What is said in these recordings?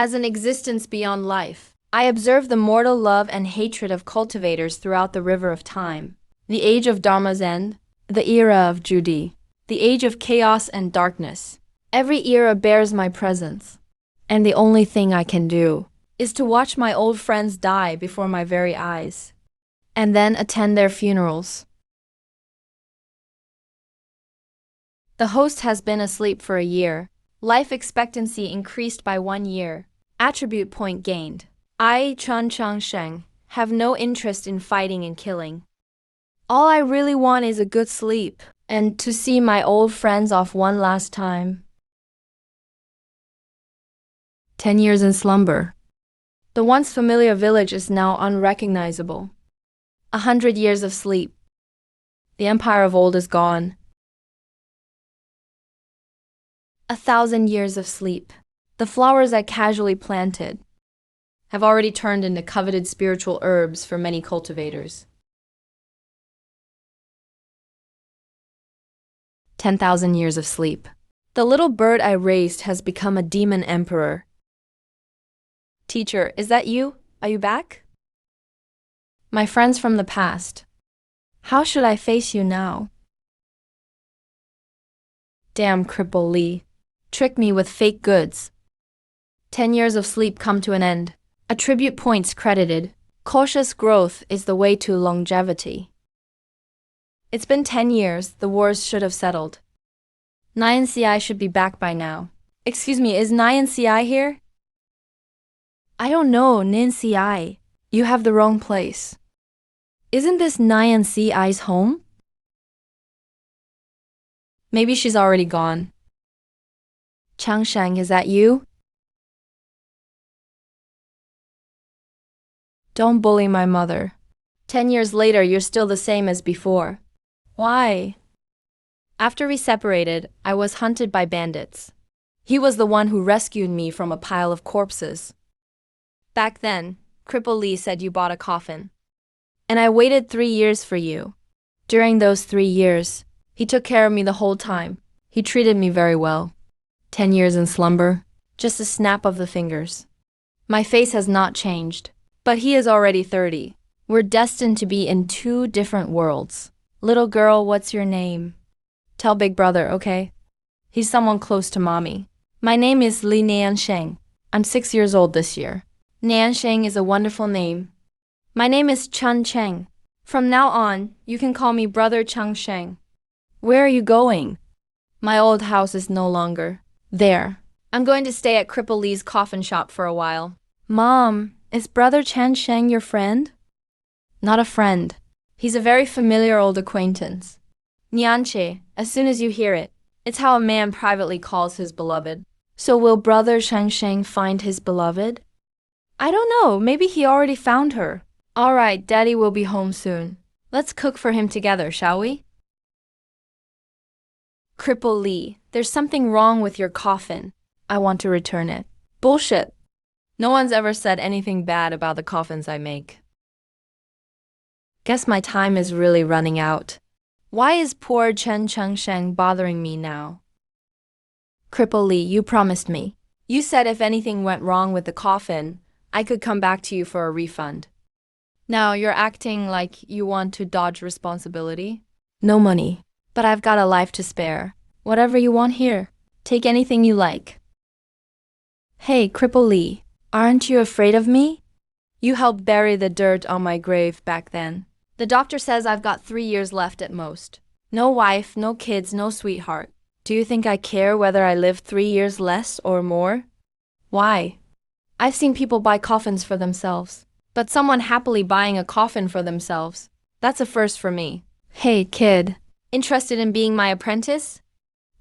as an existence beyond life. I observe the mortal love and hatred of cultivators throughout the river of time. The age of Dharma's end, the era of Judy, the age of chaos and darkness. Every era bears my presence. And the only thing I can do is to watch my old friends die before my very eyes, and then attend their funerals. The host has been asleep for a year. Life expectancy increased by 1 year. Attribute point gained. I, Chun Chang Sheng, have no interest in fighting and killing. All I really want is a good sleep, and to see my old friends off one last time. 10 years in slumber. The once familiar village is now unrecognizable. 100 years of sleep. The empire of old is gone. 1,000 years of sleep. The flowers I casually planted have already turned into coveted spiritual herbs for many cultivators. 10,000 years of sleep. The little bird I raised has become a demon emperor. Teacher, is that you? Are you back? My friends from the past. How should I face you now? Damn Cripple Lee. Trick me with fake goods. 10 years of sleep come to an end. Attribute points credited. Cautious growth is the way to longevity. It's been 10 years, the wars should have settled. Nyan CI should be back by now. Excuse me, is Nyan CI here? I don't know, Nin CI. You have the wrong place. Isn't this Nyan CI's home? Maybe she's already gone. Changsheng, is that you? Don't bully my mother. 10 years later, you're still the same as before. Why? After we separated, I was hunted by bandits. He was the one who rescued me from a pile of corpses. Back then, Cripple Lee said you bought a coffin. And I waited 3 years for you. During those 3 years, he took care of me the whole time. He treated me very well. 10 years in slumber, just a snap of the fingers. My face has not changed, but he is already 30. We're destined to be in 2 different worlds. Little girl, what's your name? Tell Big Brother, okay? He's someone close to mommy. My name is Li Niansheng. I'm 6 years old this year. Niansheng is a wonderful name. My name is Chun Cheng. From now on, you can call me Brother Chang Sheng. Where are you going? My old house is no longer there. I'm going to stay at Cripple Lee's coffin shop for a while. Mom, is Brother Chan Sheng your friend? Not a friend. He's a very familiar old acquaintance. Nianche, as soon as you hear it, it's how a man privately calls his beloved. So will Brother Chang Sheng find his beloved? I don't know, maybe he already found her. All right, Daddy will be home soon. Let's cook for him together, shall we? Cripple Lee, there's something wrong with your coffin. I want to return it. Bullshit. No one's ever said anything bad about the coffins I make. Guess my time is really running out. Why is poor Chen Chengsheng bothering me now? Cripple Lee, you promised me. You said if anything went wrong with the coffin, I could come back to you for a refund. Now you're acting like you want to dodge responsibility. No money, but I've got a life to spare. Whatever you want here, take anything you like. Hey, Cripple Lee, aren't you afraid of me? You helped bury the dirt on my grave back then. The doctor says I've got 3 years left at most. No wife, no kids, no sweetheart. Do you think I care whether I live 3 years less or more? Why? I've seen people buy coffins for themselves. But someone happily buying a coffin for themselves, that's a first for me. Hey, kid, interested in being my apprentice?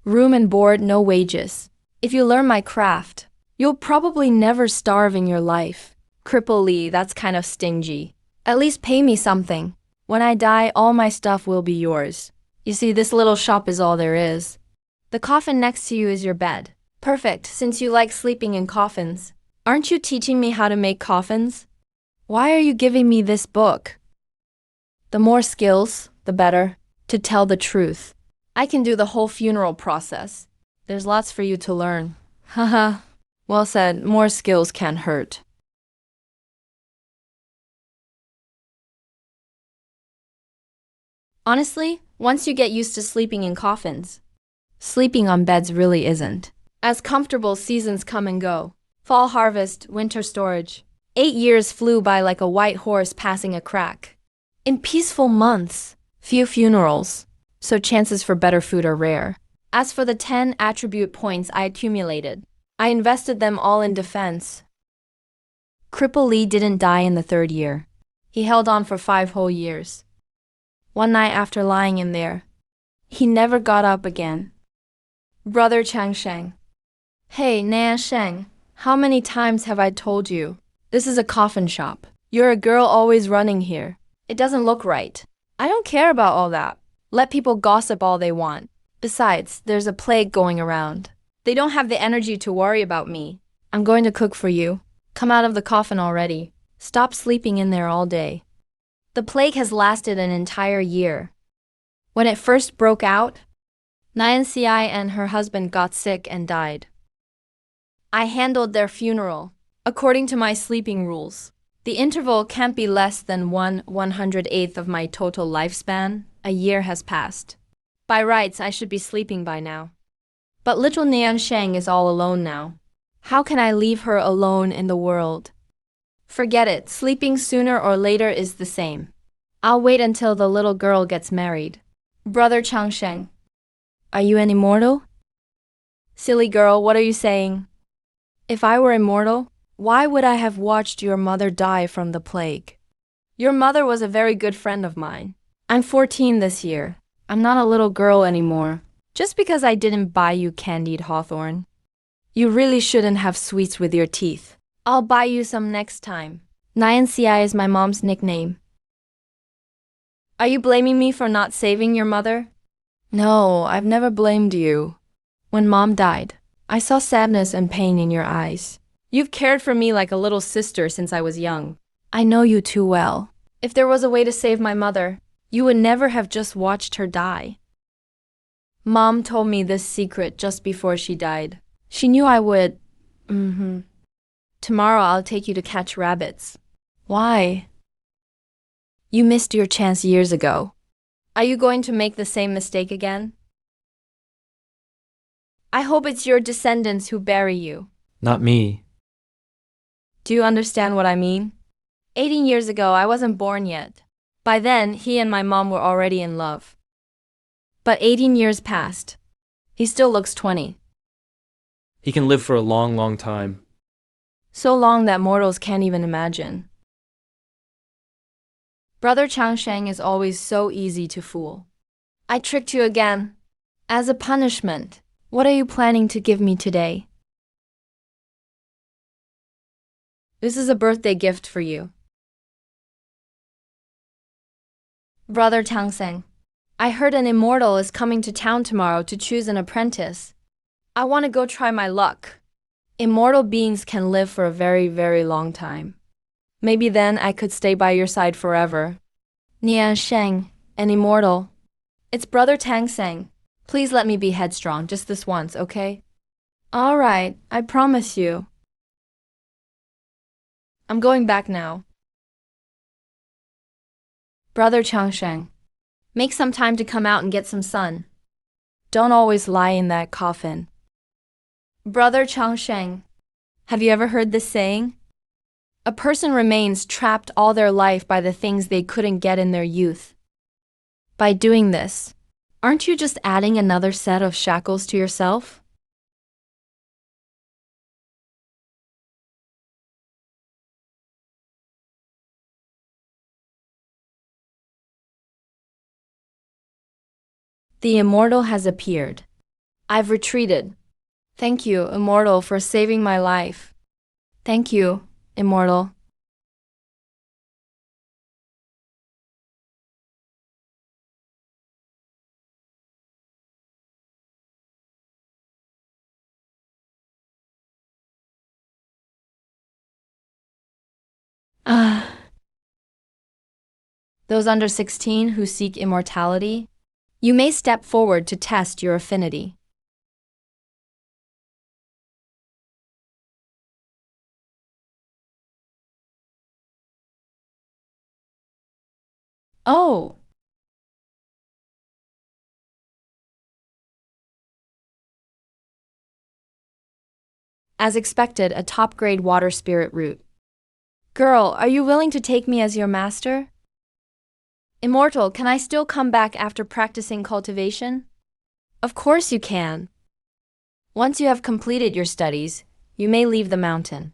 Room and board, no wages. If you learn my craft, you'll probably never starve in your life. Cripple Lee, that's kind of stingy. At least pay me something. When I die, all my stuff will be yours. You see, this little shop is all there is. The coffin next to you is your bed. Perfect, since you like sleeping in coffins. Aren't you teaching me how to make coffins? Why are you giving me this book? The more skills, the better. To tell the truth, I can do the whole funeral process. There's lots for you to learn. Haha. Well said, more skills can hurt. Honestly, once you get used to sleeping in coffins, sleeping on beds really isn't as comfortable. Seasons come and go. Fall harvest, winter storage. 8 years flew by like a white horse passing a crack. In peaceful months, few funerals, so chances for better food are rare. As for the 10 attribute points I accumulated, I invested them all in defense. Cripple Lee didn't die in the 3rd year. He held on for 5 whole years. One night after lying in there, he never got up again. Brother Chang Sheng. Hey, Nan Sheng, how many times have I told you? This is a coffin shop. You're a girl always running here. It doesn't look right. I don't care about all that. Let people gossip all they want. Besides, there's a plague going around. They don't have the energy to worry about me. I'm going to cook for you. Come out of the coffin already. Stop sleeping in there all day. The plague has lasted an entire year. When it first broke out, Nci and her husband got sick and died. I handled their funeral, according to my sleeping rules. The interval can't be less than 1/108th of my total lifespan. A year has passed. By rights, I should be sleeping by now. But little Nian Sheng is all alone now. How can I leave her alone in the world? Forget it, sleeping sooner or later is the same. I'll wait until the little girl gets married. Brother Chang Sheng, are you an immortal? Silly girl, what are you saying? If I were immortal, why would I have watched your mother die from the plague? Your mother was a very good friend of mine. I'm 14 this year. I'm not a little girl anymore. Just because I didn't buy you candied hawthorn. You really shouldn't have sweets with your teeth. I'll buy you some next time. Nci is my mom's nickname. Are you blaming me for not saving your mother? No, I've never blamed you. When Mom died, I saw sadness and pain in your eyes. You've cared for me like a little sister since I was young. I know you too well. If there was a way to save my mother, you would never have just watched her die. Mom told me this secret just before she died. She knew I would. Tomorrow I'll take you to catch rabbits. Why? You missed your chance years ago. Are you going to make the same mistake again? I hope it's your descendants who bury you. Not me. Do you understand what I mean? 18 years ago, I wasn't born yet. By then, he and my mom were already in love. But 18 years passed. He still looks 20. He can live for a long, long time. So long that mortals can't even imagine. Brother Chang Sheng is always so easy to fool. I tricked you again. As a punishment, what are you planning to give me today? This is a birthday gift for you. Brother Chang Sheng, I heard an immortal is coming to town tomorrow to choose an apprentice. I want to go try my luck. Immortal beings can live for a very, very long time. Maybe then I could stay by your side forever. Nian Sheng, an immortal. It's Brother Tang Sheng. Please let me be headstrong just this once, okay? All right, I promise you. I'm going back now. Brother Chang Sheng, make some time to come out and get some sun. Don't always lie in that coffin. Brother Chang Sheng, have you ever heard this saying? A person remains trapped all their life by the things they couldn't get in their youth. By doing this, aren't you just adding another set of shackles to yourself? The immortal has appeared. I've retreated. Thank you, immortal, for saving my life. Thank you, immortal. Those under 16 who seek immortality, you may step forward to test your affinity. Oh, as expected, a top-grade water spirit root. Girl, are you willing to take me as your master? Immortal, can I still come back after practicing cultivation? Of course you can. Once you have completed your studies, you may leave the mountain.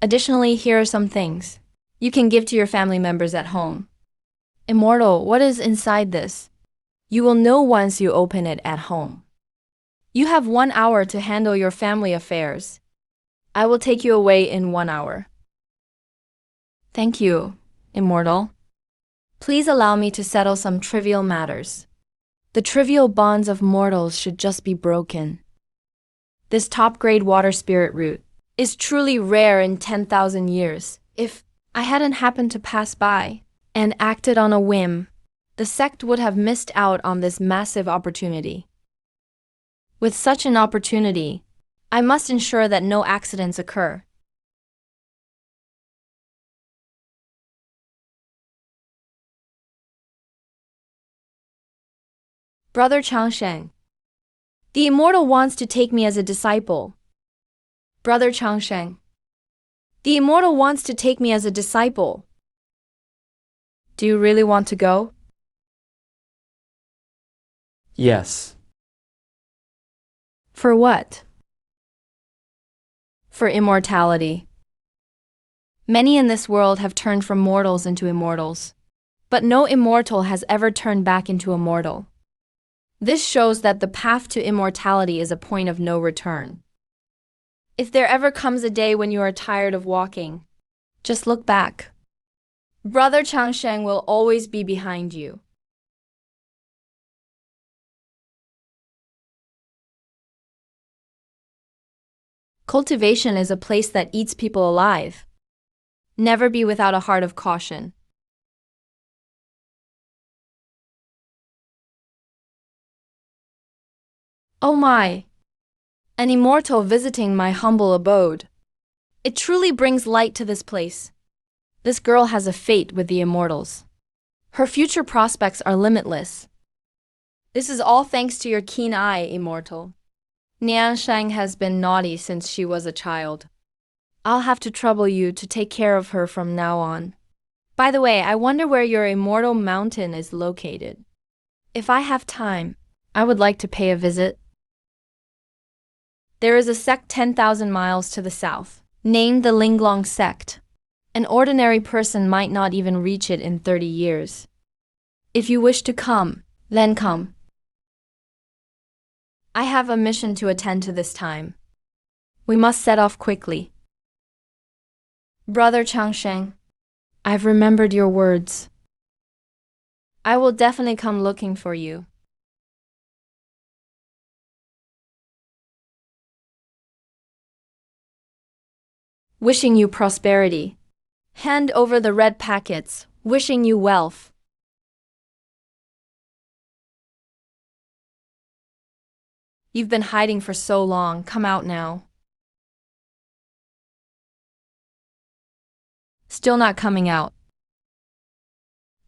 Additionally, here are some things you can give to your family members at home. Immortal, what is inside this? You will know once you open it at home. You have 1 hour to handle your family affairs. I will take you away in 1 hour. Thank you, Immortal. Please allow me to settle some trivial matters. The trivial bonds of mortals should just be broken. This top-grade water spirit root is truly rare in 10,000 years. If I hadn't happened to pass by and acted on a whim, the sect would have missed out on this massive opportunity. With such an opportunity, I must ensure that no accidents occur. Brother Changsheng, the Immortal wants to take me as a disciple. Brother Changsheng, the Immortal wants to take me as a disciple. Do you really want to go? Yes. For what? For immortality. Many in this world have turned from mortals into immortals, but no immortal has ever turned back into a mortal. This shows that the path to immortality is a point of no return. If there ever comes a day when you are tired of walking, just look back. Brother Changsheng will always be behind you. Cultivation is a place that eats people alive. Never be without a heart of caution. Oh my! An immortal visiting my humble abode. It truly brings light to this place. This girl has a fate with the immortals. Her future prospects are limitless. This is all thanks to your keen eye, Immortal. Nianshang has been naughty since she was a child. I'll have to trouble you to take care of her from now on. By the way, I wonder where your immortal mountain is located. If I have time, I would like to pay a visit. There is a sect 10,000 miles to the south, named the Linglong sect. An ordinary person might not even reach it in 30 years. If you wish to come, then come. I have a mission to attend to this time. We must set off quickly. Brother Changsheng, I've remembered your words. I will definitely come looking for you. Wishing you prosperity. Hand over the red packets, wishing you wealth. You've been hiding for so long, come out now. Still not coming out.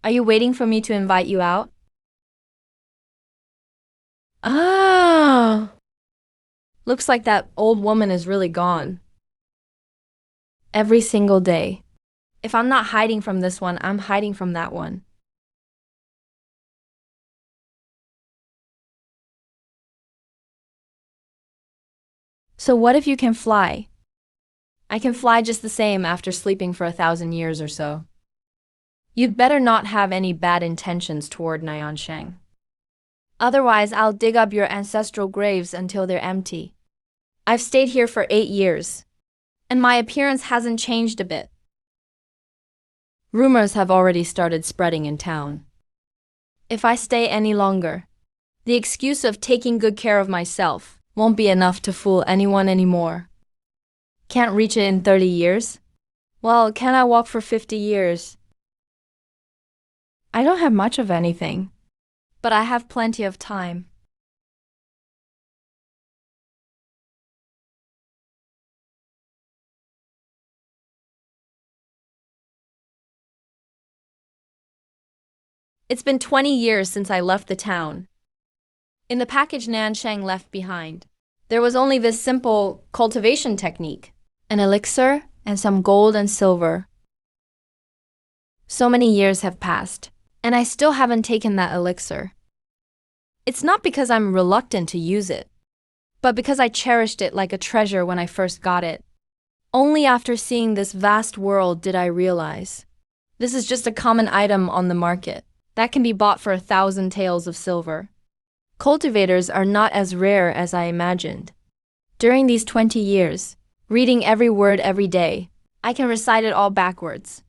Are you waiting for me to invite you out? Ah! Looks like that old woman is really gone. Every single day. If I'm not hiding from this one, I'm hiding from that one. So what if you can fly? I can fly just the same after sleeping for 1,000 years or so. You'd better not have any bad intentions toward Niansheng. Otherwise, I'll dig up your ancestral graves until they're empty. I've stayed here for 8 years, and my appearance hasn't changed a bit. Rumors have already started spreading in town. If I stay any longer, the excuse of taking good care of myself won't be enough to fool anyone anymore. Can't reach it in 30 years? Well, can I walk for 50 years? I don't have much of anything, but I have plenty of time. It's been 20 years since I left the town. In the package Nanshang left behind, there was only this simple cultivation technique, an elixir and some gold and silver. So many years have passed, and I still haven't taken that elixir. It's not because I'm reluctant to use it, but because I cherished it like a treasure when I first got it. Only after seeing this vast world did I realize this is just a common item on the market that can be bought for 1,000 taels of silver. Cultivators are not as rare as I imagined. During these 20 years, reading every word every day, I can recite it all backwards.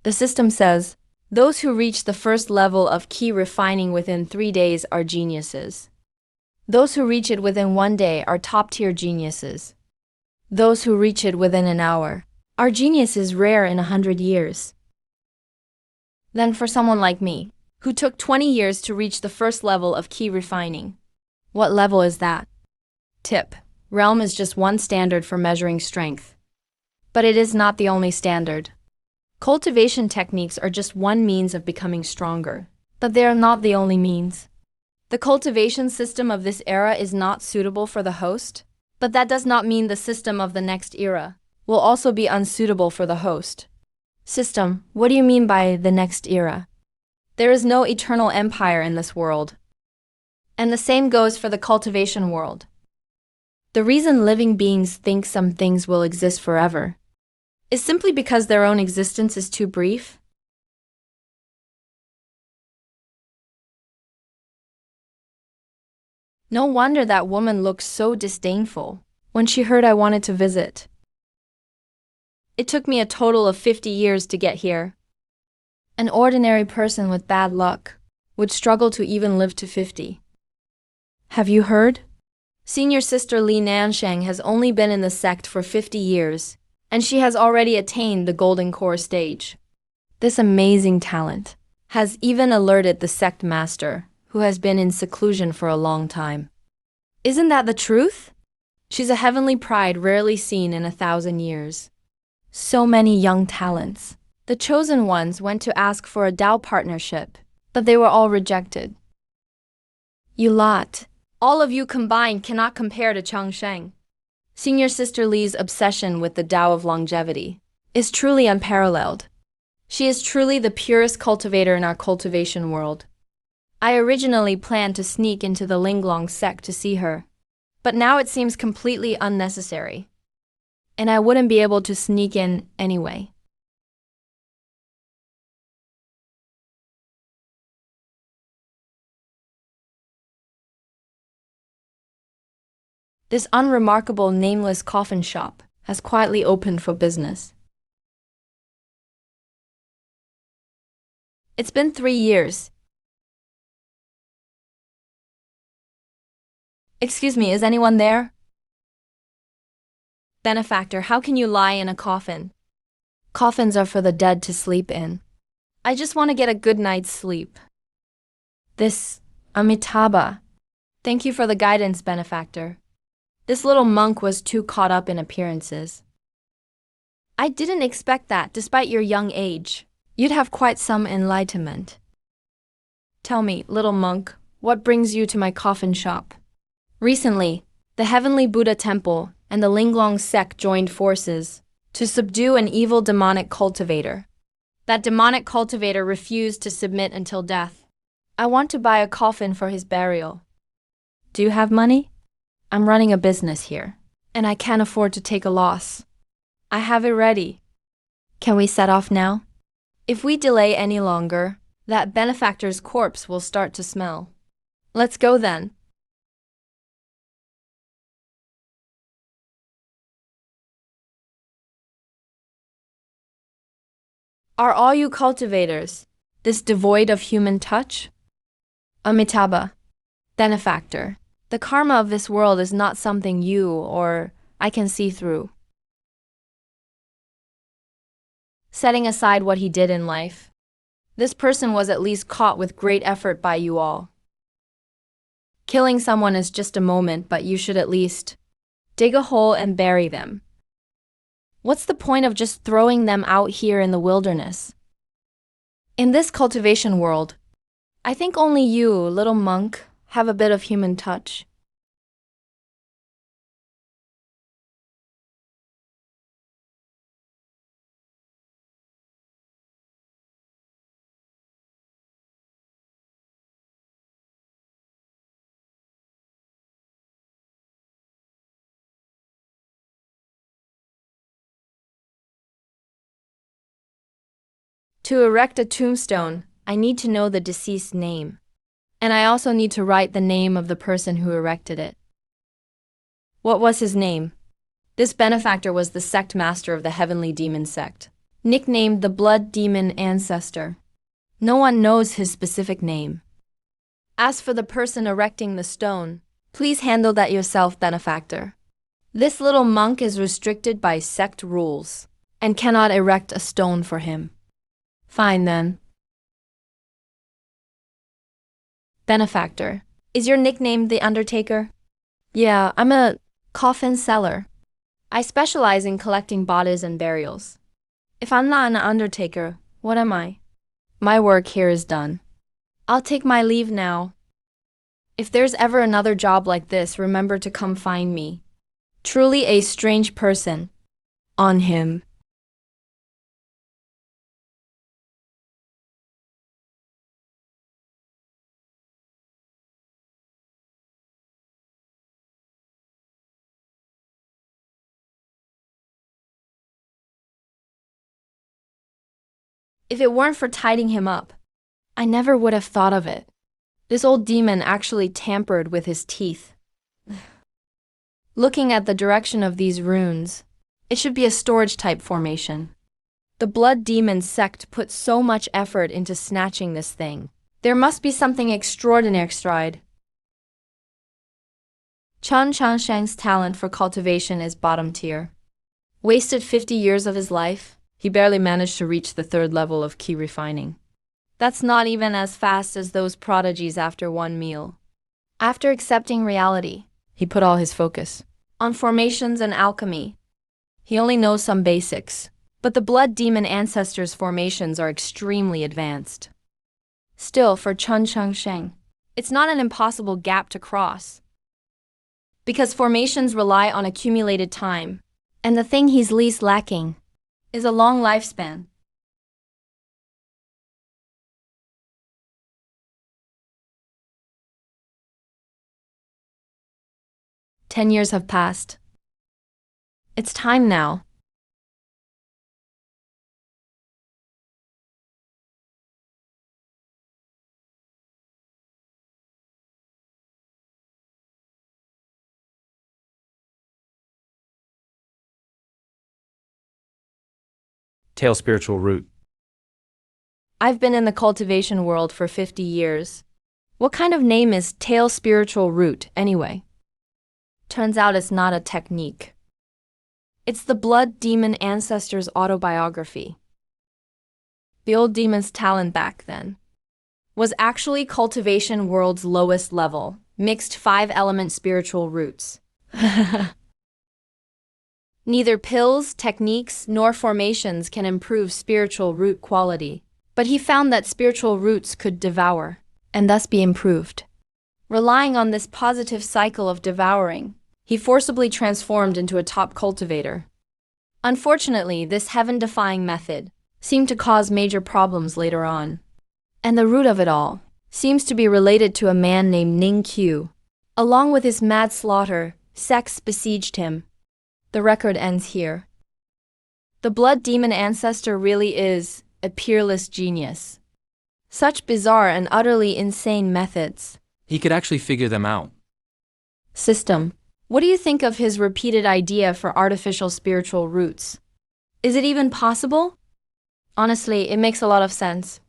The system says, those who reach the first level of key refining within 3 days are geniuses. Those who reach it within 1 day are top-tier geniuses. Those who reach it within an hour are geniuses rare in 100 years. Then for someone like me, who took 20 years to reach the first level of key refining, what level is that? Tip: realm is just one standard for measuring strength. But it is not the only standard. Cultivation techniques are just one means of becoming stronger, but they are not the only means. The cultivation system of this era is not suitable for the host, but that does not mean the system of the next era will also be unsuitable for the host. System: what do you mean by the next era? There is no eternal empire in this world. And the same goes for the cultivation world. The reason living beings think some things will exist forever is simply because their own existence is too brief. No wonder that woman looked so disdainful when she heard I wanted to visit. It took me a total of 50 years to get here. An ordinary person with bad luck would struggle to even live to 50. Have you heard? Senior sister Li Nansheng has only been in the sect for 50 years, and she has already attained the golden core stage. This amazing talent has even alerted the sect master, who has been in seclusion for a long time. Isn't that the truth? She's a heavenly pride rarely seen in 1,000 years. So many young talents. The chosen ones went to ask for a Tao partnership, but they were all rejected. You lot, all of you combined cannot compare to Changsheng. Senior Sister Li's obsession with the Tao of longevity is truly unparalleled. She is truly the purest cultivator in our cultivation world. I originally planned to sneak into the Linglong sect to see her, but now it seems completely unnecessary. And I wouldn't be able to sneak in anyway. This unremarkable nameless coffin shop has quietly opened for business. It's been 3 years. Excuse me, is anyone there? Benefactor, how can you lie in a coffin? Coffins are for the dead to sleep in. I just want to get a good night's sleep. This Amitabha. Thank you for the guidance, benefactor. This little monk was too caught up in appearances. I didn't expect that, despite your young age. You'd have quite some enlightenment. Tell me, little monk, what brings you to my coffin shop? Recently, the Heavenly Buddha Temple and the Linglong sect joined forces to subdue an evil demonic cultivator. That demonic cultivator refused to submit until death. I want to buy a coffin for his burial. Do you have money? I'm running a business here, and I can't afford to take a loss. I have it ready. Can we set off now? If we delay any longer, that benefactor's corpse will start to smell. Let's go then. Are all you cultivators this devoid of human touch? Amitabha, benefactor, the karma of this world is not something you or I can see through. Setting aside what he did in life, this person was at least caught with great effort by you all. Killing someone is just a moment, but you should at least dig a hole and bury them. What's the point of just throwing them out here in the wilderness? In this cultivation world, I think only you, little monk, have a bit of human touch. To erect a tombstone, I need to know the deceased's name. And I also need to write the name of the person who erected it. What was his name? This benefactor was the sect master of the heavenly demon sect, nicknamed the Blood Demon Ancestor. No one knows his specific name. As for the person erecting the stone, please handle that yourself, benefactor. This little monk is restricted by sect rules and cannot erect a stone for him. Fine then. Benefactor, is your nickname the Undertaker? Yeah, I'm a coffin seller. I specialize in collecting bodies and burials. If I'm not an undertaker, what am I? My work here is done. I'll take my leave now. If there's ever another job like this, remember to come find me. Truly a strange person. On him. If it weren't for tidying him up, I never would have thought of it. This old demon actually tampered with his teeth. Looking at the direction of these runes, it should be a storage-type formation. The Blood Demon sect put so much effort into snatching this thing. There must be something extraordinary stride. Chen Changsheng's talent for cultivation is bottom tier. Wasted 50 years of his life, he barely managed to reach the 3rd level of key refining. That's not even as fast as those prodigies after one meal. After accepting reality, he put all his focus on formations and alchemy. He only knows some basics, but the Blood Demon Ancestor's formations are extremely advanced. Still, for Chen Changsheng, it's not an impossible gap to cross. Because formations rely on accumulated time, and the thing he's least lacking is a long lifespan. "10 years have passed. It's time now." Tail spiritual root. I've been in the cultivation world for 50 years. What kind of name is tail spiritual root, anyway? Turns out it's not a technique. It's the Blood Demon Ancestor's autobiography. The old demon's talent back then was actually cultivation world's lowest level, mixed 5-element spiritual roots. Neither pills, techniques, nor formations can improve spiritual root quality, but he found that spiritual roots could devour, and thus be improved. Relying on this positive cycle of devouring, he forcibly transformed into a top cultivator. Unfortunately, this heaven-defying method seemed to cause major problems later on. And the root of it all seems to be related to a man named Ning Qiu. Along with his mad slaughter, sects besieged him. The record ends here. The Blood Demon Ancestor really is a peerless genius. Such bizarre and utterly insane methods. He could actually figure them out. System. What do you think of his repeated idea for artificial spiritual roots? Is it even possible? Honestly, it makes a lot of sense.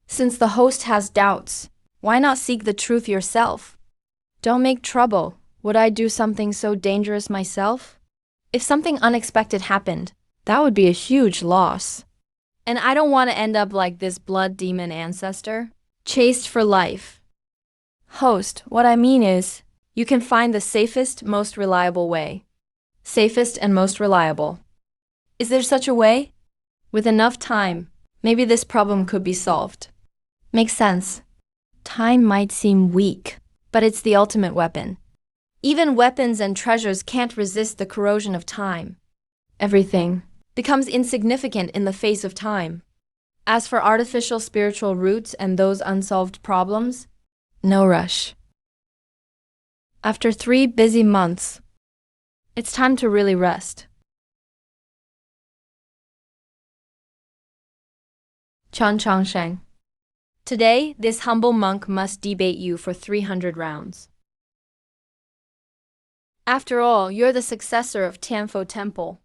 Since the host has doubts, why not seek the truth yourself? Don't make trouble. Would I do something so dangerous myself? If something unexpected happened, that would be a huge loss. And I don't want to end up like this Blood Demon Ancestor, chased for life. Host, what I mean is, you can find the safest, most reliable way. Safest and most reliable. Is there such a way? With enough time, maybe this problem could be solved. Makes sense. Time might seem weak, but it's the ultimate weapon. Even weapons and treasures can't resist the corrosion of time. Everything becomes insignificant in the face of time. As for artificial spiritual roots and those unsolved problems, no rush. After 3 busy months, it's time to really rest. Changsheng. Today, this humble monk must debate you for 300 rounds. After all, you're the successor of Tianfo Temple,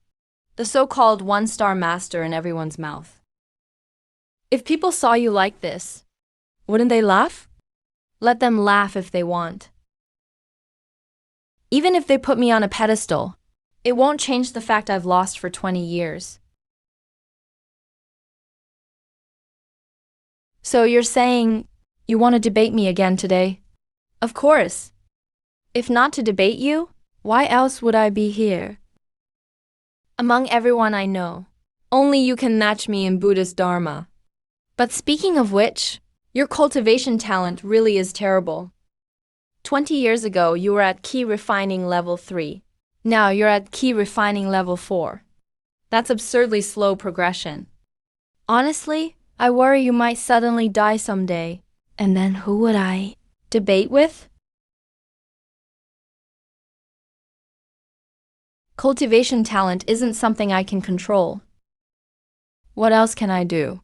the so-called one-star master in everyone's mouth. If people saw you like this, wouldn't they laugh? Let them laugh if they want. Even if they put me on a pedestal, it won't change the fact I've lost for 20 years. So you're saying you want to debate me again today? Of course. If not to debate you, why else would I be here? Among everyone I know, only you can match me in Buddhist Dharma. But speaking of which, your cultivation talent really is terrible. 20 years ago, you were at key refining level 3. Now you're at key refining level 4. That's absurdly slow progression. Honestly, I worry you might suddenly die someday. And then who would I debate with? Cultivation talent isn't something I can control. What else can I do?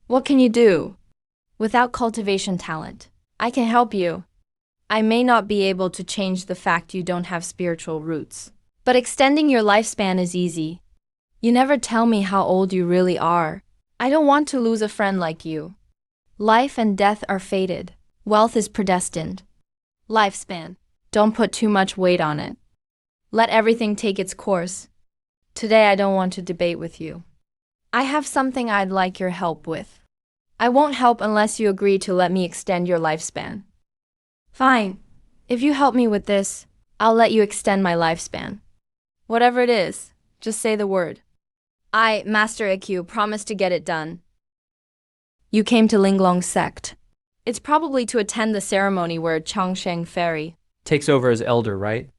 What can you do? Without cultivation talent, I can help you. I may not be able to change the fact you don't have spiritual roots, but extending your lifespan is easy. You never tell me how old you really are. I don't want to lose a friend like you. Life and death are fated. Wealth is predestined. Lifespan. Don't put too much weight on it. Let everything take its course. Today I don't want to debate with you. I have something I'd like your help with. I won't help unless you agree to let me extend your lifespan. Fine. If you help me with this, I'll let you extend my lifespan. Whatever it is, just say the word. I, Master Ikkyu, promise to get it done. You came to Linglong's sect. It's probably to attend the ceremony where Changsheng Ferry Takes over as elder, right?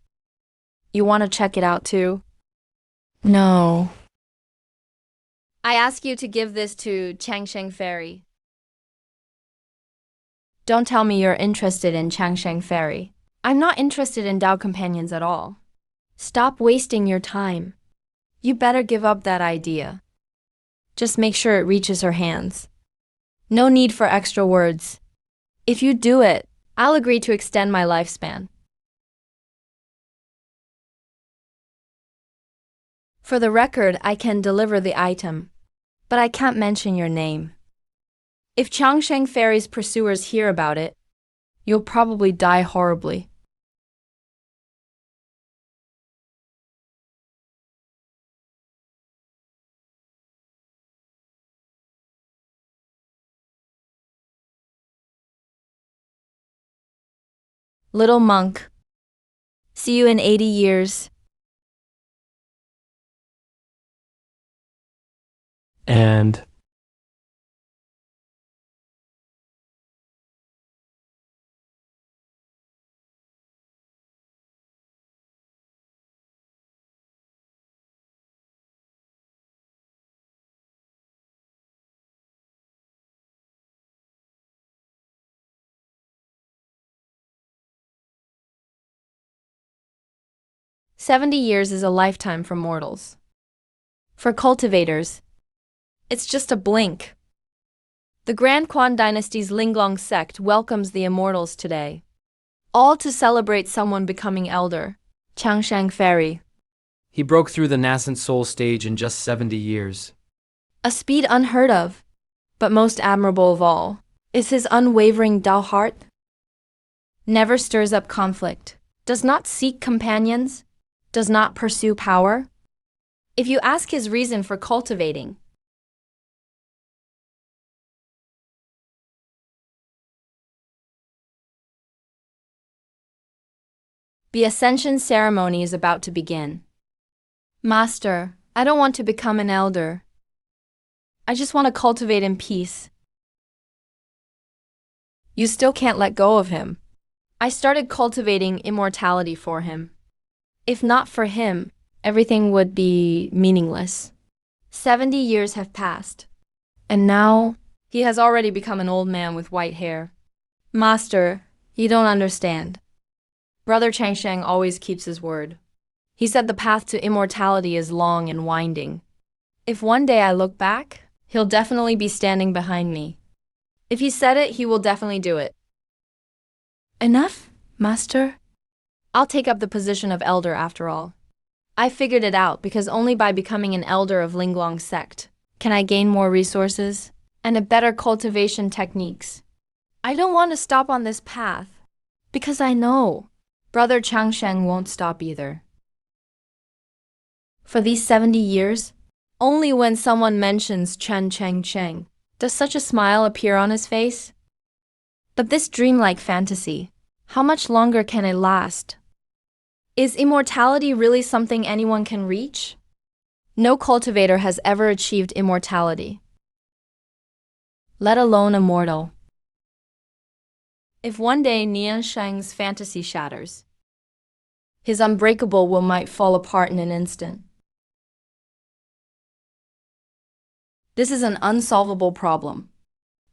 You want to check it out too? No. I ask you to give this to Changsheng Ferry. Don't tell me you're interested in Changsheng Ferry. I'm not interested in Tao companions at all. Stop wasting your time. You better give up that idea. Just make sure it reaches her hands. No need for extra words. If you do it, I'll agree to extend my lifespan. For the record, I can deliver the item, but I can't mention your name. If Changsheng Ferry's pursuers hear about it, you'll probably die horribly. Little monk, see you in 80 years. And 70 years is a lifetime for mortals. For cultivators, it's just a blink. The Grand Quan Dynasty's Linglong sect welcomes the immortals today, all to celebrate someone becoming elder, Changsheng Ferry. he broke through the nascent soul stage in just 70 years. A speed unheard of, but most admirable of all, is his unwavering Tao heart. Never stirs up conflict, does not seek companions, does not pursue power. If you ask his reason for cultivating, the ascension ceremony is about to begin. Master, I don't want to become an elder. I just want to cultivate in peace. You still can't let go of him. I started cultivating immortality for him. If not for him, everything would be meaningless. 70 years have passed. And now, he has already become an old man with white hair. Master, you don't understand. Brother Changsheng always keeps his word. He said the path to immortality is long and winding. If one day I look back, he'll definitely be standing behind me. If he said it, he will definitely do it. Enough, master? I'll take up the position of elder after all. I figured it out because only by becoming an elder of Linglong sect can I gain more resources and a better cultivation techniques. I don't want to stop on this path because I know Brother Changsheng won't stop either. For these 70 years, only when someone mentions Chen Cheng Cheng does such a smile appear on his face. But this dreamlike fantasy, how much longer can it last? Is immortality really something anyone can reach? No cultivator has ever achieved immortality, let alone immortal. If one day Nian Sheng's fantasy shatters, his unbreakable will might fall apart in an instant. This is an unsolvable problem.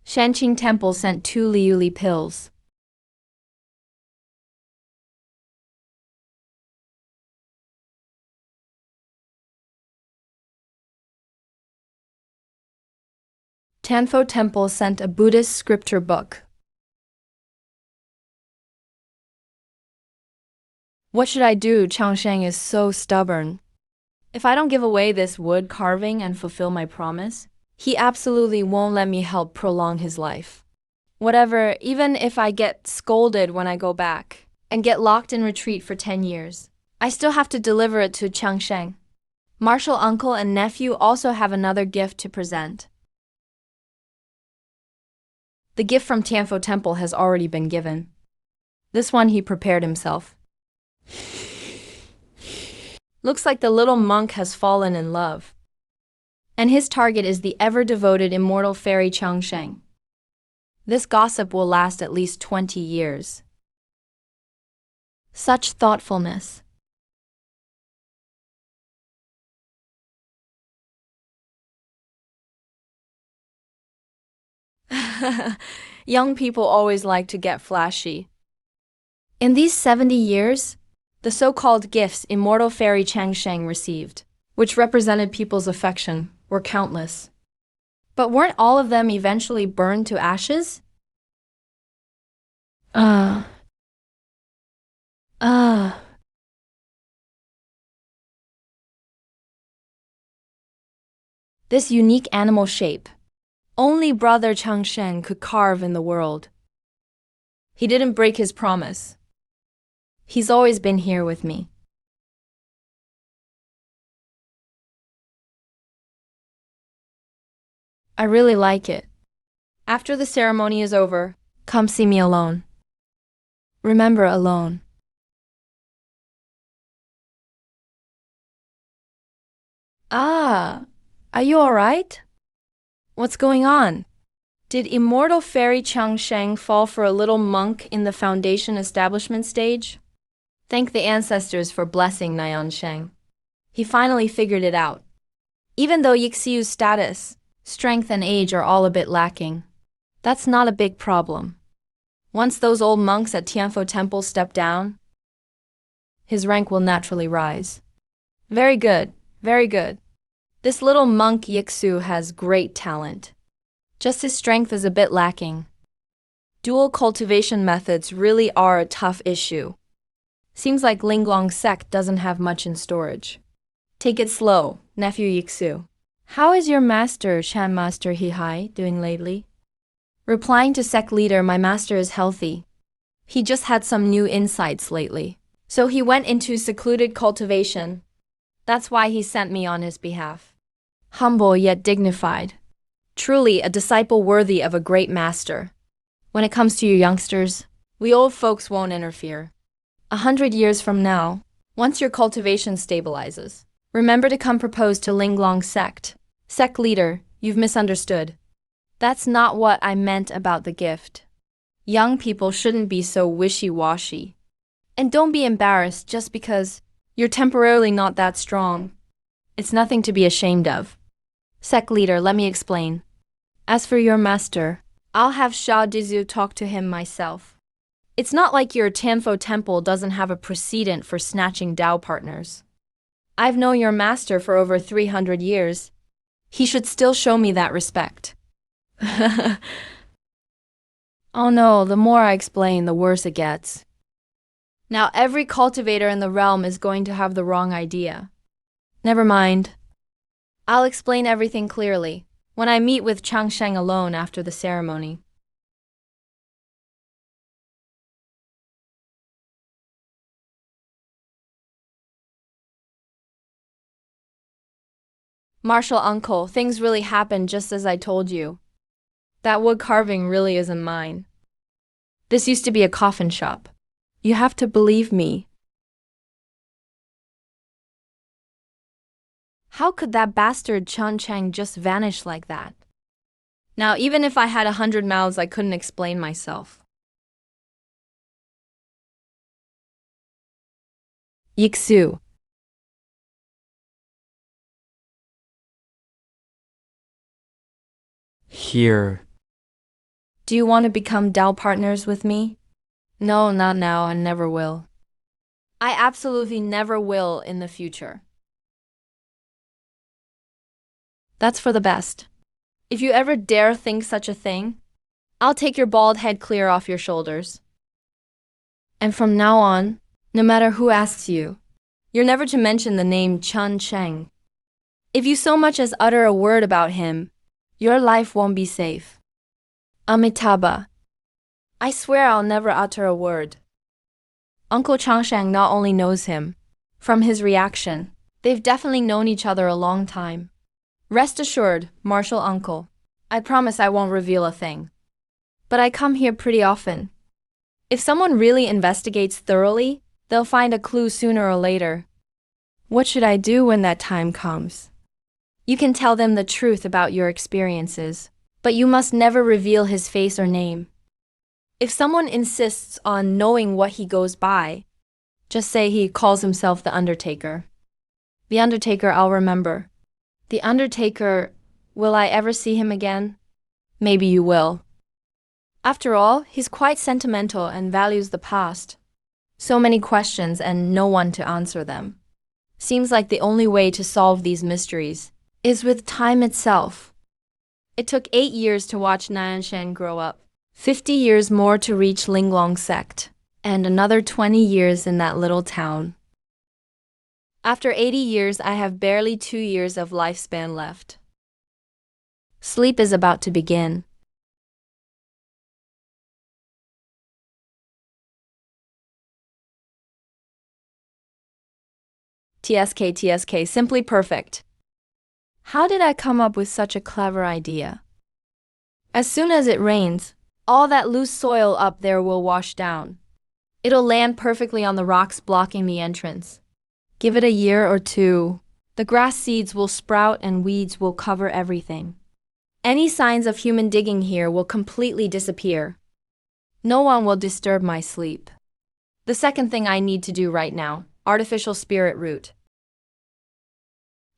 Shanqing Temple sent 2 Liuli pills. Tanfo Temple sent a Buddhist scripture book. What should I do? Changsheng is so stubborn. If I don't give away this wood carving and fulfill my promise, he absolutely won't let me help prolong his life. Whatever, even if I get scolded when I go back and get locked in retreat for 10 years, I still have to deliver it to Changsheng. Martial uncle and nephew also have another gift to present. The gift from Tianfo Temple has already been given. This one he prepared himself. Looks like the little monk has fallen in love. And his target is the ever-devoted immortal fairy Changsheng. This gossip will last at least 20 years. Such thoughtfulness. Young people always like to get flashy. In these 70 years, the so-called gifts immortal fairy Changsheng received, which represented people's affection, were countless. But weren't all of them eventually burned to ashes? This unique animal shape, only Brother Changsheng could carve in the world. He didn't break his promise. He's always been here with me. I really like it. After the ceremony is over, come see me alone. Remember, alone. Are you alright? What's going on? Did immortal fairy Changsheng fall for a little monk in the foundation establishment stage? Thank the ancestors for blessing Nayan Sheng. He finally figured it out. Even though Yixiu's status, strength and age are all a bit lacking, that's not a big problem. Once those old monks at Tianfo Temple step down, his rank will naturally rise. Very good, very good. This little monk Yixiu has great talent. Just his strength is a bit lacking. Dual cultivation methods really are a tough issue. Seems like Linglong sect doesn't have much in storage. Take it slow, nephew Yixiu. How is your master, Shan Master Hihai, doing lately? Replying to sect leader, my master is healthy. He just had some new insights lately, so he went into secluded cultivation. That's why he sent me on his behalf. Humble yet dignified. Truly a disciple worthy of a great master. When it comes to you youngsters, we old folks won't interfere. 100 years from now, once your cultivation stabilizes, remember to come propose to Linglong sect. Sect leader, you've misunderstood. That's not what I meant about the gift. Young people shouldn't be so wishy-washy. And don't be embarrassed just because you're temporarily not that strong. It's nothing to be ashamed of. Sect leader, let me explain. As for your master, I'll have Sha Dizu talk to him myself. It's not like your Tanfo temple doesn't have a precedent for snatching Dao partners. I've known your master for over 300 years. He should still show me that respect. Oh no, the more I explain, the worse it gets. Now every cultivator in the realm is going to have the wrong idea. Never mind. I'll explain everything clearly when I meet with Changsheng alone after the ceremony. Marshal uncle, things really happened just as I told you. That wood carving really isn't mine. This used to be a coffin shop. You have to believe me. How could that bastard Chun Chang just vanish like that? Now, even if I had 100 mouths, I couldn't explain myself. Yixu. Here. Do you want to become Dao partners with me? No, not now, and never will. I absolutely never will in the future. That's for the best. If you ever dare think such a thing, I'll take your bald head clear off your shoulders. And from now on, no matter who asks you, you're never to mention the name Chun Cheng. If you so much as utter a word about him, your life won't be safe. Amitabha. I swear I'll never utter a word. Uncle Changsheng not only knows him. From his reaction, they've definitely known each other a long time. Rest assured, Marshal Uncle, I promise I won't reveal a thing. But I come here pretty often. If someone really investigates thoroughly, they'll find a clue sooner or later. What should I do when that time comes? You can tell them the truth about your experiences, but you must never reveal his face or name. If someone insists on knowing what he goes by, just say he calls himself the Undertaker. The Undertaker I'll remember. The Undertaker, will I ever see him again? Maybe you will. After all, he's quite sentimental and values the past. So many questions and no one to answer them. Seems like the only way to solve these mysteries is with time itself. It took 8 years to watch Nanshan grow up, 50 years more to reach Linglong sect, and another 20 years in that little town. After 80 years, I have barely 2 years of lifespan left. Sleep is about to begin. TSK, simply perfect. How did I come up with such a clever idea? As soon as it rains, all that loose soil up there will wash down. It'll land perfectly on the rocks blocking the entrance. Give it a year or two, the grass seeds will sprout and weeds will cover everything. Any signs of human digging here will completely disappear. No one will disturb my sleep. The second thing I need to do right now, artificial spirit root.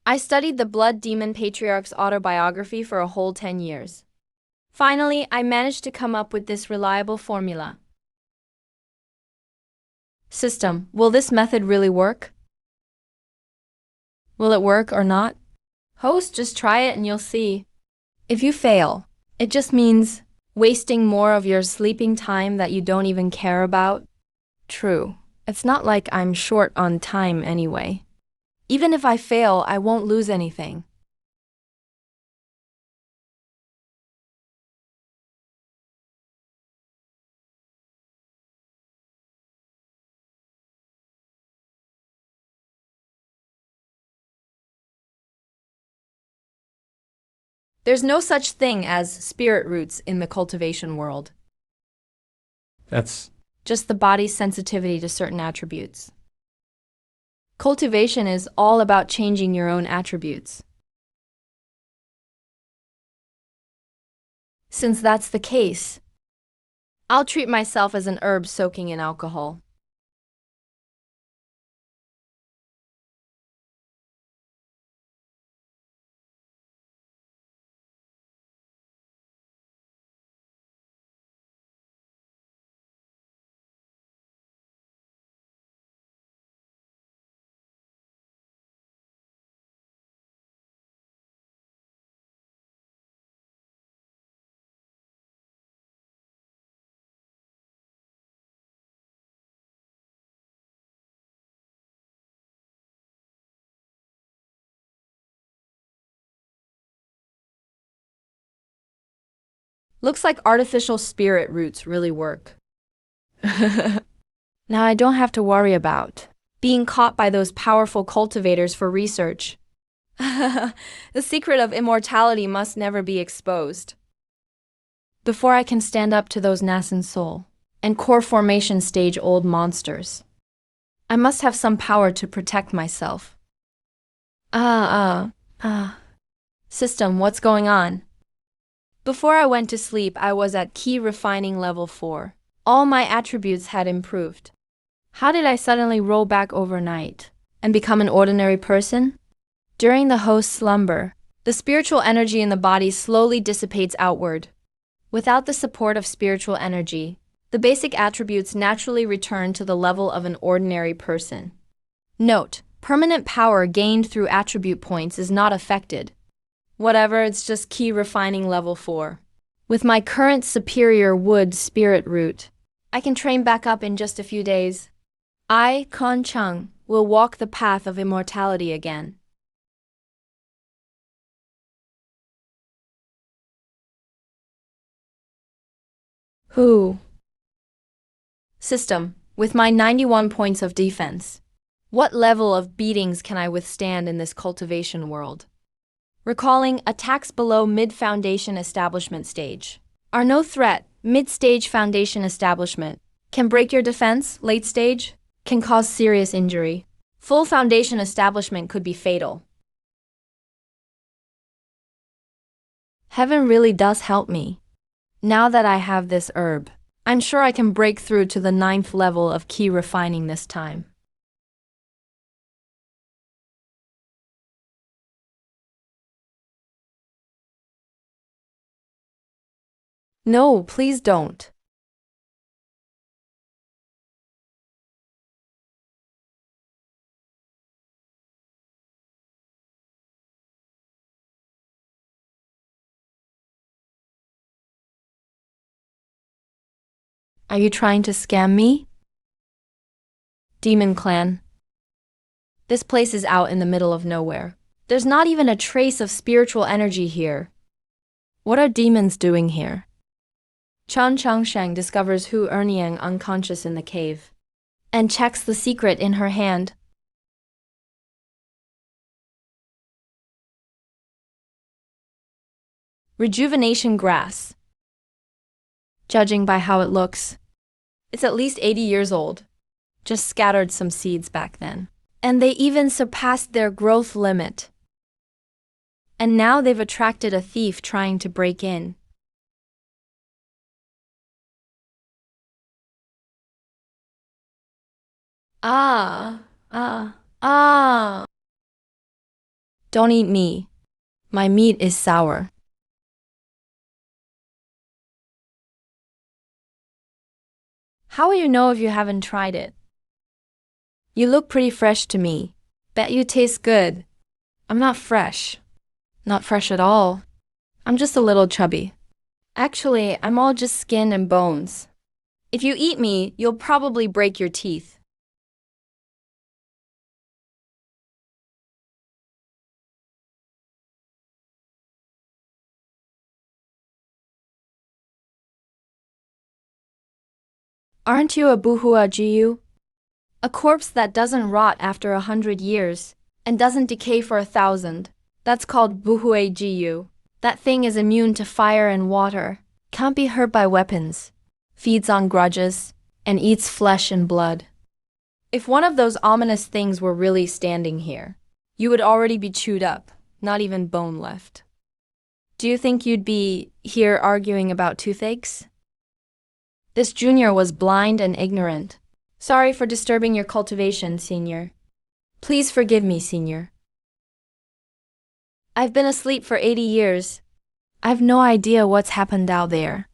I studied the Blood Demon Patriarch's autobiography for a whole 10 years. Finally, I managed to come up with this reliable formula. System, will this method really work? Will it work or not? Host, just try it and you'll see. If you fail, it just means wasting more of your sleeping time that you don't even care about. True, it's not like I'm short on time anyway. Even if I fail, I won't lose anything. There's no such thing as spirit roots in the cultivation world. That's Just the body's sensitivity to certain attributes. Cultivation is all about changing your own attributes. Since that's the case, I'll treat myself as an herb soaking in alcohol. Looks like artificial spirit roots really work. Now I don't have to worry about being caught by those powerful cultivators for research. The secret of immortality must never be exposed. Before I can stand up to those nascent soul and core formation stage old monsters, I must have some power to protect myself. System, what's going on? Before I went to sleep, I was at key refining level 4. All my attributes had improved. How did I suddenly roll back overnight and become an ordinary person? During the host's slumber, the spiritual energy in the body slowly dissipates outward. Without the support of spiritual energy, the basic attributes naturally return to the level of an ordinary person. Note, permanent power gained through attribute points is not affected. Whatever, it's just key refining level 4. With my current superior wood spirit root, I can train back up in just a few days. I, Kon Chung, will walk the path of immortality again. Who? System, with my 91 points of defense, what level of beatings can I withstand in this cultivation world? Recalling, attacks below mid-foundation establishment stage are no threat. Mid-stage foundation establishment can break your defense. Late stage can cause serious injury. Full foundation establishment could be fatal. Heaven really does help me. Now that I have this herb, I'm sure I can break through to the 9th level of key refining this time. No, please don't. Are you trying to scam me? Demon Clan. This place is out in the middle of nowhere. There's not even a trace of spiritual energy here. What are demons doing here? Chan Changsheng discovers Hu Erniang unconscious in the cave and checks the secret in her hand. Rejuvenation grass. Judging by how it looks, it's at least 80 years old. Just scattered some seeds back then. And they even surpassed their growth limit. And now they've attracted a thief trying to break in. Don't eat me. My meat is sour. How will you know if you haven't tried it? You look pretty fresh to me. Bet you taste good. I'm not fresh. Not fresh at all. I'm just a little chubby. Actually, I'm all just skin and bones. If you eat me, you'll probably break your teeth. Aren't you a buhua jiu? A corpse that doesn't rot after 100 years and doesn't decay for 1,000. That's called buhue jiu. That thing is immune to fire and water, can't be hurt by weapons, feeds on grudges, and eats flesh and blood. If one of those ominous things were really standing here, you would already be chewed up, not even bone left. Do you think you'd be here arguing about toothaches? This junior was blind and ignorant. Sorry for disturbing your cultivation, senior. Please forgive me, senior. I've been asleep for 80 years. I've no idea what's happened out there.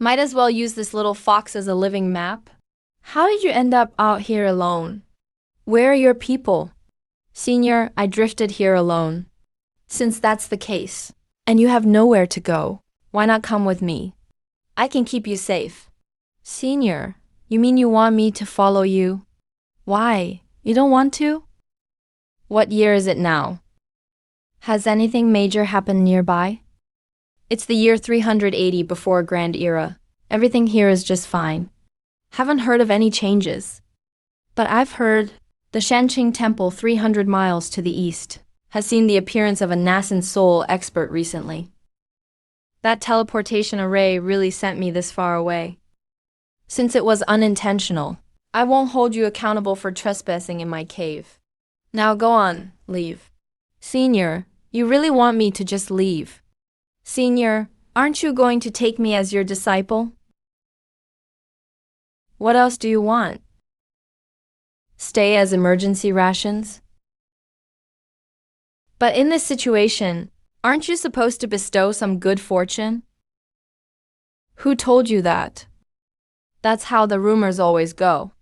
Might as well use this little fox as a living map. How did you end up out here alone? Where are your people? Senior, I drifted here alone. Since that's the case, and you have nowhere to go, why not come with me? I can keep you safe. Senior, you mean you want me to follow you? Why? You don't want to? What year is it now? Has anything major happened nearby? It's the year 380 before Grand Era. Everything here is just fine. Haven't heard of any changes. But I've heard the Shanqing Temple 300 miles to the east has seen the appearance of a nascent soul expert recently. That teleportation array really sent me this far away. Since it was unintentional, I won't hold you accountable for trespassing in my cave. Now go on, leave. Senior, you really want me to just leave? Senior, aren't you going to take me as your disciple? What else do you want? Stay as emergency rations? But in this situation, aren't you supposed to bestow some good fortune? Who told you that? That's how the rumors always go.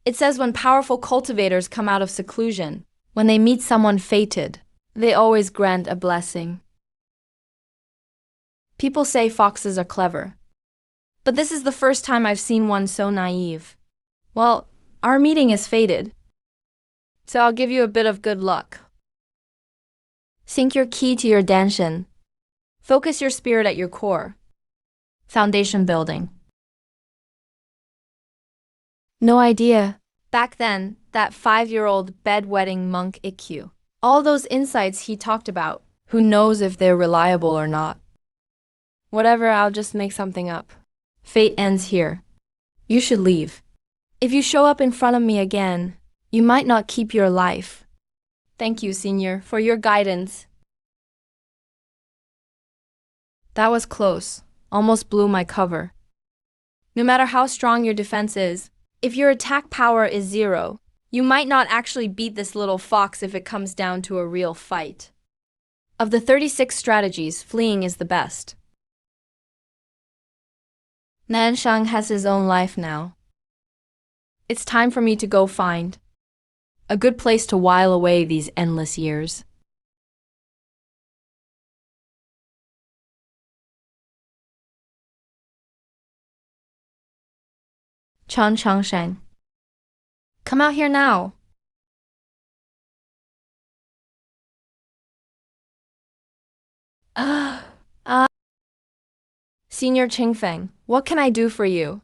It says when powerful cultivators come out of seclusion, when they meet someone fated, they always grant a blessing. People say foxes are clever. But this is the first time I've seen one so naive. Well, our meeting is fated. So I'll give you a bit of good luck. Sink your key to your danshin. Focus your spirit at your core. Foundation building. No idea. Back then, that 5-year-old bedwetting monk Ikkyu. All those insights he talked about, who knows if they're reliable or not. Whatever, I'll just make something up. Fate ends here. You should leave. If you show up in front of me again, you might not keep your life. Thank you, Senior, for your guidance. That was close. Almost blew my cover. No matter how strong your defense is, if your attack power is 0, you might not actually beat this little fox if it comes down to a real fight. Of the 36 strategies, fleeing is the best. Nanshang has his own life now. It's time for me to go find a good place to while away these endless years. Chan Changshan. Come out here now. Senior Qingfeng, what can I do for you?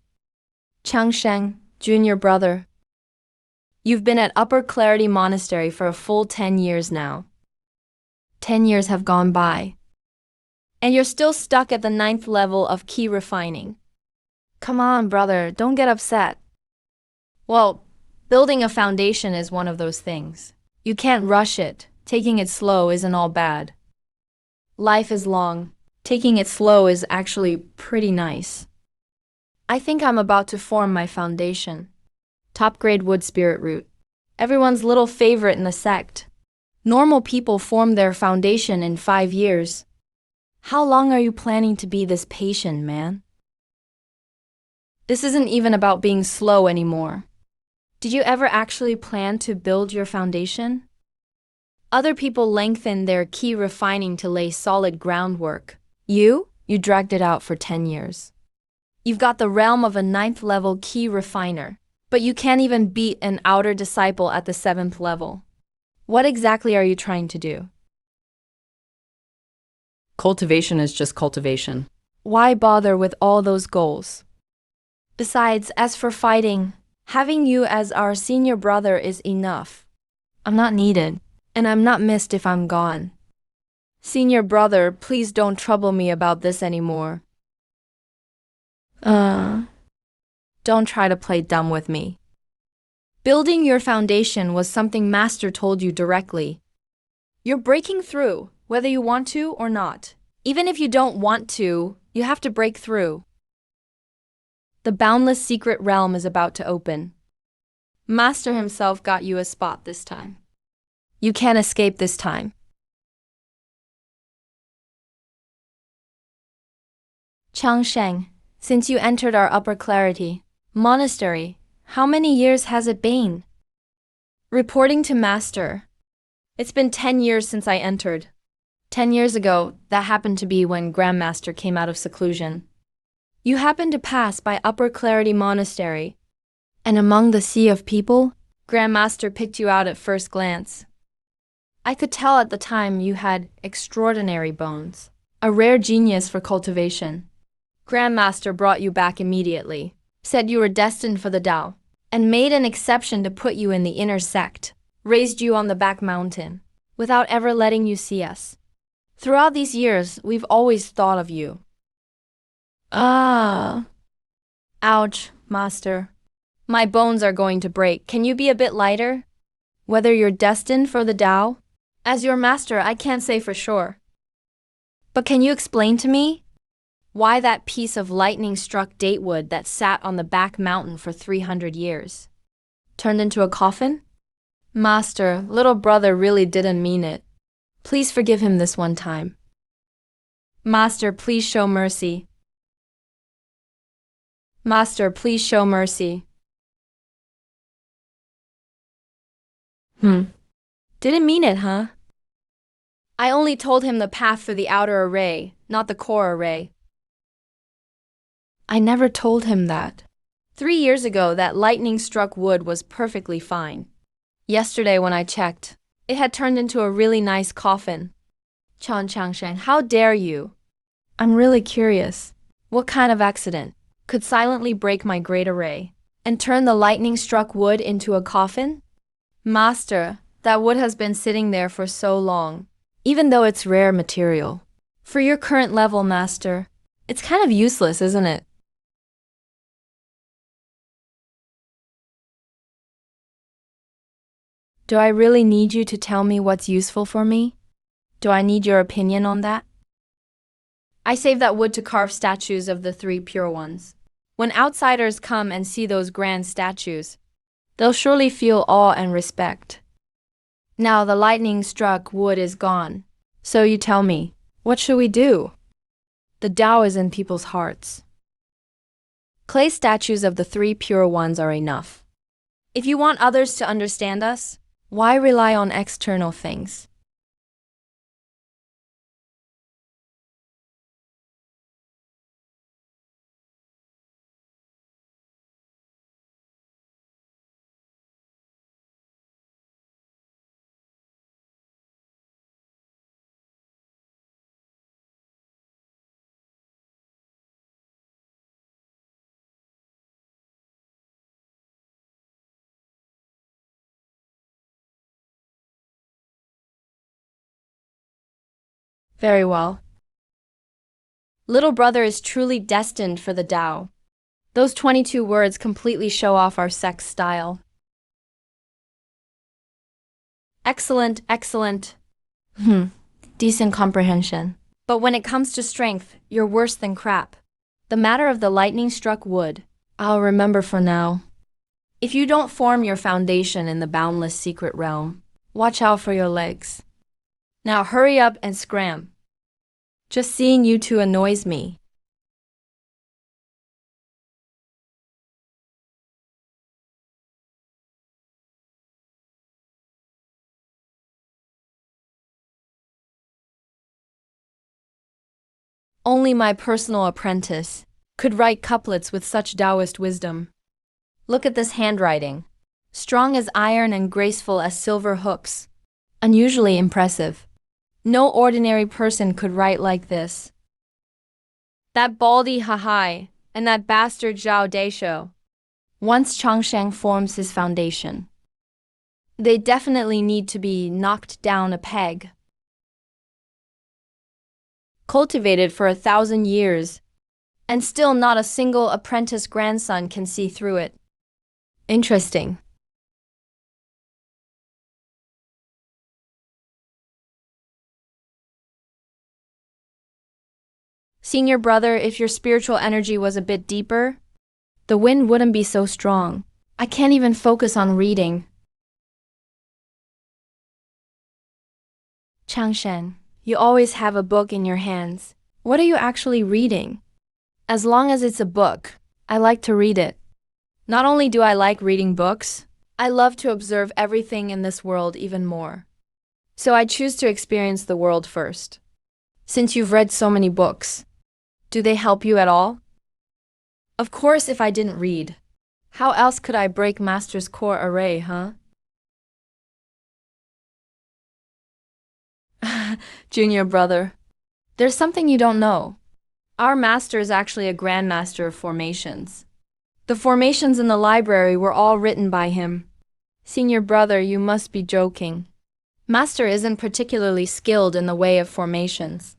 Changshan, junior brother. You've been at Upper Clarity Monastery for a full 10 years now. 10 years have gone by. And you're still stuck at the 9th level of key refining. Come on, brother, don't get upset. Well, building a foundation is one of those things. You can't rush it. Taking it slow isn't all bad. Life is long. Taking it slow is actually pretty nice. I think I'm about to form my foundation. Top-grade wood spirit root. Everyone's little favorite in the sect. Normal people form their foundation in 5 years. How long are you planning to be this patient, man? This isn't even about being slow anymore. Did you ever actually plan to build your foundation? Other people lengthen their key refining to lay solid groundwork. You dragged it out for 10 years. You've got the realm of a 9th level key refiner, but you can't even beat an outer disciple at the 7th level. What exactly are you trying to do? Cultivation is just cultivation. Why bother with all those goals? Besides, as for fighting, having you as our senior brother is enough. I'm not needed, and I'm not missed if I'm gone. Senior brother, please don't trouble me about this anymore. Don't try to play dumb with me. Building your foundation was something Master told you directly. You're breaking through, whether you want to or not. Even if you don't want to, you have to break through. The boundless secret realm is about to open. Master himself got you a spot this time. You can't escape this time. Changsheng, since you entered our upper clarity monastery, how many years has it been? Reporting to Master. It's been 10 years since I entered. 10 years ago, that happened to be when Grandmaster came out of seclusion. You happened to pass by Upper Clarity Monastery, and among the sea of people, Grandmaster picked you out at first glance. I could tell at the time you had extraordinary bones, a rare genius for cultivation. Grandmaster brought you back immediately, said you were destined for the Tao, and made an exception to put you in the inner sect, raised you on the back mountain, without ever letting you see us. Throughout these years, we've always thought of you. Ah. Ouch, Master. My bones are going to break. Can you be a bit lighter? Whether you're destined for the Tao? As your master, I can't say for sure. But can you explain to me why that piece of lightning-struck datewood that sat on the back mountain for 300 years turned into a coffin? Master, little brother really didn't mean it. Please forgive him this one time. Master, please show mercy. Master, please show mercy. Didn't mean it, huh? I only told him the path for the outer array, not the core array. I never told him that. 3 years ago, that lightning-struck wood was perfectly fine. Yesterday when I checked, it had turned into a really nice coffin. Changsheng, how dare you? I'm really curious. What kind of accident could silently break my great array and turn the lightning-struck wood into a coffin? Master, that wood has been sitting there for so long, even though it's rare material. For your current level, Master, it's kind of useless, isn't it? Do I really need you to tell me what's useful for me? Do I need your opinion on that? I saved that wood to carve statues of the 3 pure ones. When outsiders come and see those grand statues, they'll surely feel awe and respect. Now the lightning-struck wood is gone. So you tell me, what should we do? The Tao is in people's hearts. Clay statues of the 3 pure ones are enough. If you want others to understand us, why rely on external things? Very well. Little brother is truly destined for the Tao. Those 22 words completely show off our sex style. Excellent, excellent. Decent comprehension. But when it comes to strength, you're worse than crap. The matter of the lightning-struck wood, I'll remember for now. If you don't form your foundation in the boundless secret realm, watch out for your legs. Now hurry up and scram. Just seeing you two annoys me. Only my personal apprentice could write couplets with such Taoist wisdom. Look at this handwriting. Strong as iron and graceful as silver hooks. Unusually impressive. No ordinary person could write like this. That baldy Hahai and that bastard Zhao Deisho. Once Changsheng forms his foundation, they definitely need to be knocked down a peg. Cultivated for 1,000 years, and still not a single apprentice grandson can see through it. Interesting. Senior brother, if your spiritual energy was a bit deeper, the wind wouldn't be so strong. I can't even focus on reading. Changshen, you always have a book in your hands. What are you actually reading? As long as it's a book, I like to read it. Not only do I like reading books, I love to observe everything in this world even more. So I choose to experience the world first. Since you've read so many books, do they help you at all? Of course, if I didn't read, how else could I break Master's core array, huh? Junior brother, there's something you don't know. Our master is actually a grandmaster of formations. The formations in the library were all written by him. Senior brother, you must be joking. Master isn't particularly skilled in the way of formations.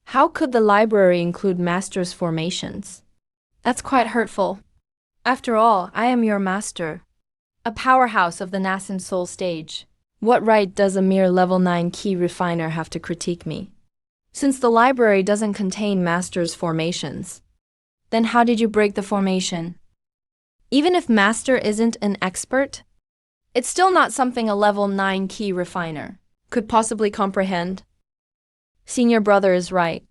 How could the library include master's formations? That's quite hurtful. After all, I am your master, a powerhouse of the nascent soul stage. What right does a mere level 9 key refiner have to critique me? Since the library doesn't contain master's formations, then how did you break the formation? Even if master isn't an expert, it's still not something a level 9 key refiner could possibly comprehend. Senior brother is right.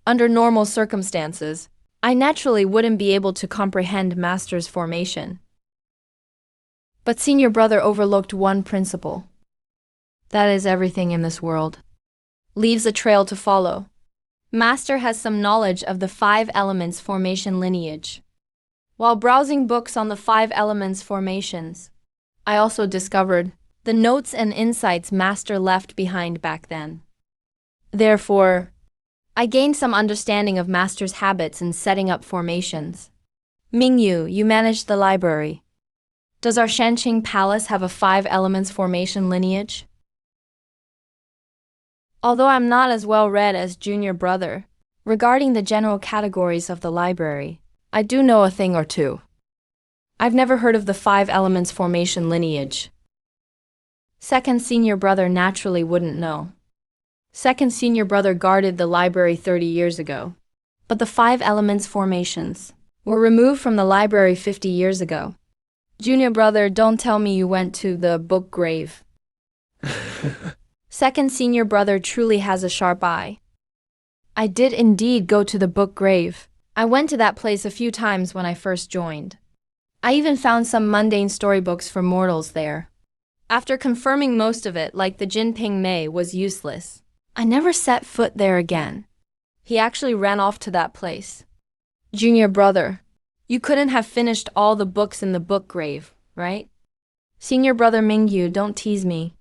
Under normal circumstances, I naturally wouldn't be able to comprehend master's formation. But senior brother overlooked one principle. That is, everything in this world leaves a trail to follow. Master has some knowledge of the 5 elements formation lineage. While browsing books on the 5 elements formations, I also discovered the notes and insights Master left behind back then. Therefore, I gained some understanding of Master's habits in setting up formations. Mingyu, you manage the library. Does our Shanqing Palace have a 5 elements formation lineage? Although I'm not as well read as junior brother, regarding the general categories of the library, I do know a thing or two. I've never heard of the 5 elements formation lineage. Second senior brother naturally wouldn't know. Second senior brother guarded the library 30 years ago. But the 5 elements formations were removed from the library 50 years ago. Junior brother, don't tell me you went to the book grave. Second senior brother truly has a sharp eye. I did indeed go to the book grave. I went to that place a few times when I first joined. I even found some mundane storybooks for mortals there. After confirming most of it, like the Jinping Mei, was useless, I never set foot there again. He actually ran off to that place. Junior brother, you couldn't have finished all the books in the book grave, right? Senior brother Mingyu, don't tease me.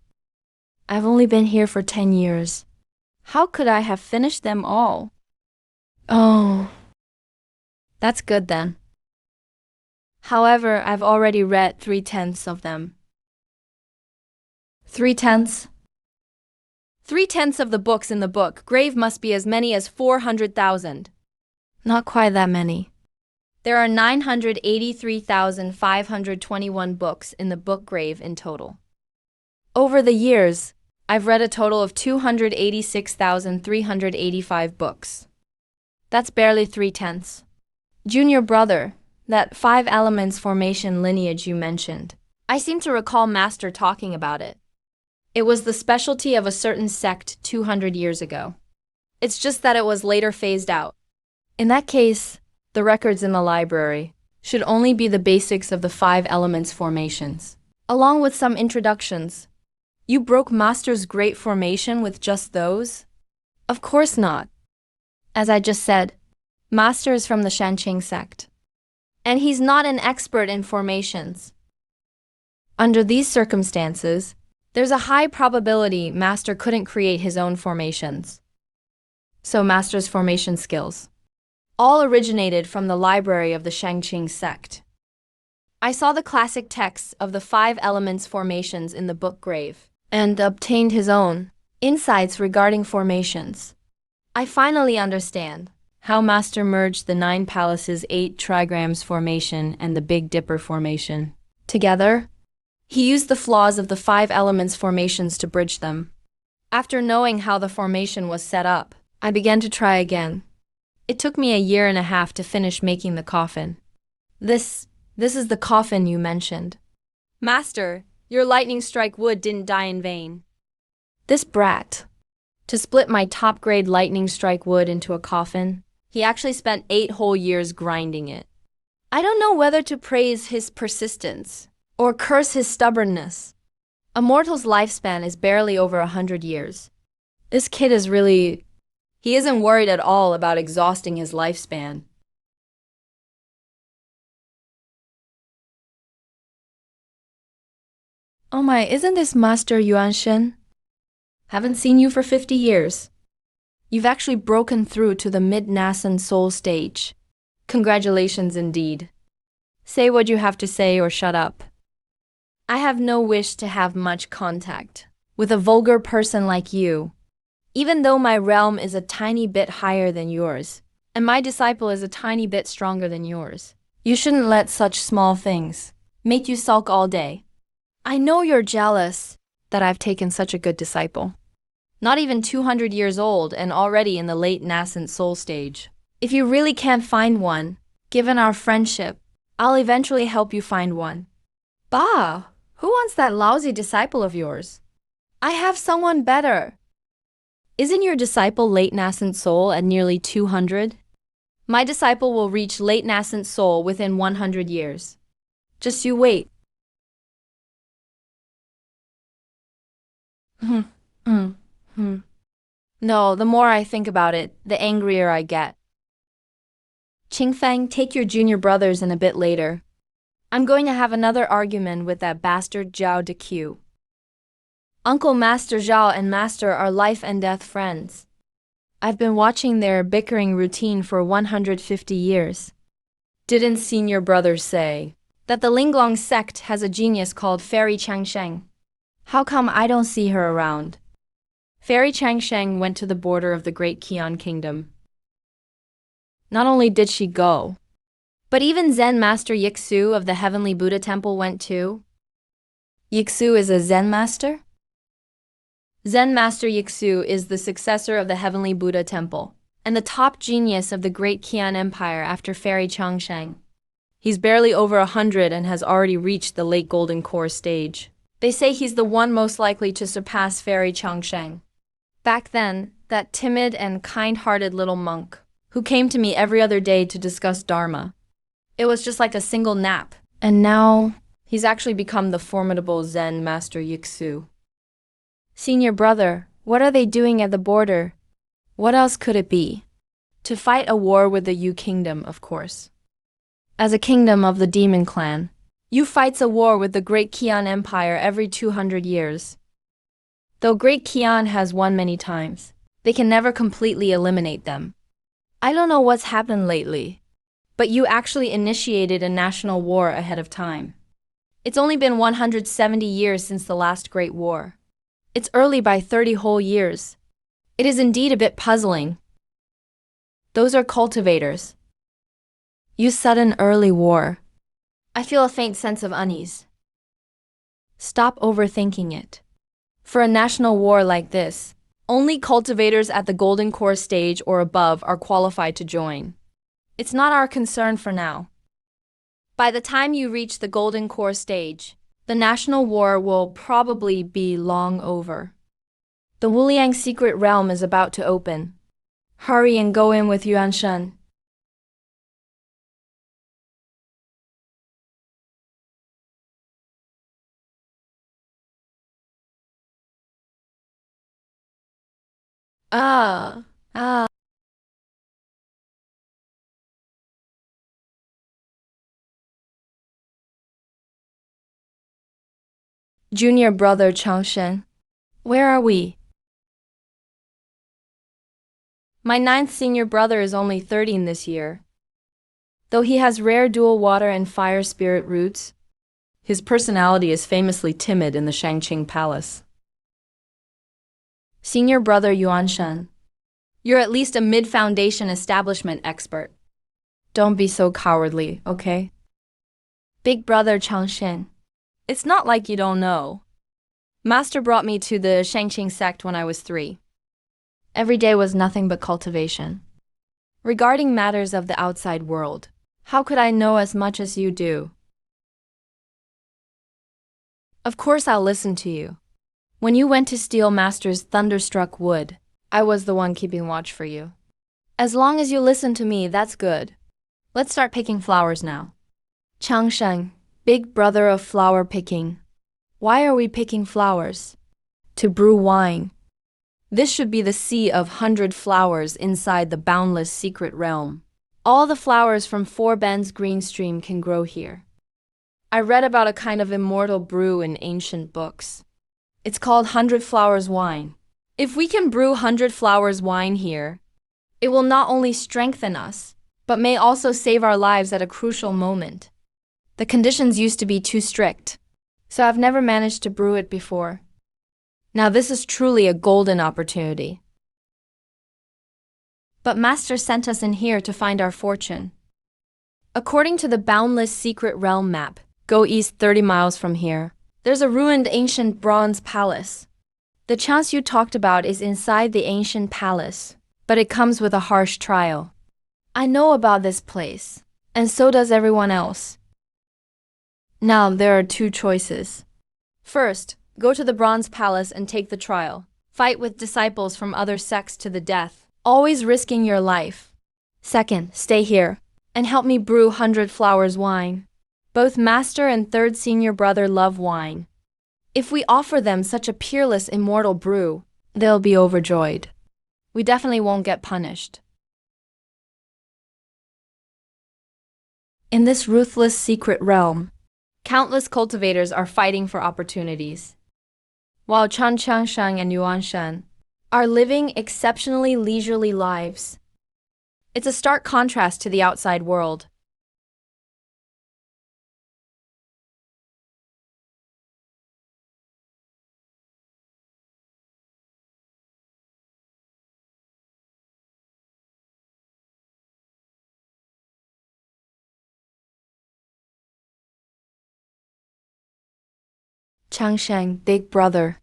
I've only been here for 10 years. How could I have finished them all? Oh, that's good then. However, I've already read 3/10 of them. 3/10? 3/10 of the books in the book grave must be as many as 400,000. Not quite that many. There are 983,521 books in the book grave in total. Over the years, I've read a total of 286,385 books. That's barely 3/10. Junior brother, that 5 elements formation lineage you mentioned, I seem to recall Master talking about it. It was the specialty of a certain sect 200 years ago. It's just that it was later phased out. In that case, the records in the library should only be the basics of the 5 elements formations, along with some introductions. You broke Master's great formation with just those? Of course not. As I just said, Master is from the Shanqing sect, and he's not an expert in formations. Under these circumstances, there's a high probability Master couldn't create his own formations. So Master's formation skills all originated from the library of the Shanqing sect. I saw the classic texts of the 5 elements formations in the book grave, and obtained his own insights regarding formations. I finally understand how Master merged the 9 palaces 8 trigrams formation and the Big Dipper formation together. He used the flaws of the 5 elements formations to bridge them. After knowing how the formation was set up, I began to try again. It took me a year and a half to finish making the coffin. This is the coffin you mentioned. Master, your lightning strike wood didn't die in vain. This brat. To split my top grade lightning strike wood into a coffin, he actually spent 8 whole years grinding it. I don't know whether to praise his persistence or curse his stubbornness. A mortal's lifespan is barely over 100 years. This kid is really... He isn't worried at all about exhausting his lifespan. Oh my, isn't this Master Yuan Shen? Haven't seen you for 50 years. You've actually broken through to the mid-nascent soul stage. Congratulations indeed. Say what you have to say or shut up. I have no wish to have much contact with a vulgar person like you. Even though my realm is a tiny bit higher than yours, and my disciple is a tiny bit stronger than yours, you shouldn't let such small things make you sulk all day. I know you're jealous that I've taken such a good disciple. Not even 200 years old and already in the late nascent soul stage. If you really can't find one, given our friendship, I'll eventually help you find one. Bah, who wants that lousy disciple of yours? I have someone better. Isn't your disciple late nascent soul at nearly 200? My disciple will reach late nascent soul within 100 years. Just you wait. No, the more I think about it, the angrier I get. Qingfeng, take your junior brothers in a bit later. I'm going to have another argument with that bastard Zhao DeQ. Uncle Master Zhao and Master are life and death friends. I've been watching their bickering routine for 150 years. Didn't senior brother say that the Linglong sect has a genius called Fairy Changsheng? How come I don't see her around? Fairy Changsheng went to the border of the Great Qian Kingdom. Not only did she go, but even Zen Master Yixu of the Heavenly Buddha Temple went too. Yixu is a Zen master? Zen Master Yixu is the successor of the Heavenly Buddha Temple and the top genius of the Great Qian Empire after Fairy Changsheng. He's barely over 100 and has already reached the late Golden Core stage. They say he's the one most likely to surpass Fairy Changsheng. Back then, that timid and kind-hearted little monk who came to me every other day to discuss Dharma. It was just like a single nap. And now, he's actually become the formidable Zen Master Yixu. Senior brother, what are they doing at the border? What else could it be? To fight a war with the Yu Kingdom, of course. As a kingdom of the demon clan, Yu fights a war with the Great Qian Empire every 200 years. Though Great Qian has won many times, they can never completely eliminate them. I don't know what's happened lately, but Yu actually initiated a national war ahead of time. It's only been 170 years since the last Great War. It's early by 30 whole years. It is indeed a bit puzzling. Those are cultivators. Yu's sudden early war. I feel a faint sense of unease. Stop overthinking it. For a national war like this, only cultivators at the Golden Core stage or above are qualified to join. It's not our concern for now. By the time you reach the Golden Core stage, the national war will probably be long over. The Wuliang secret realm is about to open. Hurry and go in with Yuan Shen. Junior brother Changshen, where are we? My 9th senior brother is only 13 this year. Though he has rare dual water and fire spirit roots, his personality is famously timid in the Shangqing Palace. Senior brother Yuan Shen, you're at least a mid-foundation establishment expert. Don't be so cowardly, okay? Big brother Changshen, it's not like you don't know. Master brought me to the Shangqing sect when I was 3. Every day was nothing but cultivation. Regarding matters of the outside world, How could I know as much as you do? Of course I'll listen to you. When you went to steal Master's thunderstruck wood, I was the one keeping watch for you. As long as you listen to me, that's good. Let's start picking flowers now. Changshan, big brother of flower picking. Why are we picking flowers? To brew wine. This should be the sea of 100 flowers inside the boundless secret realm. All the flowers from Four Bends Green Stream can grow here. I read about a kind of immortal brew in ancient books. It's called 100 Flowers Wine. If we can brew 100 Flowers Wine here, it will not only strengthen us, but may also save our lives at a crucial moment. The conditions used to be too strict, so I've never managed to brew it before. Now this is truly a golden opportunity. But Master sent us in here to find our fortune. According to the Boundless Secret Realm map, go east 30 miles from here. There's a ruined ancient bronze palace. The chance you talked about is inside the ancient palace, but it comes with a harsh trial. I know about this place, and so does everyone else. Now there are two choices. First, go to the bronze palace and take the trial. Fight with disciples from other sects to the death, always risking your life. Second, stay here and help me brew 100 Flowers wine. Both master and third senior brother love wine. If we offer them such a peerless immortal brew, they'll be overjoyed. We definitely won't get punished. In this ruthless secret realm, countless cultivators are fighting for opportunities, while Chan Changshan and Yuan Shan are living exceptionally leisurely lives. It's a stark contrast to the outside world. Changshan, big brother,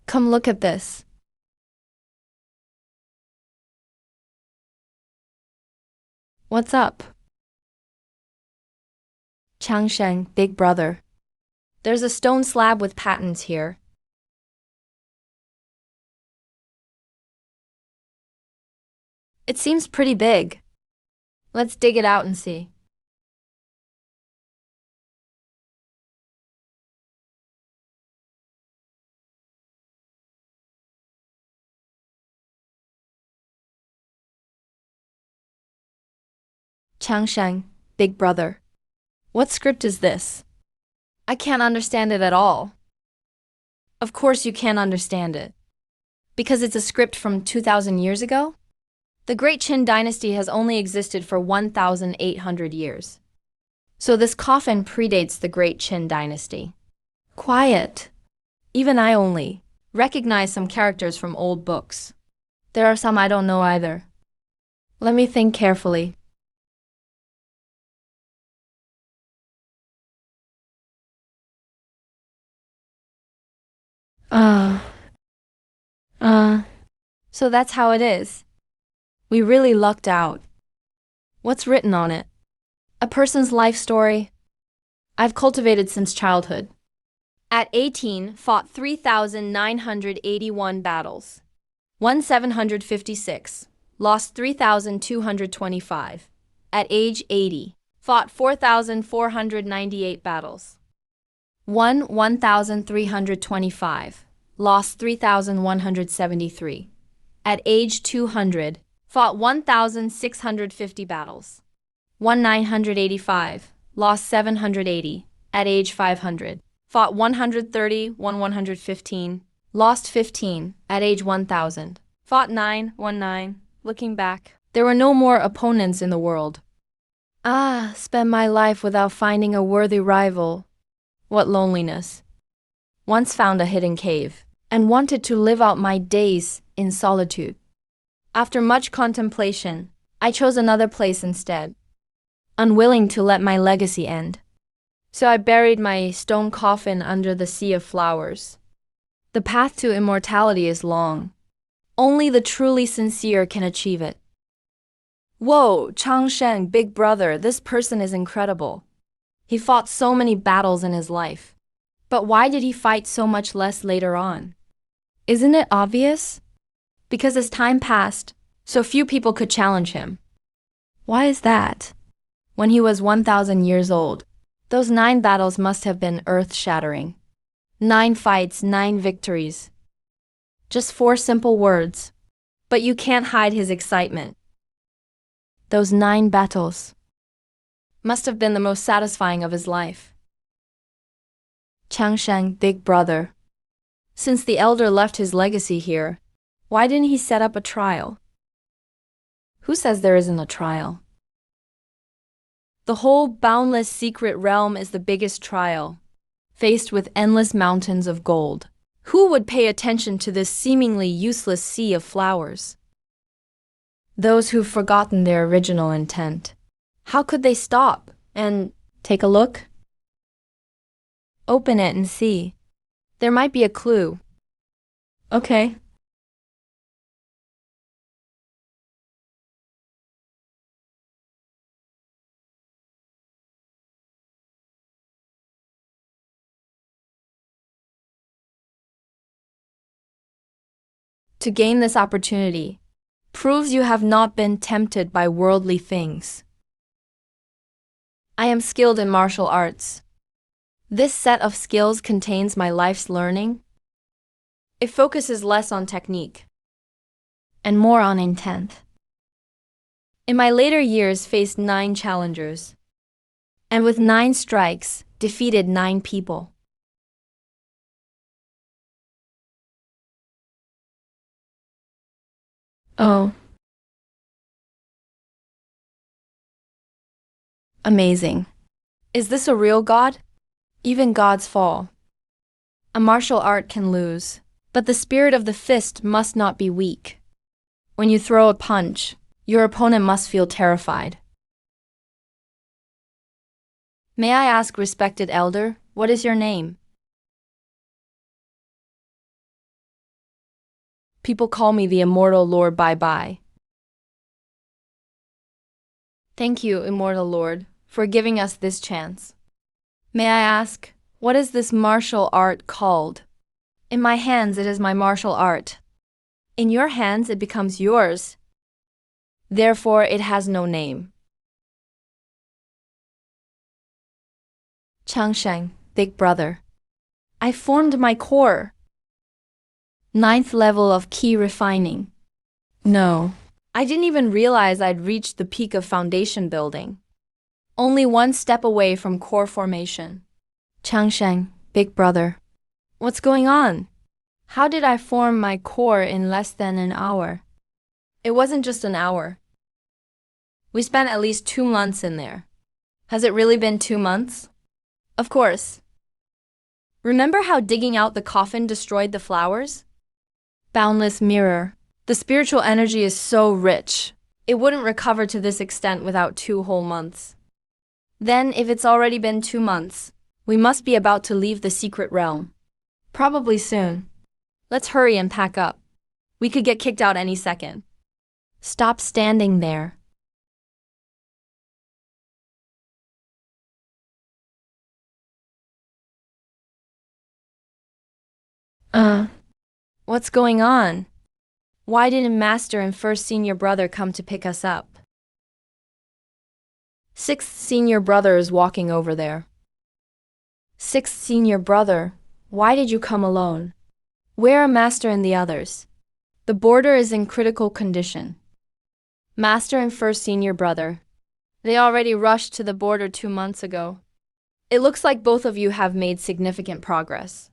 come look at this. What's up? Changshan, big brother. There's a stone slab with patterns here. It seems pretty big. Let's dig it out and see. Changshan, big brother. What script is this? I can't understand it at all. Of course you can't understand it. Because it's a script from 2,000 years ago? The Great Qin dynasty has only existed for 1,800 years. So this coffin predates the Great Qin dynasty. Quiet. Even I only recognize some characters from old books. There are some I don't know either. Let me think carefully. So that's how it is. We really lucked out. What's written on it? A person's life story. I've cultivated since childhood. At 18, fought 3,981 battles. Won 756. Lost 3,225. At age 80, fought 4,498 battles. Won 1,325. Lost 3,173. At age 200, fought 1,650 battles. Won 985. Lost 780. At age 500. Fought 130, won 115. Lost 15. At age 1,000. Fought 9, won 9. Looking back, there were no more opponents in the world. Spend my life without finding a worthy rival. What loneliness. Once found a hidden cave, and wanted to live out my days in solitude. After much contemplation, I chose another place instead, unwilling to let my legacy end. So I buried my stone coffin under the sea of flowers. The path to immortality is long. Only the truly sincere can achieve it. Whoa, Changshan, big brother, this person is incredible. He fought so many battles in his life. But why did he fight so much less later on? Isn't it obvious? Because as time passed, so few people could challenge him. Why is that? When he was 1,000 years old, those 9 battles must have been earth-shattering. 9 fights, 9 victories. Just 4 simple words. But you can't hide his excitement. Those 9 battles must have been the most satisfying of his life. Changshan, big brother. Since the elder left his legacy here, why didn't he set up a trial? Who says there isn't a trial? The whole boundless secret realm is the biggest trial, faced with endless mountains of gold. Who would pay attention to this seemingly useless sea of flowers? Those who've forgotten their original intent. How could they stop and take a look? Open it and see. There might be a clue. Okay. To gain this opportunity proves you have not been tempted by worldly things. I am skilled in martial arts. This set of skills contains my life's learning. It focuses less on technique and more on intent. In my later years, faced 9 challengers, and with 9 strikes, defeated 9 people. Oh. Amazing. Is this a real god? Even gods fall. A martial art can lose, but the spirit of the fist must not be weak. When you throw a punch, your opponent must feel terrified. May I ask, respected elder, what is your name? People call me the immortal Lord Bye-Bye. Thank you, immortal Lord, for giving us this chance. May I ask, what is this martial art called? In my hands, it is my martial art. In your hands, it becomes yours. Therefore, it has no name. Changshan, big brother. I formed my core. 9th level of key refining. No, I didn't even realize I'd reached the peak of foundation building. Only 1 step away from core formation. Changshan, big brother. What's going on? How did I form my core in less than an hour? It wasn't just an hour. We spent at least 2 months in there. Has it really been 2 months? Of course. Remember how digging out the coffin destroyed the flowers? Boundless mirror. The spiritual energy is so rich. It wouldn't recover to this extent without 2 whole months. Then, if it's already been 2 months, we must be about to leave the secret realm. Probably soon. Let's hurry and pack up. We could get kicked out any second. Stop standing there. What's going on? Why didn't Master and first senior brother come to pick us up? 6th senior brother is walking over there. 6th senior brother, why did you come alone? Where are Master and the others? The border is in critical condition. Master and first senior brother. They already rushed to the border 2 months ago. It looks like both of you have made significant progress.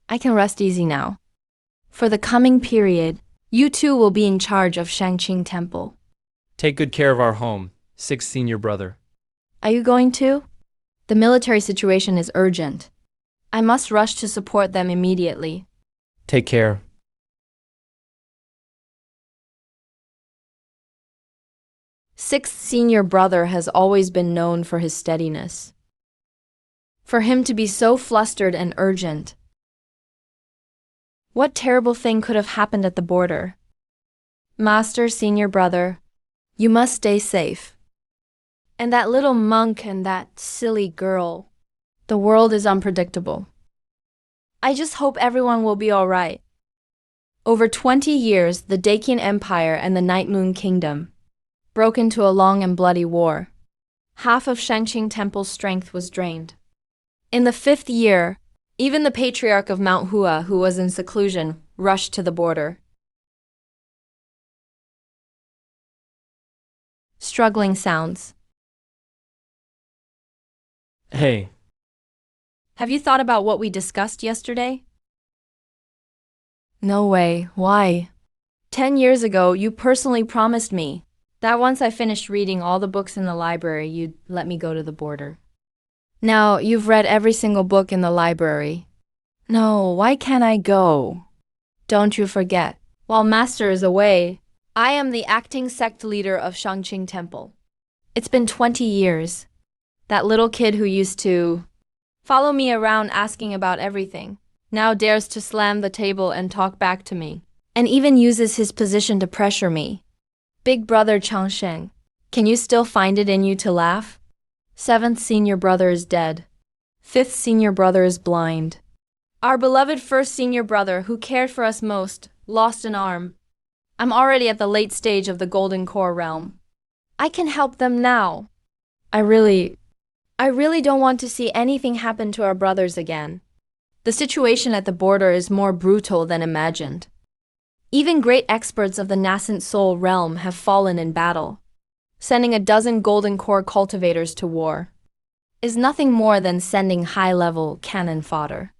I can rest easy now. For the coming period, you two will be in charge of Shangqing Temple. Take good care of our home, 6th senior brother. Are you going to? The military situation is urgent. I must rush to support them immediately. Take care. Sixth senior brother has always been known for his steadiness. For him to be so flustered and urgent. What terrible thing could have happened at the border? Master, senior brother, You must stay safe. And that little monk and that silly girl. The world is unpredictable. I just hope everyone will be all right. Over 20 years, the Dacian Empire and the Night Moon Kingdom broke into a long and bloody war. Half of Shangqing Temple's strength was drained. In the 5th year, even the patriarch of Mount Hua, who was in seclusion, rushed to the border. Struggling sounds. Hey, Have you thought about what we discussed yesterday? No way. Why? 10 years ago, you personally promised me that once I finished reading all the books in the library, you'd let me go to the border. Now, you've read every single book in the library. No, why can't I go? Don't you forget, while Master is away, I am the acting sect leader of Shangqing Temple. It's been 20 years. That little kid who used to follow me around asking about everything now dares to slam the table and talk back to me, and even uses his position to pressure me. Big brother Changsheng, can you still find it in you to laugh? 7th senior brother is dead. 5th senior brother is blind. Our beloved 1st senior brother, who cared for us most, lost an arm. I'm already at the late stage of the Golden Core realm. I can help them now. I really don't want to see anything happen to our brothers again. The situation at the border is more brutal than imagined. Even great experts of the nascent soul realm have fallen in battle. Sending a dozen Golden Core cultivators to war is nothing more than sending high-level cannon fodder.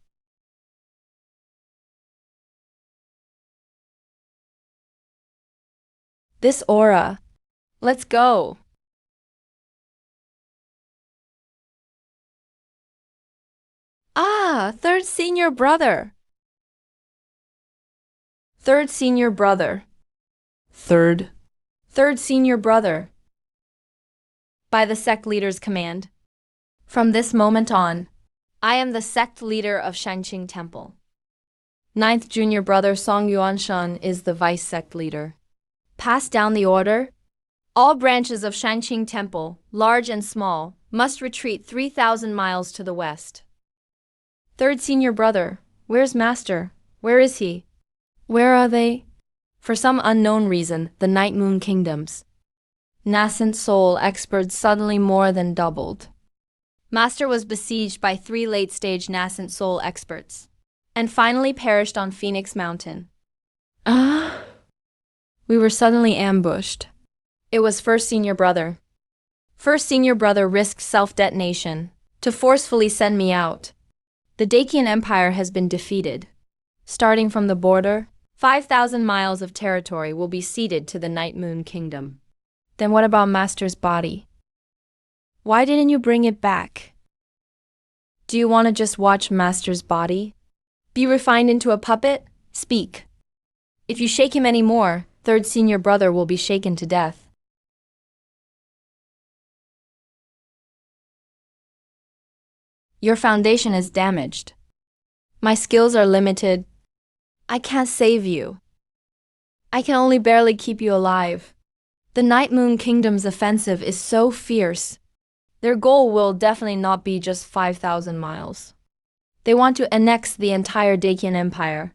This aura. Let's go. Ah, 3rd senior brother. 3rd senior brother. 3rd senior brother. By the sect leader's command. From this moment on, I am the sect leader of Shangqing Temple. 9th junior brother Song Yuanshan is the vice sect leader. Pass down the order. All branches of Shangqing Temple, large and small, must retreat 3,000 miles to the west. 3rd senior brother, where's Master? Where is he? Where are they? For some unknown reason, the Night Moon Kingdoms. Nascent soul experts suddenly more than doubled. Master was besieged by 3 late-stage nascent soul experts, and finally perished on Phoenix Mountain. We were suddenly ambushed. It was 1st senior brother. 1st senior brother risked self-detonation to forcefully send me out. The Dacian Empire has been defeated. Starting from the border, 5,000 miles of territory will be ceded to the Night Moon Kingdom. Then what about Master's body? Why didn't you bring it back? Do you want to just watch Master's body be refined into a puppet? Speak. If you shake him any more, 3rd senior brother will be shaken to death. Your foundation is damaged. My skills are limited. I can't save you. I can only barely keep you alive. The Night Moon Kingdom's offensive is so fierce. Their goal will definitely not be just 5,000 miles. They want to annex the entire Dacian Empire.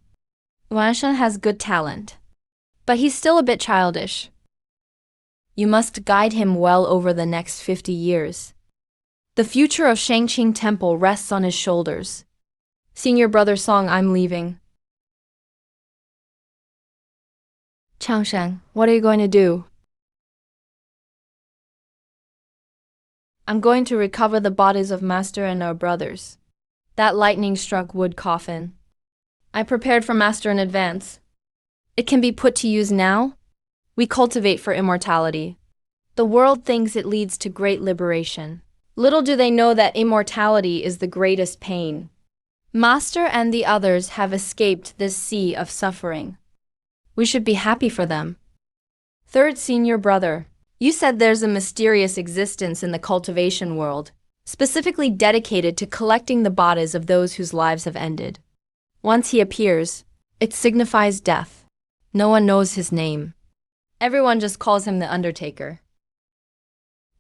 Wanshan has good talent, but he's still a bit childish. You must guide him well over the next 50 years. The future of Shangqing Temple rests on his shoulders. Senior brother Song, I'm leaving. Changshan, what are you going to do? I'm going to recover the bodies of Master and our brothers. That lightning-struck wood coffin. I prepared for Master in advance. It can be put to use now. We cultivate for immortality. The world thinks it leads to great liberation. Little do they know that immortality is the greatest pain. Master and the others have escaped this sea of suffering. We should be happy for them. 3rd senior brother, you said there's a mysterious existence in the cultivation world, specifically dedicated to collecting the bodies of those whose lives have ended. Once he appears, it signifies death. No one knows his name. Everyone just calls him the Undertaker.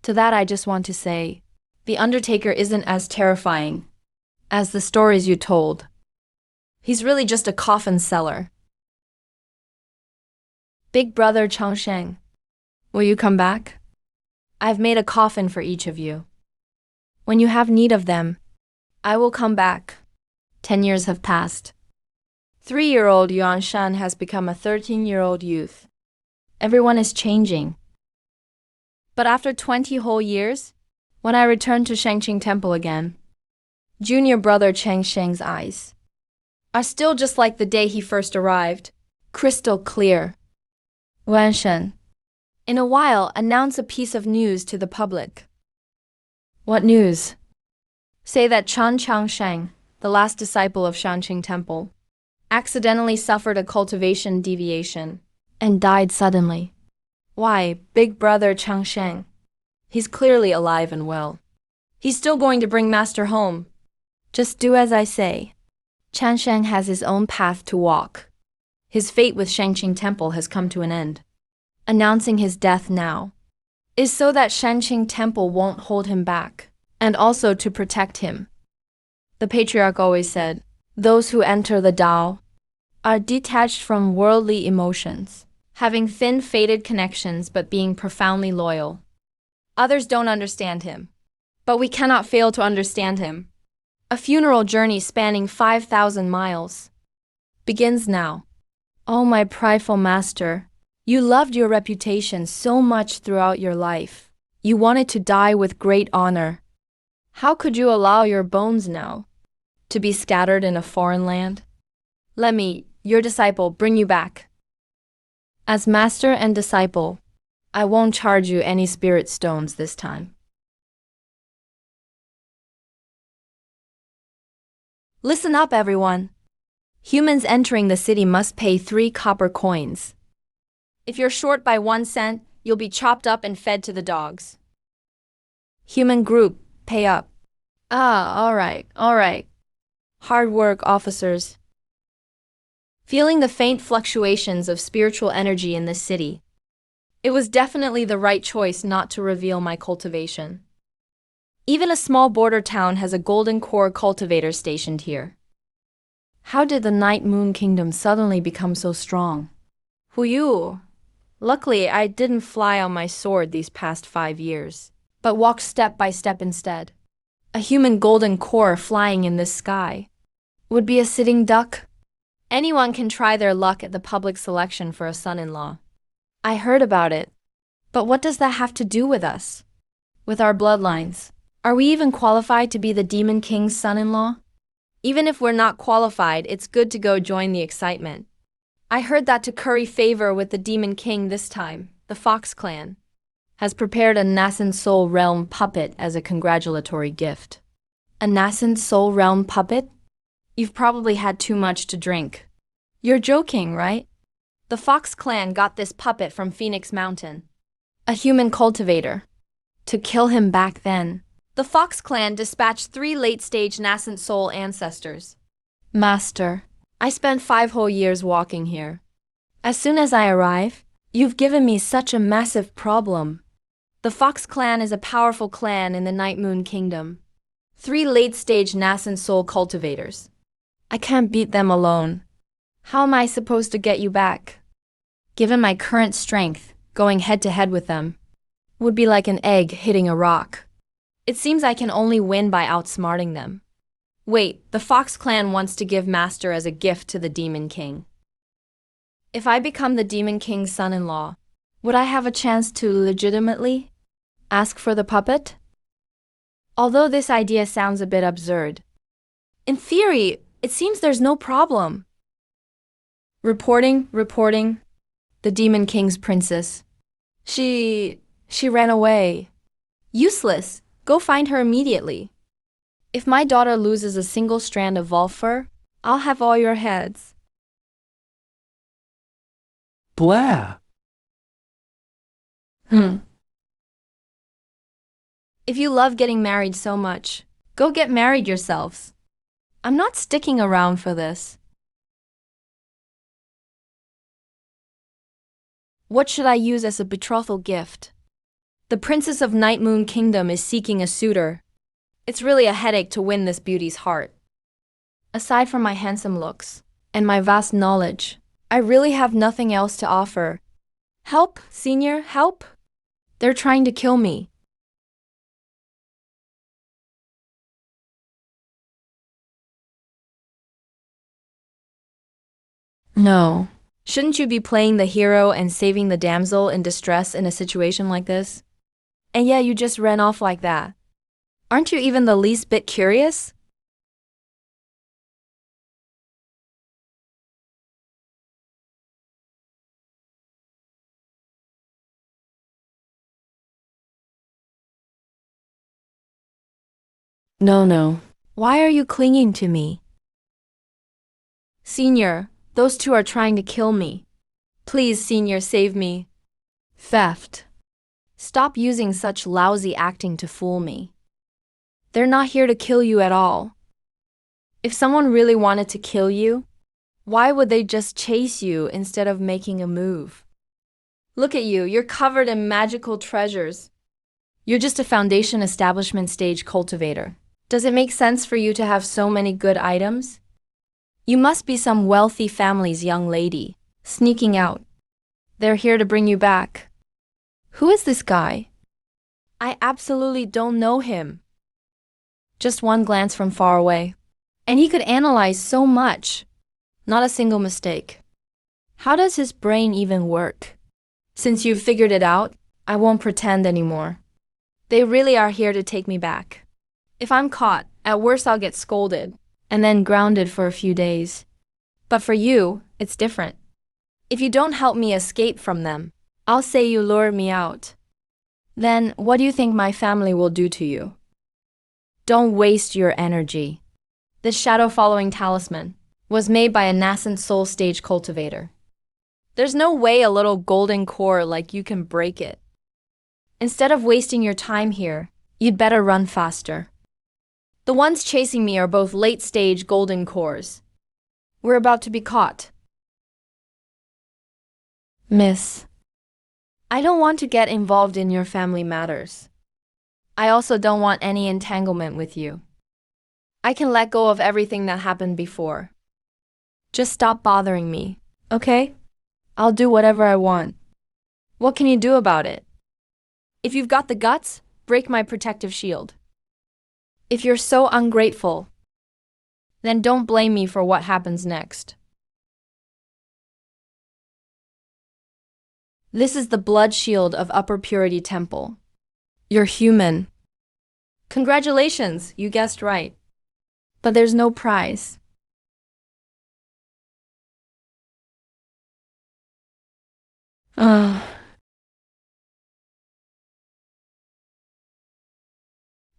To that I just want to say, the Undertaker isn't as terrifying as the stories you told. He's really just a coffin seller. Big brother Changsheng, will you come back? I've made a coffin for each of you. When you have need of them, I will come back. 10 years have passed. 3-year-old Yuan Shan has become a 13-year-old youth. Everyone is changing. But after 20 whole years, when I return to Shangqing Temple again, junior brother Chang Sheng's eyes are still just like the day he first arrived, crystal clear. Wan Shen, in a while, announce a piece of news to the public. What news? Say that Chan Changsheng, the last disciple of Shangqing Temple, accidentally suffered a cultivation deviation and died suddenly. Why, big brother Changsheng? He's clearly alive and well. He's still going to bring master home. Just do as I say. Changsheng has his own path to walk. His fate with Shangqing Temple has come to an end. Announcing his death now is so that Shangqing Temple won't hold him back, and also to protect him. The patriarch always said, those who enter the Tao are detached from worldly emotions, having thin, faded connections but being profoundly loyal. Others don't understand him, but we cannot fail to understand him. A funeral journey spanning 5,000 miles begins now. Oh, my prideful master, you loved your reputation so much throughout your life. You wanted to die with great honor. How could you allow your bones now to be scattered in a foreign land? Let me, your disciple, bring you back. As master and disciple, I won't charge you any spirit stones this time. Listen up, everyone. Humans entering the city must pay 3 copper coins. If you're short by 1 cent, you'll be chopped up and fed to the dogs. Human group, pay up. All right. Hard work, officers. Feeling the faint fluctuations of spiritual energy in this city, it was definitely the right choice not to reveal my cultivation. Even a small border town has a golden core cultivator stationed here. How did the Night Moon Kingdom suddenly become so strong? Huyu. Luckily, I didn't fly on my sword these past 5 years, but walked step by step instead. A human golden core flying in this sky would be a sitting duck. Anyone can try their luck at the public selection for a son-in-law. I heard about it. But what does that have to do with us? With our bloodlines? Are we even qualified to be the Demon King's son-in-law? Even if we're not qualified, it's good to go join the excitement. I heard that to curry favor with the Demon King this time, the Fox clan has prepared a nascent soul realm puppet as a congratulatory gift. A nascent soul realm puppet? You've probably had too much to drink. You're joking, right? The Fox clan got this puppet from Phoenix Mountain, a human cultivator. To kill him back then, the Fox clan dispatched 3 late-stage nascent soul ancestors. Master, I spent 5 whole years walking here. As soon as I arrive, you've given me such a massive problem. The Fox clan is a powerful clan in the Night Moon Kingdom. 3 late-stage nascent soul cultivators. I can't beat them alone. How am I supposed to get you back? Given my current strength, going head-to-head with them would be like an egg hitting a rock. It seems I can only win by outsmarting them. Wait, the Fox clan wants to give Master as a gift to the Demon King. If I become the Demon King's son-in-law, would I have a chance to legitimately ask for the puppet? Although this idea sounds a bit absurd, in theory, it seems there's no problem. Reporting, the Demon King's princess. She ran away. Useless. Go find her immediately. If my daughter loses a single strand of wolf fur, I'll have all your heads. Blah. If you love getting married so much, go get married yourselves. I'm not sticking around for this. What should I use as a betrothal gift? The Princess of Night Moon Kingdom is seeking a suitor. It's really a headache to win this beauty's heart. Aside from my handsome looks and my vast knowledge, I really have nothing else to offer. Help, senior, help! They're trying to kill me. No. Shouldn't you be playing the hero and saving the damsel in distress in a situation like this? And yeah, you just ran off like that. Aren't you even the least bit curious? No. Why are you clinging to me? Senior, those two are trying to kill me. Please, senior, save me. Theft. Stop using such lousy acting to fool me. They're not here to kill you at all. If someone really wanted to kill you, why would they just chase you instead of making a move? Look at you, you're covered in magical treasures. You're just a foundation establishment stage cultivator. Does it make sense for you to have so many good items? You must be some wealthy family's young lady, sneaking out. They're here to bring you back. Who is this guy? I absolutely don't know him. Just one glance from far away. And he could analyze so much. Not a single mistake. How does his brain even work? Since you've figured it out, I won't pretend anymore. They really are here to take me back. If I'm caught, at worst I'll get scolded, and then grounded for a few days. But for you, it's different. If you don't help me escape from them, I'll say you lured me out. Then what do you think my family will do to you? Don't waste your energy. This shadow-following talisman was made by a nascent soul stage cultivator. There's no way a little golden core like you can break it. Instead of wasting your time here, you'd better run faster. The ones chasing me are both late-stage golden cores. We're about to be caught. Miss, I don't want to get involved in your family matters. I also don't want any entanglement with you. I can let go of everything that happened before. Just stop bothering me, okay? I'll do whatever I want. What can you do about it? If you've got the guts, break my protective shield. If you're so ungrateful, then don't blame me for what happens next. This is the blood shield of Upper Purity Temple. You're human. Congratulations, you guessed right. But there's no prize.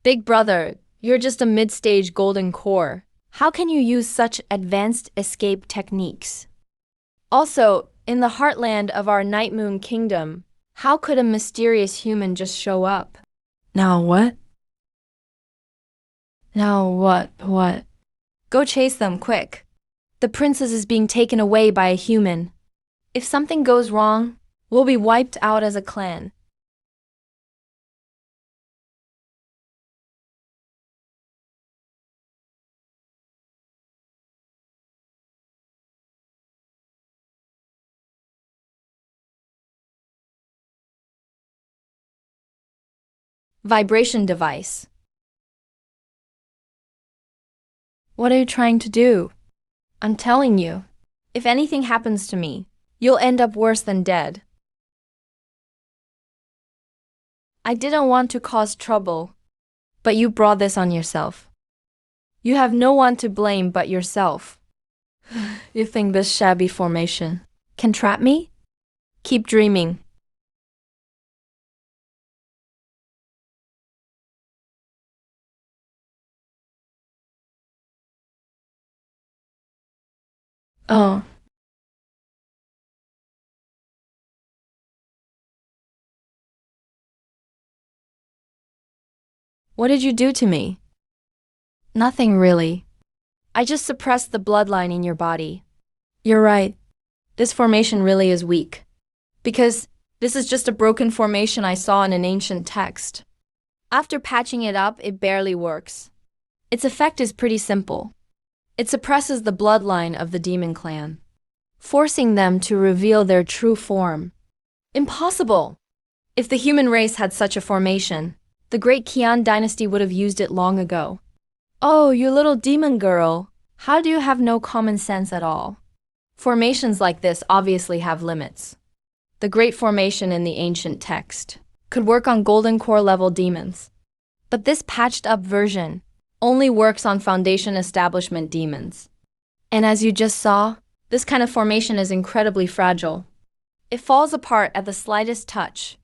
Big brother, you're just a mid-stage golden core. How can you use such advanced escape techniques? Also, in the heartland of our Night Moon Kingdom, how could a mysterious human just show up? Now what? Now what? Go chase them, quick. The princess is being taken away by a human. If something goes wrong, we'll be wiped out as a clan. Vibration device. What are you trying to do? I'm telling you, if anything happens to me, you'll end up worse than dead. I didn't want to cause trouble, but you brought this on yourself. You have no one to blame but yourself. You think this shabby formation can trap me? Keep dreaming. Oh. What did you do to me? Nothing really. I just suppressed the bloodline in your body. You're right. This formation really is weak. Because this is just a broken formation I saw in an ancient text. After patching it up, it barely works. Its effect is pretty simple. It suppresses the bloodline of the demon clan, forcing them to reveal their true form. Impossible! If the human race had such a formation, the great Qian dynasty would have used it long ago. Oh, you little demon girl, how do you have no common sense at all? Formations like this obviously have limits. The great formation in the ancient text could work on golden core level demons. But this patched up version only works on foundation establishment demons. And as you just saw, this kind of formation is incredibly fragile. It falls apart at the slightest touch.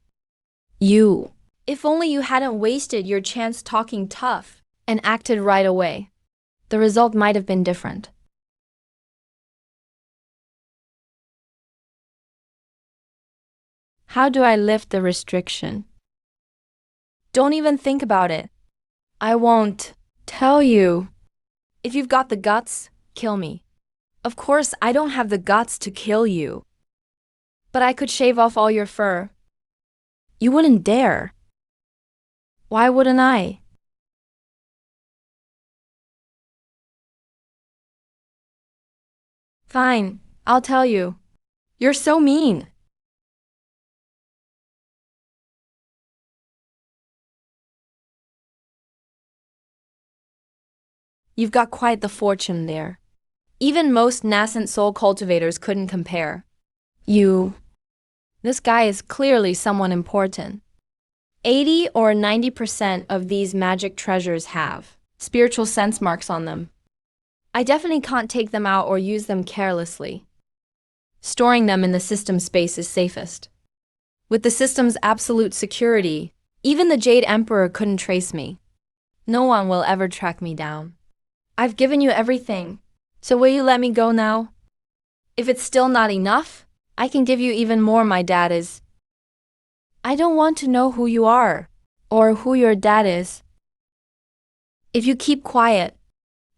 If only you hadn't wasted your chance talking tough and acted right away, the result might have been different. How do I lift the restriction? Don't even think about it. I won't tell you. If you've got the guts, kill me. Of course, I don't have the guts to kill you. But I could shave off all your fur. You wouldn't dare. Why wouldn't I? Fine, I'll tell you. You're so mean. You've got quite the fortune there. Even most nascent soul cultivators couldn't compare. This guy is clearly someone important. 80 or 90% of these magic treasures have spiritual sense marks on them. I definitely can't take them out or use them carelessly. Storing them in the system space is safest. With the system's absolute security, even the Jade Emperor couldn't trace me. No one will ever track me down. I've given you everything, so will you let me go now? If it's still not enough, I can give you even more. My dad is. I don't want to know who you are, or who your dad is. If you keep quiet,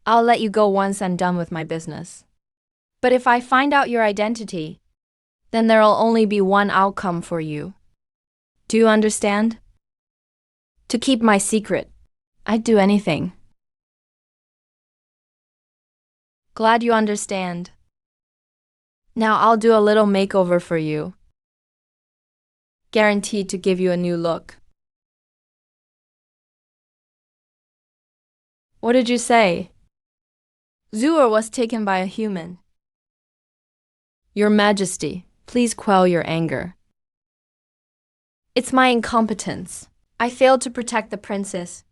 I'll let you go once I'm done with my business. But if I find out your identity, then there'll only be one outcome for you. Do you understand? To keep my secret, I'd do anything. Glad you understand. Now I'll do a little makeover for you. Guaranteed to give you a new look. What did you say? Zuer was taken by a human. Your Majesty, please quell your anger. It's my incompetence. I failed to protect the princess.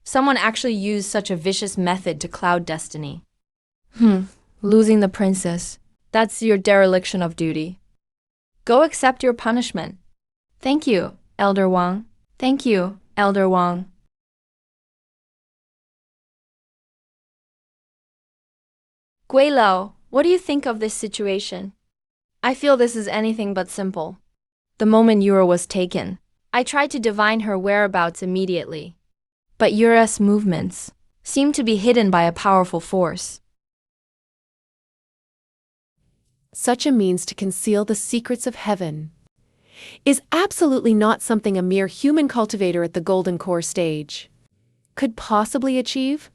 Someone actually used such a vicious method to cloud destiny. Losing the princess. That's your dereliction of duty. Go accept your punishment. Thank you, Elder Wang. Thank you, Elder Wang. Guilao, what do you think of this situation? I feel this is anything but simple. The moment Yura was taken, I tried to divine her whereabouts immediately. But Yura's movements seem to be hidden by a powerful force. Such a means to conceal the secrets of heaven is absolutely not something a mere human cultivator at the Golden Core stage could possibly achieve.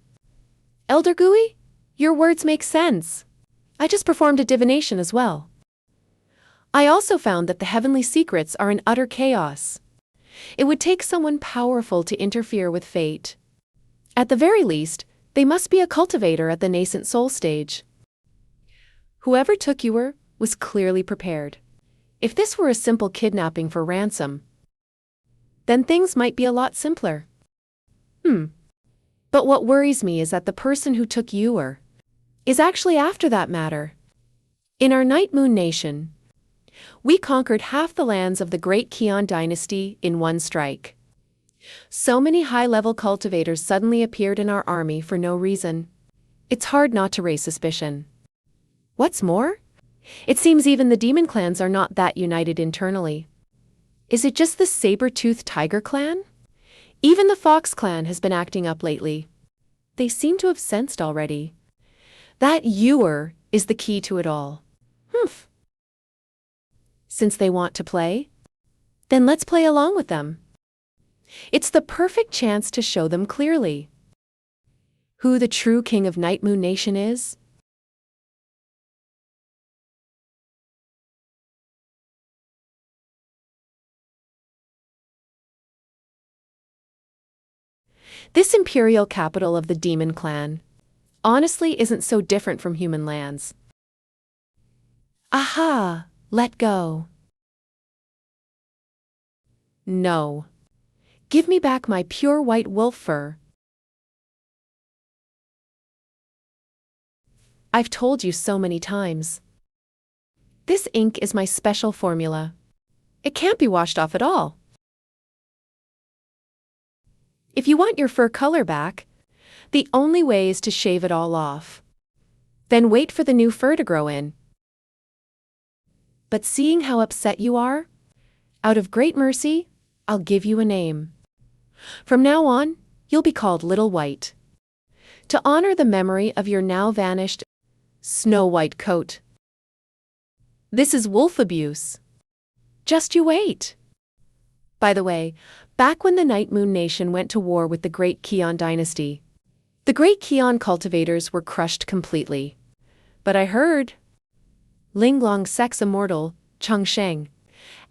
Elder Gui, your words make sense. I just performed a divination as well. I also found that the heavenly secrets are in utter chaos. It would take someone powerful to interfere with fate. At the very least, they must be a cultivator at the nascent soul stage. Whoever took Yuer was clearly prepared. If this were a simple kidnapping for ransom, then things might be a lot simpler. But what worries me is that the person who took Yuer is actually after that matter. In our Night Moon Nation, we conquered half the lands of the Great Qian dynasty in one strike. So many high-level cultivators suddenly appeared in our army for no reason. It's hard not to raise suspicion. What's more, it seems even the demon clans are not that united internally. Is it just the saber-toothed tiger clan? Even the fox clan has been acting up lately. They seem to have sensed already that Yuer is the key to it all. Humph. Since they want to play, then let's play along with them. It's the perfect chance to show them clearly who the true king of Night Moon Nation is. This imperial capital of the demon clan honestly isn't so different from human lands. Aha! Let go. No. Give me back my pure white wolf fur. I've told you so many times. This ink is my special formula. It can't be washed off at all. If you want your fur color back, the only way is to shave it all off. Then wait for the new fur to grow in. But seeing how upset you are, out of great mercy, I'll give you a name. From now on, you'll be called Little White, to honor the memory of your now vanished snow white coat. This is wolf abuse. Just you wait. By the way, back when the Night Moon Nation went to war with the Great Kion Dynasty, the Great Kion cultivators were crushed completely. But I heard Linglong Sex Immortal, Chung Sheng,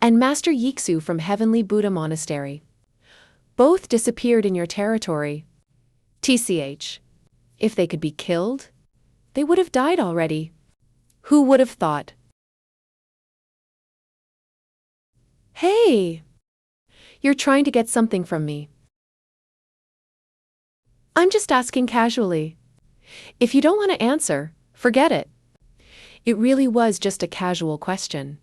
and Master Yixu from Heavenly Buddha Monastery both disappeared in your territory. TCH. If they could be killed, they would have died already. Who would have thought? Hey! You're trying to get something from me. I'm just asking casually. If you don't want to answer, forget it. It really was just a casual question.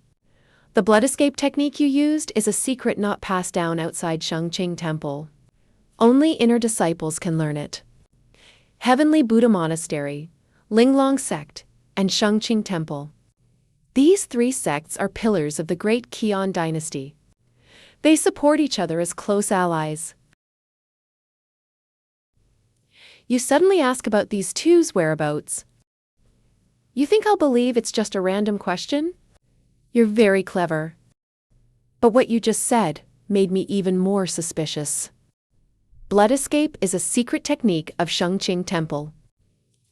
The blood escape technique you used is a secret not passed down outside Shengqing Temple. Only inner disciples can learn it. Heavenly Buddha Monastery, Linglong Sect, and Shengqing Temple. These three sects are pillars of the Great Kion Dynasty. They support each other as close allies. You suddenly ask about these two's whereabouts. You think I'll believe it's just a random question? You're very clever. But what you just said made me even more suspicious. Blood escape is a secret technique of Shengqing Temple.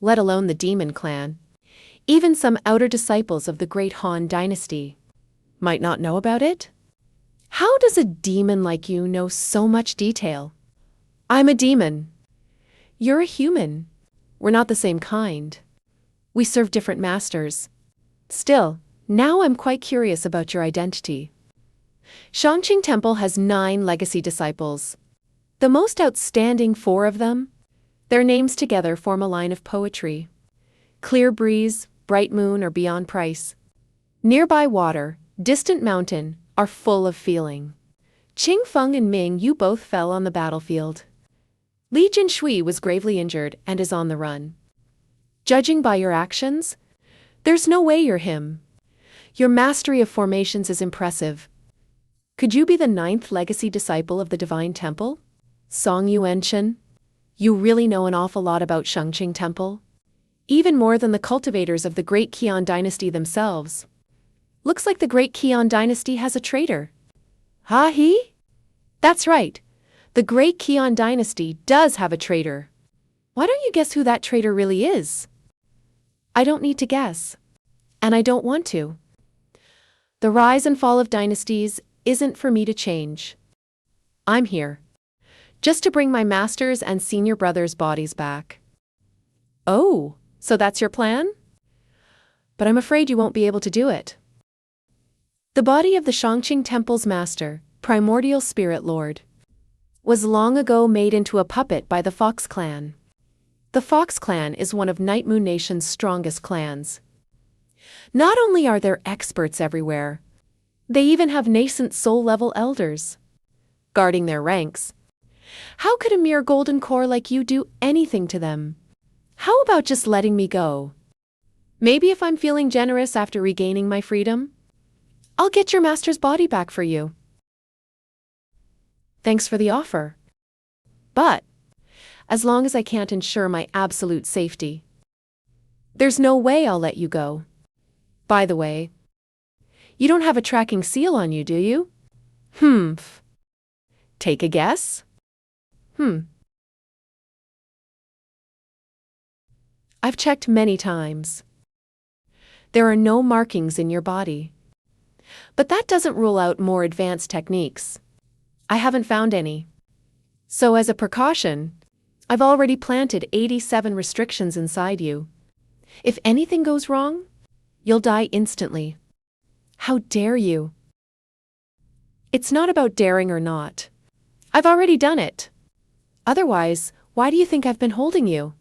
Let alone the demon clan. Even some outer disciples of the Great Han Dynasty might not know about it? How does a demon like you know so much detail? I'm a demon. You're a human. We're not the same kind. We serve different masters. Still, now I'm quite curious about your identity. Shengqing Temple has 9 legacy disciples. The most outstanding 4 of them, their names together form a line of poetry. Clear breeze, bright moon, or beyond price. Nearby water, distant mountain, are full of feeling. Qing Feng and Ming, you both fell on the battlefield. Li Jinshui was gravely injured and is on the run. Judging by your actions, there's no way you're him. Your mastery of formations is impressive. Could you be the 9th legacy disciple of the Divine Temple? Song Yuanchen? You really know an awful lot about Shengqing Temple? Even more than the cultivators of the Great Kion Dynasty themselves. Looks like the Great Kion Dynasty has a traitor. Ha he? That's right. The Great Kion Dynasty does have a traitor. Why don't you guess who that traitor really is? I don't need to guess. And I don't want to. The rise and fall of dynasties isn't for me to change. I'm here just to bring my master's and senior brother's bodies back. Oh, so that's your plan? But I'm afraid you won't be able to do it. The body of the Shengqing Temple's master, primordial spirit lord, was long ago made into a puppet by the Fox clan. The Fox clan is one of Night Moon Nation's strongest clans. Not only are there experts everywhere, they even have nascent soul-level elders guarding their ranks. How could a mere golden core like you do anything to them? How about just letting me go? Maybe if I'm feeling generous after regaining my freedom, I'll get your master's body back for you. Thanks for the offer. But, as long as I can't ensure my absolute safety. There's no way I'll let you go. By the way, you don't have a tracking seal on you, do you? Take a guess? I've checked many times. There are no markings in your body. But that doesn't rule out more advanced techniques. I haven't found any. So as a precaution, I've already planted 87 restrictions inside you. If anything goes wrong, you'll die instantly. How dare you? It's not about daring or not. I've already done it. Otherwise, why do you think I've been holding you?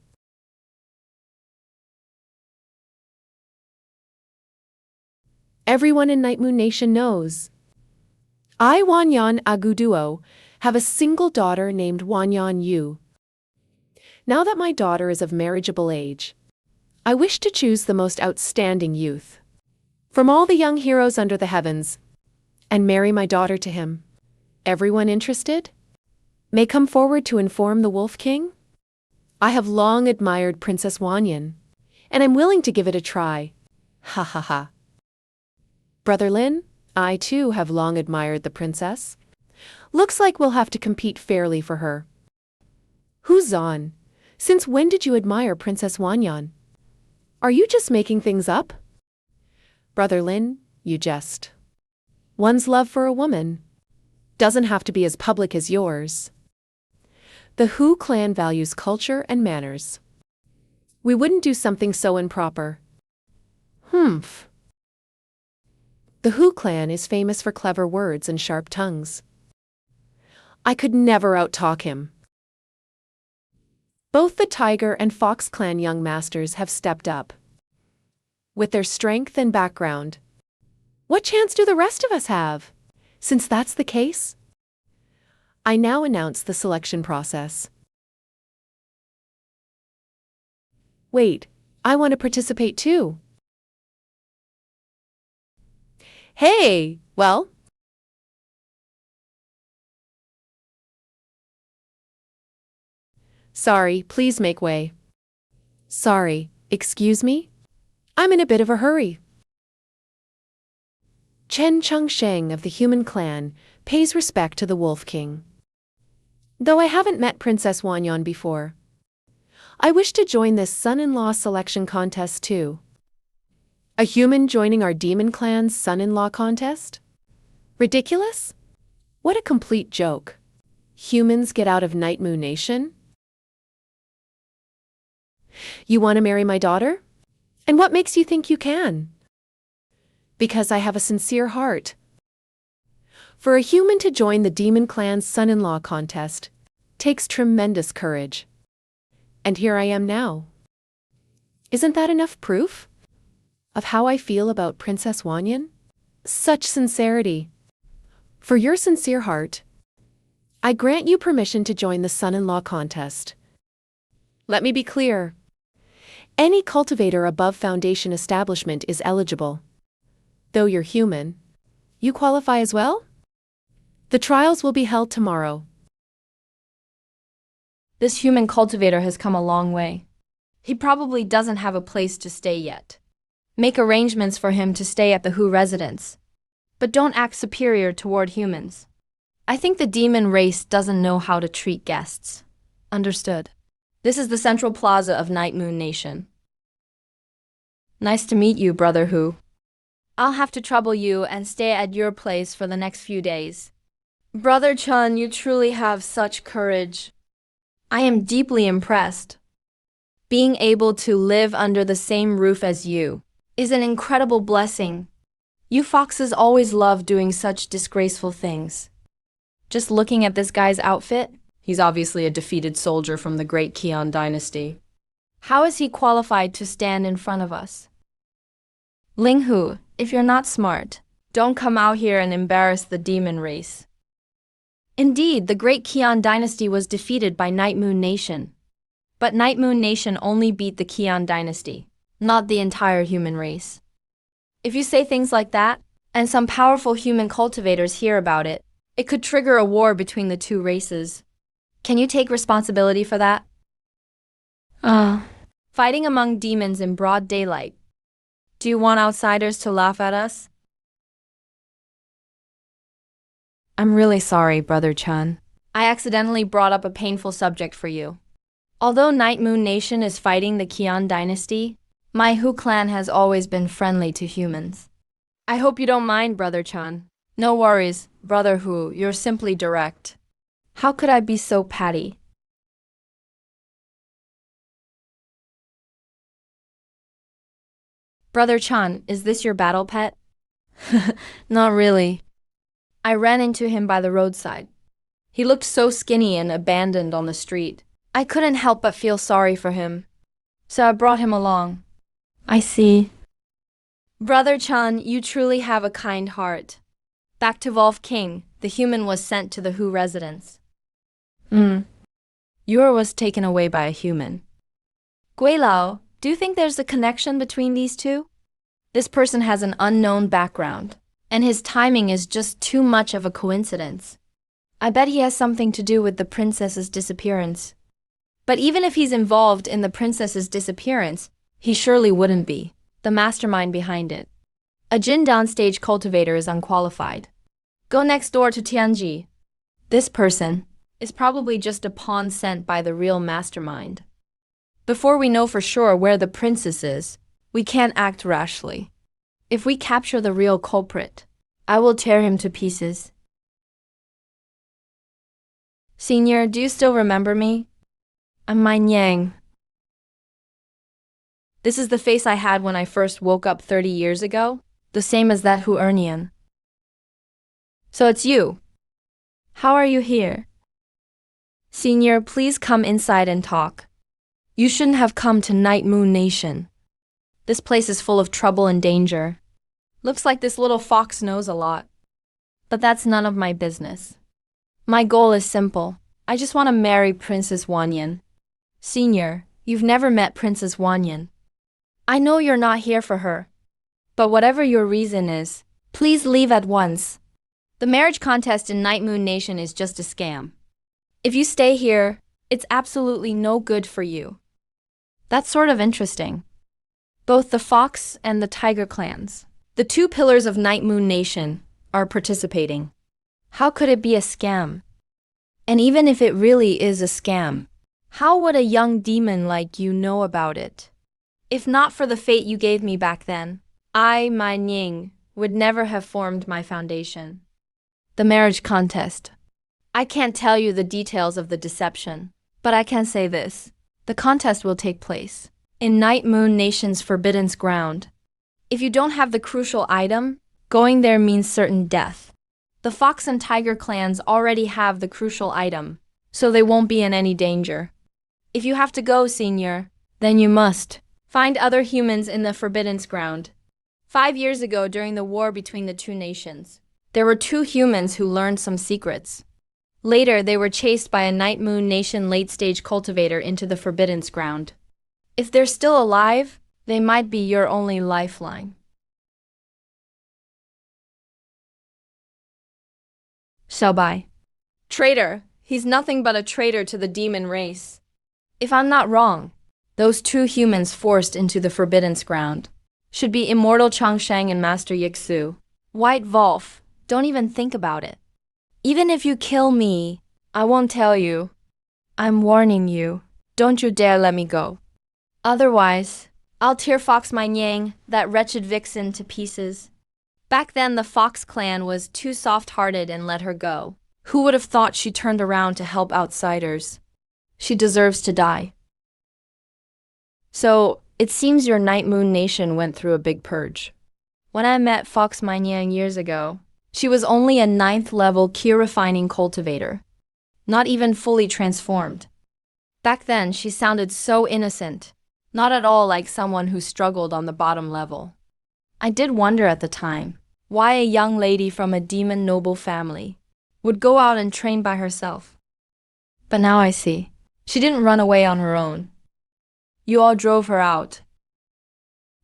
Everyone in Night Moon Nation knows. I, Wanyan Aguduo, have a single daughter named Wanyan Yu. Now that my daughter is of marriageable age, I wish to choose the most outstanding youth from all the young heroes under the heavens and marry my daughter to him. Everyone interested may come forward to inform the Wolf King. I have long admired Princess Wanyan, and I'm willing to give it a try. Ha ha ha. Brother Lin, I too have long admired the princess. Looks like we'll have to compete fairly for her. Who's on? Since when did you admire Princess Wanyan? Are you just making things up? Brother Lin, you jest. One's love for a woman doesn't have to be as public as yours. The Hu clan values culture and manners. We wouldn't do something so improper. The Hu clan is famous for clever words and sharp tongues. I could never outtalk him. Both the Tiger and Fox clan young masters have stepped up. With their strength and background, what chance do the rest of us have? Since that's the case, I now announce the selection process. Wait, I want to participate too. Hey, well? Sorry, please make way. Sorry, excuse me? I'm in a bit of a hurry. Chen Chengsheng of the Human Clan pays respect to the Wolf King. Though I haven't met Princess Wanyan before, I wish to join this son-in-law selection contest too. A human joining our demon clan's son-in-law contest? Ridiculous? What a complete joke. Humans get out of Night Moon Nation? You want to marry my daughter? And what makes you think you can? Because I have a sincere heart. For a human to join the demon clan's son-in-law contest takes tremendous courage. And here I am now. Isn't that enough proof of how I feel about Princess Wanyan? Such sincerity. For your sincere heart, I grant you permission to join the son-in-law contest. Let me be clear. Any cultivator above foundation establishment is eligible. Though you're human, you qualify as well? The trials will be held tomorrow. This human cultivator has come a long way. He probably doesn't have a place to stay yet. Make arrangements for him to stay at the Hu residence. But don't act superior toward humans. I think the demon race doesn't know how to treat guests. Understood. This is the central plaza of Night Moon Nation. Nice to meet you, Brother Hu. I'll have to trouble you and stay at your place for the next few days. Brother Chun, you truly have such courage. I am deeply impressed. Being able to live under the same roof as you is an incredible blessing. You foxes always love doing such disgraceful things. Just looking at this guy's outfit, he's obviously a defeated soldier from the great Qian dynasty. How is he qualified to stand in front of us? Ling Hu, if you're not smart, don't come out here and embarrass the demon race. Indeed, the great Qian dynasty was defeated by Night Moon Nation. But Night Moon Nation only beat the Qian dynasty, not the entire human race. If you say things like that, and some powerful human cultivators hear about it, it could trigger a war between the two races. Can you take responsibility for that? Fighting among demons in broad daylight. Do you want outsiders to laugh at us? I'm really sorry, Brother Chun. I accidentally brought up a painful subject for you. Although Night Moon Nation is fighting the Qian dynasty, my Hu clan has always been friendly to humans. I hope you don't mind, Brother Chun. No worries, Brother Hu, you're simply direct. How could I be so petty? Brother Chun, is this your battle pet? Not really. I ran into him by the roadside. He looked so skinny and abandoned on the street. I couldn't help but feel sorry for him. So I brought him along. I see. Brother Chun, you truly have a kind heart. Back to Wolf King, the human was sent to the Hu residence. Yor was taken away by a human. Gui Lao, do you think there's a connection between these two? This person has an unknown background, and his timing is just too much of a coincidence. I bet he has something to do with the princess's disappearance. But even if he's involved in the princess's disappearance, he surely wouldn't be the mastermind behind it. A Jin downstage cultivator is unqualified. Go next door to Tianji. This person is probably just a pawn sent by the real mastermind. Before we know for sure where the princess is, we can't act rashly. If we capture the real culprit, I will tear him to pieces. Senior, do you still remember me? I'm Mein Yang. This is the face I had when I first woke up 30 years ago, the same as that Huernian. So it's you. How are you here? Senior, please come inside and talk. You shouldn't have come to Night Moon Nation. This place is full of trouble and danger. Looks like this little fox knows a lot. But that's none of my business. My goal is simple. I just want to marry Princess Wanyan. Senior, you've never met Princess Wanyan. I know you're not here for her. But whatever your reason is, please leave at once. The marriage contest in Night Moon Nation is just a scam. If you stay here, it's absolutely no good for you. That's sort of interesting. Both the Fox and the Tiger clans, the two pillars of Night Moon Nation, are participating. How could it be a scam? And even if it really is a scam, how would a young demon like you know about it? If not for the fate you gave me back then, I, Mein Ying, would never have formed my foundation. The marriage contest. I can't tell you the details of the deception, but I can say this. The contest will take place in Night Moon Nation's forbidden ground. If you don't have the crucial item, going there means certain death. The Fox and Tiger clans already have the crucial item, so they won't be in any danger. If you have to go, Senior, then you must find other humans in the forbidden ground. 5 years ago, during the war between the two nations, there were 2 humans who learned some secrets. Later, they were chased by a Night Moon Nation late-stage cultivator into the forbidden ground. If they're still alive, they might be your only lifeline. Xiaobai. Traitor. He's nothing but a traitor to the demon race. If I'm not wrong, those 2 humans forced into the forbidden ground should be Immortal Changsheng and Master Yixu. White Wolf, don't even think about it. Even if you kill me, I won't tell you. I'm warning you. Don't you dare let me go. Otherwise, I'll tear Fox Mein Yang, that wretched vixen, to pieces. Back then, the Fox clan was too soft-hearted and let her go. Who would have thought she turned around to help outsiders? She deserves to die. So, it seems your Night Moon Nation went through a big purge. When I met Fox Mein Yang years ago, she was only a 9th level key refining cultivator, not even fully transformed. Back then, she sounded so innocent, not at all like someone who struggled on the bottom level. I did wonder at the time why a young lady from a demon noble family would go out and train by herself. But now I see. She didn't run away on her own. You all drove her out.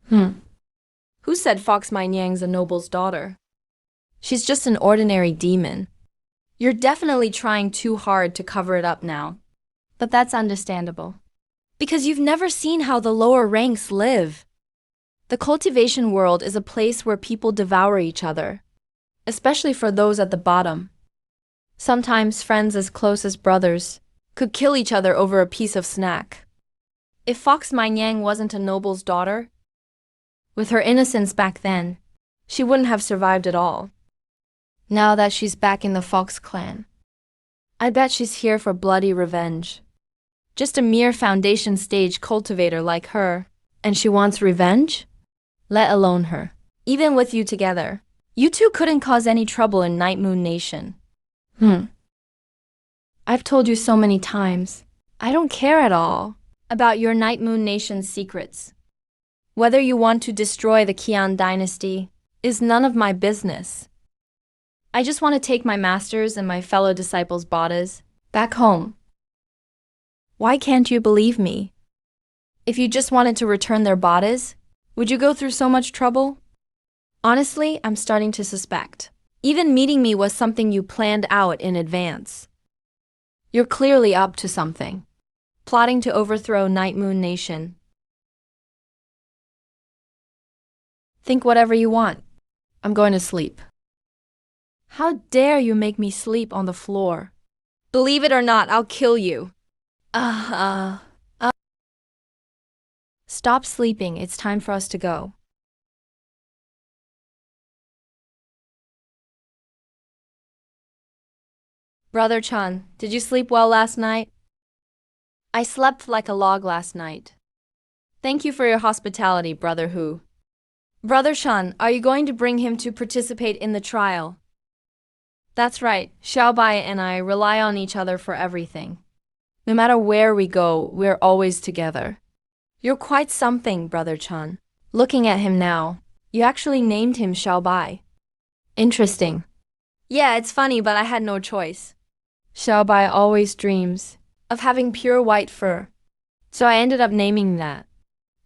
Who said Fox Mein Yang's a noble's daughter? She's just an ordinary demon. You're definitely trying too hard to cover it up now. But that's understandable. Because you've never seen how the lower ranks live. The cultivation world is a place where people devour each other, especially for those at the bottom. Sometimes friends as close as brothers could kill each other over a piece of snack. If Fox Mainyang wasn't a noble's daughter, with her innocence back then, she wouldn't have survived at all. Now that she's back in the Fox clan, I bet she's here for bloody revenge. Just a mere foundation stage cultivator like her, and she wants revenge? Let alone her. Even with you together, you two couldn't cause any trouble in Night Moon Nation. I've told you so many times, I don't care at all about your Night Moon Nation's secrets. Whether you want to destroy the Qian dynasty is none of my business. I just want to take my masters and my fellow disciples' bodies back home. Why can't you believe me? If you just wanted to return their bodies, would you go through so much trouble? Honestly, I'm starting to suspect. Even meeting me was something you planned out in advance. You're clearly up to something, plotting to overthrow Night Moon Nation. Think whatever you want. I'm going to sleep. How dare you make me sleep on the floor? Believe it or not, I'll kill you. Stop sleeping, it's time for us to go. Brother Chan, did you sleep well last night? I slept like a log last night. Thank you for your hospitality, Brother Hu. Brother Shan, are you going to bring him to participate in the trial? That's right, Xiaobai and I rely on each other for everything. No matter where we go, we're always together. You're quite something, Brother Chan. Looking at him now, you actually named him Xiaobai. Interesting. Yeah, it's funny, but I had no choice. Xiaobai always dreams of having pure white fur, so I ended up naming that.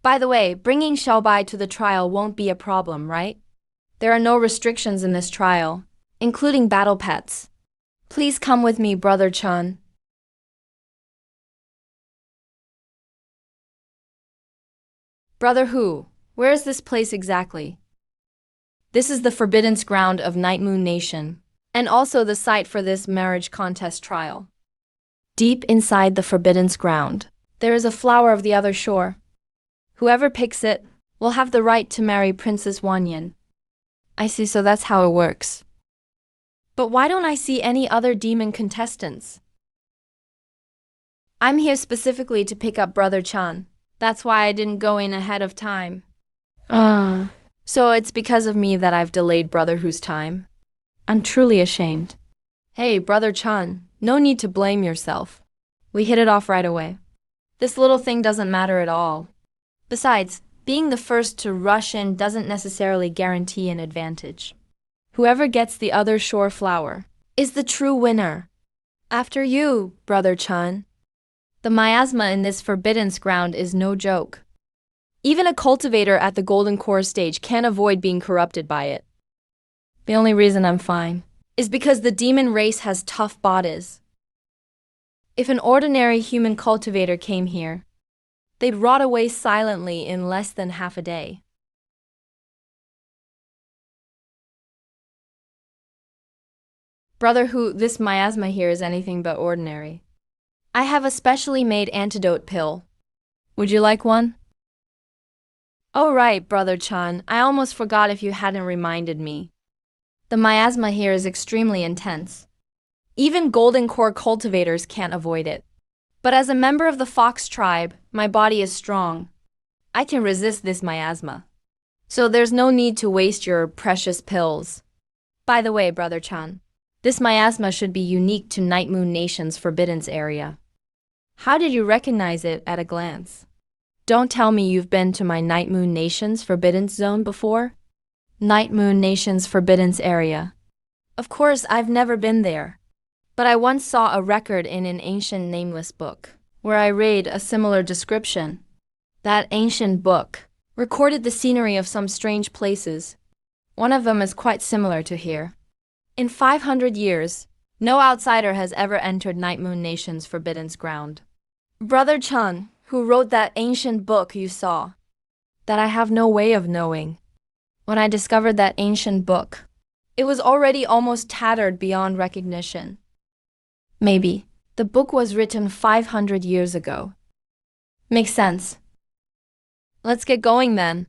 By the way, bringing Xiaobai to the trial won't be a problem, right? There are no restrictions in this trial, including battle pets. Please come with me, Brother Chan. Brother Hu, where is this place exactly? This is the forbidden ground of Night Moon Nation, and also the site for this marriage contest trial. Deep inside the forbidden ground, there is a flower of the other shore. Whoever picks it will have the right to marry Princess Wanyan. I see, so that's how it works. But why don't I see any other demon contestants? I'm here specifically to pick up Brother Chan. That's why I didn't go in ahead of time. So it's because of me that I've delayed Brother Hu's time. I'm truly ashamed. Hey, Brother Chan, no need to blame yourself. We hit it off right away. This little thing doesn't matter at all. Besides, being the first to rush in doesn't necessarily guarantee an advantage. Whoever gets the other shore flower is the true winner. After you, Brother Chan. The miasma in this forbidden ground is no joke. Even a cultivator at the golden core stage can't avoid being corrupted by it. The only reason I'm fine is because the demon race has tough bodies. If an ordinary human cultivator came here, they'd rot away silently in less than half a day. Brother Hu, this miasma here is anything but ordinary. I have a specially made antidote pill. Would you like one? Oh right, Brother Chan, I almost forgot if you hadn't reminded me. The miasma here is extremely intense. Even golden core cultivators can't avoid it. But as a member of the Fox tribe, my body is strong. I can resist this miasma. So there's no need to waste your precious pills. By the way, Brother Chan, this miasma should be unique to Night Moon Nation's Forbidden's area. How did you recognize it at a glance? Don't tell me you've been to my Night Moon Nation's Forbidden Zone before? Night Moon Nation's Forbidden's area. Of course, I've never been there. But I once saw a record in an ancient nameless book, where I read a similar description. That ancient book recorded the scenery of some strange places. One of them is quite similar to here. In 500 years, no outsider has ever entered Night Moon Nation's Forbidden ground. Brother Chan, Who wrote that ancient book you saw? That I have no way of knowing. When I discovered that ancient book, it was already almost tattered beyond recognition. Maybe the book was written 500 years ago. Makes sense. Let's get going then.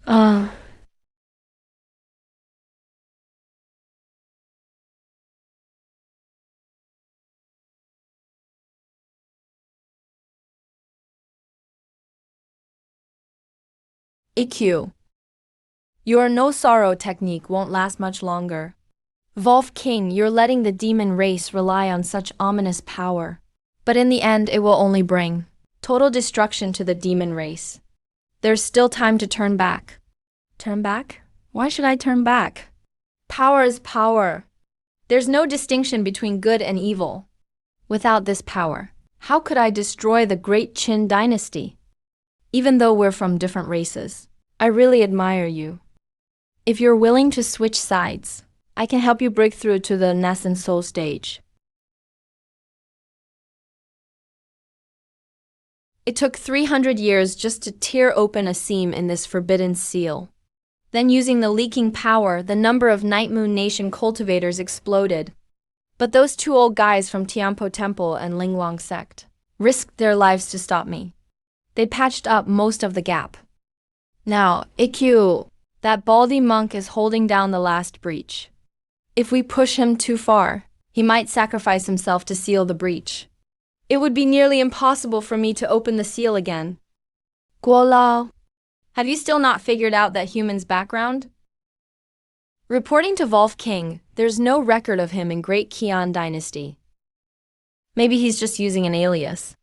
Uh, EQ. Your no sorrow technique won't last much longer. Wolf King, you're letting the demon race rely on such ominous power. But in the end, it will only bring total destruction to the demon race. There's still time to turn back. Turn back? Why should I turn back? Power is power. There's no distinction between good and evil. Without this power, how could I destroy the great Qin dynasty? Even though we're from different races, I really admire you. If you're willing to switch sides, I can help you break through to the nascent soul stage. It took 300 years just to tear open a seam in this forbidden seal. Then using the leaking power, the number of Night Moon Nation cultivators exploded. But those two old guys from Tianpo Temple and Linglong sect risked their lives to stop me. They patched up most of the gap. Now, Ikkyu, that baldy monk is holding down the last breach. If we push him too far, he might sacrifice himself to seal the breach. It would be nearly impossible for me to open the seal again. Guo Lao, have you still not figured out that human's background? Reporting to Wolf King, there's no record of him in Great Qian Dynasty. Maybe he's just using an alias.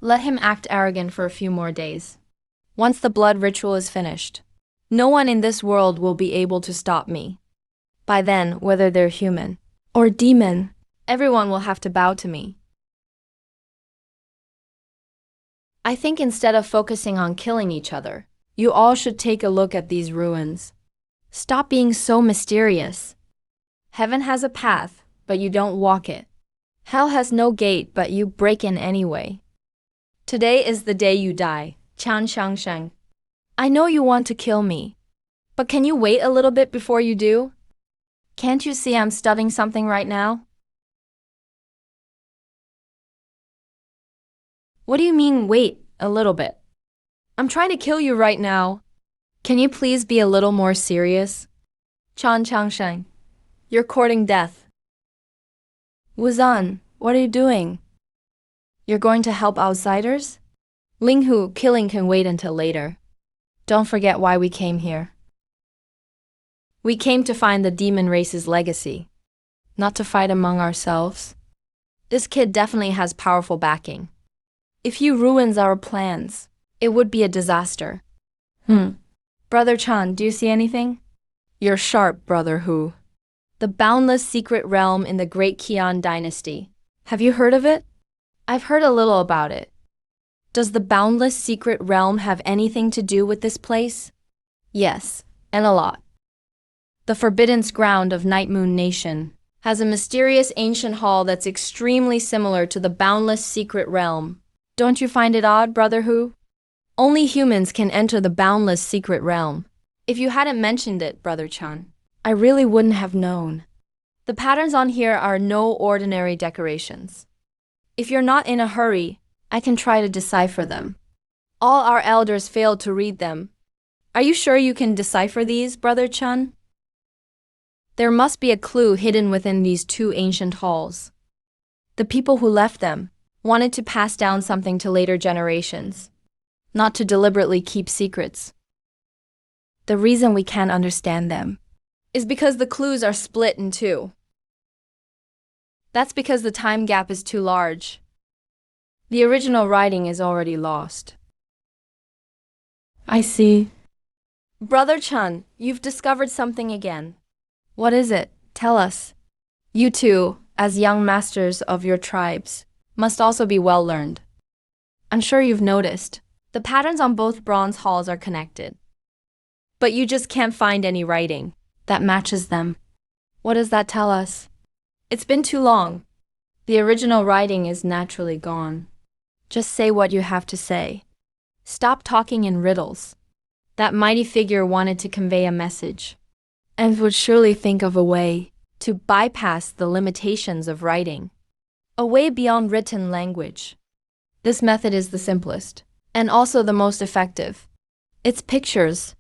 Let him act arrogant for a few more days. Once the blood ritual is finished, no one in this world will be able to stop me. By then, whether they're human or demon, everyone will have to bow to me. I think instead of focusing on killing each other, you all should take a look at these ruins. Stop being so mysterious. Heaven has a path, but you don't walk it. Hell has no gate, but you break in anyway. Today is the day you die, Qian Shangsheng. I know you want to kill me, but can you wait a little bit before you do? Can't you see I'm studying something right now? What do you mean, wait a little bit? I'm trying to kill you right now. Can you please be a little more serious? Chan Changsheng, you're courting death. Wuzan, what are you doing? You're going to help outsiders? Linghu, killing can wait until later. Don't forget why we came here. We came to find the demon race's legacy, not to fight among ourselves. This kid definitely has powerful backing. If he ruins our plans, it would be a disaster. Brother Chan, do you see anything? You're sharp, Brother Hu. The boundless secret realm in the Great Qian Dynasty. Have you heard of it? I've heard a little about it. Does the boundless secret realm have anything to do with this place? Yes, and a lot. The forbidden ground of Night Moon Nation has a mysterious ancient hall that's extremely similar to the boundless secret realm. Don't you find it odd, Brother Hu? Only humans can enter the boundless secret realm. If you hadn't mentioned it, Brother Chan, I really wouldn't have known. The patterns on here are no ordinary decorations. If you're not in a hurry, I can try to decipher them. All our elders failed to read them. Are you sure you can decipher these, Brother Chun? There must be a clue hidden within these two ancient halls. The people who left them wanted to pass down something to later generations, not to deliberately keep secrets. The reason we can't understand them is because the clues are split in two. That's because the time gap is too large. The original writing is already lost. I see. Brother Chun, you've discovered something again. What is it? Tell us. You two, as young masters of your tribes, must also be well learned. I'm sure you've noticed. The patterns on both bronze halls are connected. But you just can't find any writing that matches them. What does that tell us? It's been too long. The original writing is naturally gone. Just say what you have to say. Stop talking in riddles. That mighty figure wanted to convey a message, and would surely think of a way to bypass the limitations of writing, a way beyond written language. This method is the simplest, and also the most effective. It's pictures.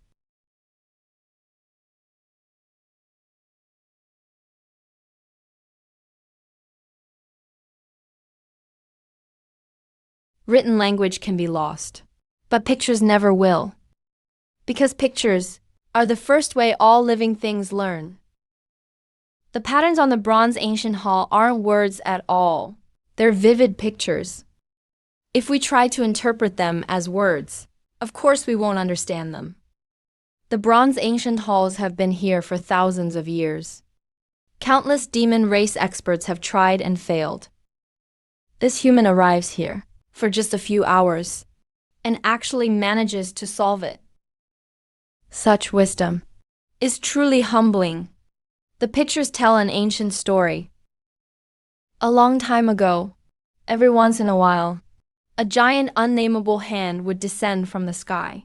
Written language can be lost, but pictures never will. Because pictures are the first way all living things learn. The patterns on the bronze ancient hall aren't words at all. They're vivid pictures. If we try to interpret them as words, of course we won't understand them. The bronze ancient halls have been here for thousands of years. Countless demon race experts have tried and failed. This human arrives here for just a few hours and actually manages to solve it. Such wisdom is truly humbling. The pictures tell an ancient story. A long time ago, every once in a while, a giant unnameable hand would descend from the sky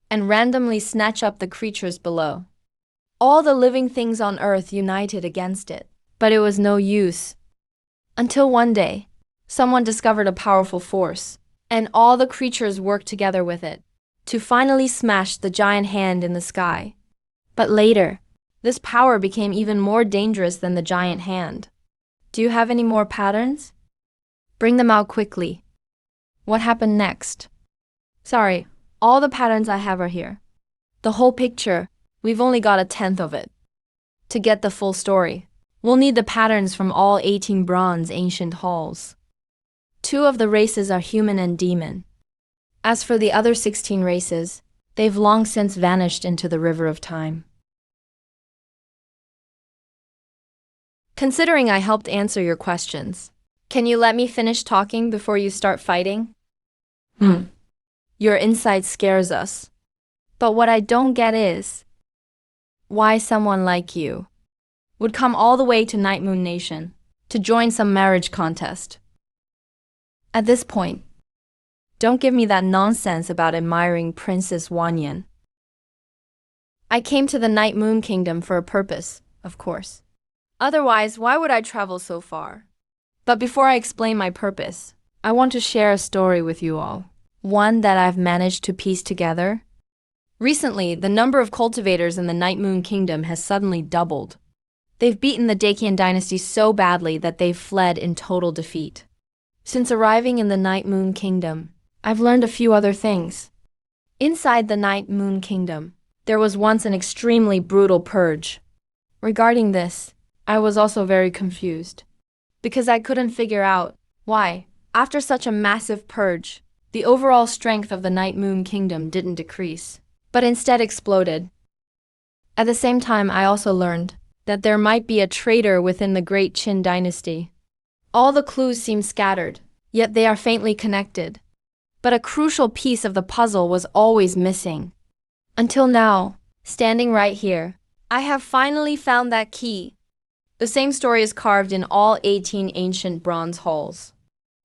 and randomly snatch up the creatures below. All the living things on earth united against it, but it was no use. Until one day, someone discovered a powerful force, and all the creatures worked together with it to finally smash the giant hand in the sky. But later, this power became even more dangerous than the giant hand. Do you have any more patterns? Bring them out quickly. What happened next? Sorry, all the patterns I have are here. The whole picture, we've only got a tenth of it. To get the full story, we'll need the patterns from all 18 bronze ancient halls. 2 of the races are human and demon. As for the other 16 races, they've long since vanished into the river of time. Considering I helped answer your questions, can you let me finish talking before you start fighting? Your insight scares us. But what I don't get is why someone like you would come all the way to Night Moon Nation to join some marriage contest. At this point, don't give me that nonsense about admiring Princess Wanyan. I came to the Night Moon Kingdom for a purpose, of course. Otherwise, why would I travel so far? But before I explain my purpose, I want to share a story with you all. One that I've managed to piece together. Recently, the number of cultivators in the Night Moon Kingdom has suddenly doubled. They've beaten the Dakian dynasty so badly that they've fled in total defeat. Since arriving in the Night Moon Kingdom, I've learned a few other things. Inside the Night Moon Kingdom, there was once an extremely brutal purge. Regarding this, I was also very confused, because I couldn't figure out why, after such a massive purge, the overall strength of the Night Moon Kingdom didn't decrease, but instead exploded. At the same time, I also learned that there might be a traitor within the Great Qin dynasty. All the clues seem scattered, yet they are faintly connected. But a crucial piece of the puzzle was always missing. Until now, standing right here, I have finally found that key. The same story is carved in all 18 ancient bronze halls.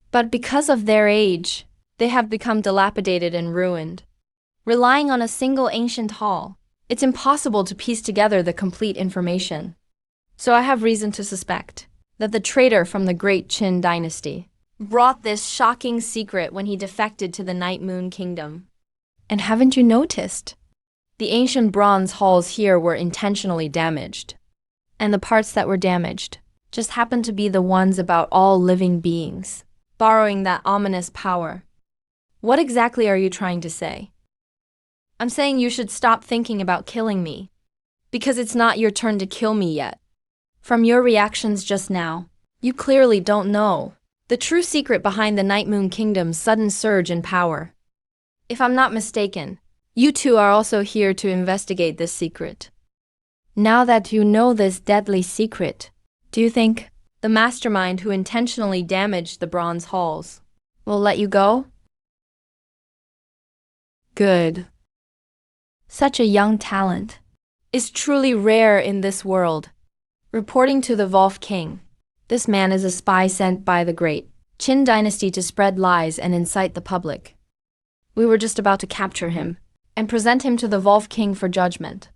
But because of their age, they have become dilapidated and ruined. Relying on a single ancient hall, it's impossible to piece together the complete information. So I have reason to suspect that the traitor from the Great Qin dynasty brought this shocking secret when he defected to the Night Moon Kingdom. And haven't you noticed? The ancient bronze halls here were intentionally damaged. And the parts that were damaged just happened to be the ones about all living beings, borrowing that ominous power. What exactly are you trying to say? I'm saying you should stop thinking about killing me, because it's not your turn to kill me yet. From your reactions just now, you clearly don't know the true secret behind the Night Moon Kingdom's sudden surge in power. If I'm not mistaken, you two are also here to investigate this secret. Now that you know this deadly secret, do you think the mastermind who intentionally damaged the bronze halls will let you go? Good. Such a young talent is truly rare in this world. Reporting to the Wolf King. This man is a spy sent by the great Qin dynasty to spread lies and incite the public. We were just about to capture him and present him to the Wolf King for judgment.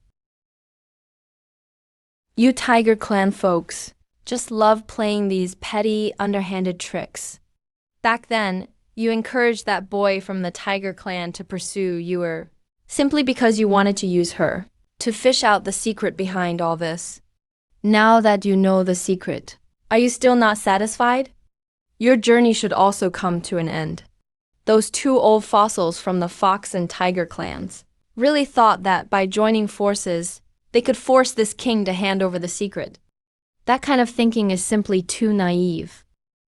You Tiger Clan folks just love playing these petty, underhanded tricks. Back then, you encouraged that boy from the Tiger Clan to pursue you simply because you wanted to use her to fish out the secret behind all this. Now that you know the secret, are you still not satisfied? Your journey should also come to an end. Those two old fossils from the Fox and Tiger clans really thought that by joining forces, they could force this king to hand over the secret. That kind of thinking is simply too naive.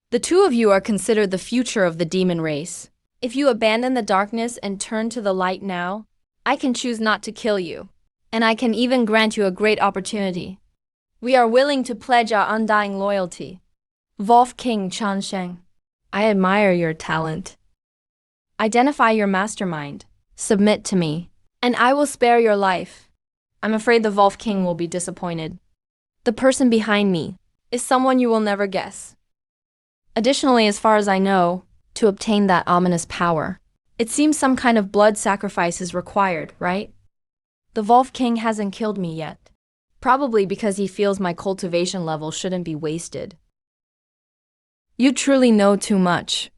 The two of you are considered the future of the demon race. If you abandon the darkness and turn to the light now, I can choose not to kill you, and I can even grant you a great opportunity. We are willing to pledge our undying loyalty. Wolf King Chansheng, I admire your talent. Identify your mastermind, submit to me, and I will spare your life. I'm afraid the Wolf King will be disappointed. The person behind me is someone you will never guess. Additionally, as far as I know, to obtain that ominous power, it seems some kind of blood sacrifice is required, right? The Wolf King hasn't killed me yet, probably because he feels my cultivation level shouldn't be wasted. You truly know too much.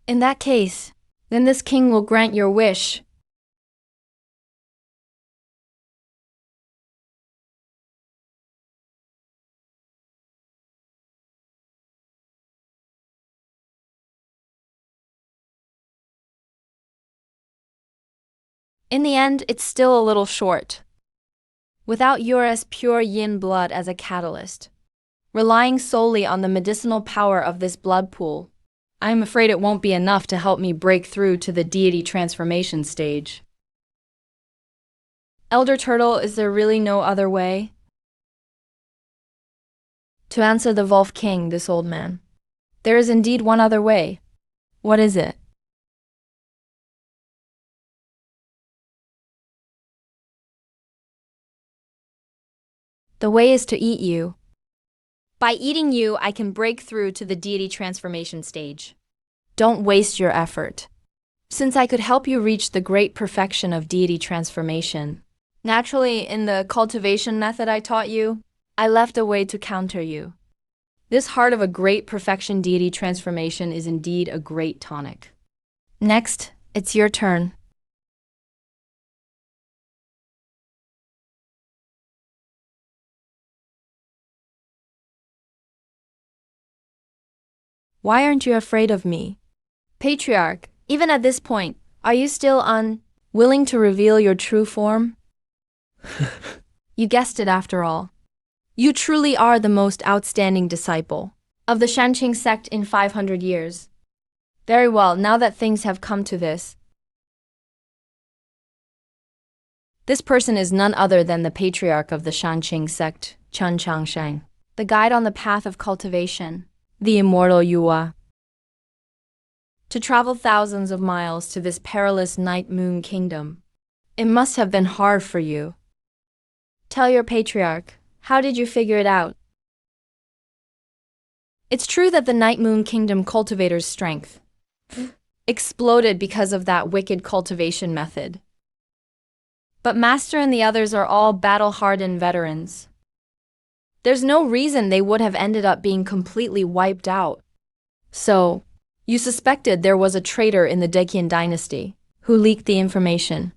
In that case, then this king will grant your wish. In the end, it's still a little short. Without your pure yin blood as a catalyst, relying solely on the medicinal power of this blood pool, I'm afraid it won't be enough to help me break through to the deity transformation stage. Elder Turtle, is there really no other way? To answer the Wolf King, this old man, there is indeed one other way. What is it? The way is to eat you. By eating you, I can break through to the deity transformation stage. Don't waste your effort. Since I could help you reach the great perfection of deity transformation, naturally, in the cultivation method I taught you, I left a way to counter you. This heart of a great perfection deity transformation is indeed a great tonic. Next, it's your turn. Why aren't you afraid of me? Patriarch, even at this point, are you still unwilling to reveal your true form? You guessed it after all. You truly are the most outstanding disciple of the Shanqing sect in 500 years. Very well, now that things have come to this person is none other than the patriarch of the Shanqing sect, Chen Changsheng, the guide on the path of cultivation, the immortal Yuwa. To travel thousands of miles to this perilous night moon kingdom, it must have been hard for you. Tell your patriarch, how did you figure it out? It's true that the night moon kingdom cultivator's strength exploded because of that wicked cultivation method. But Master and the others are all battle-hardened veterans. There's no reason they would have ended up being completely wiped out. So, you suspected there was a traitor in the Deqian dynasty who leaked the information.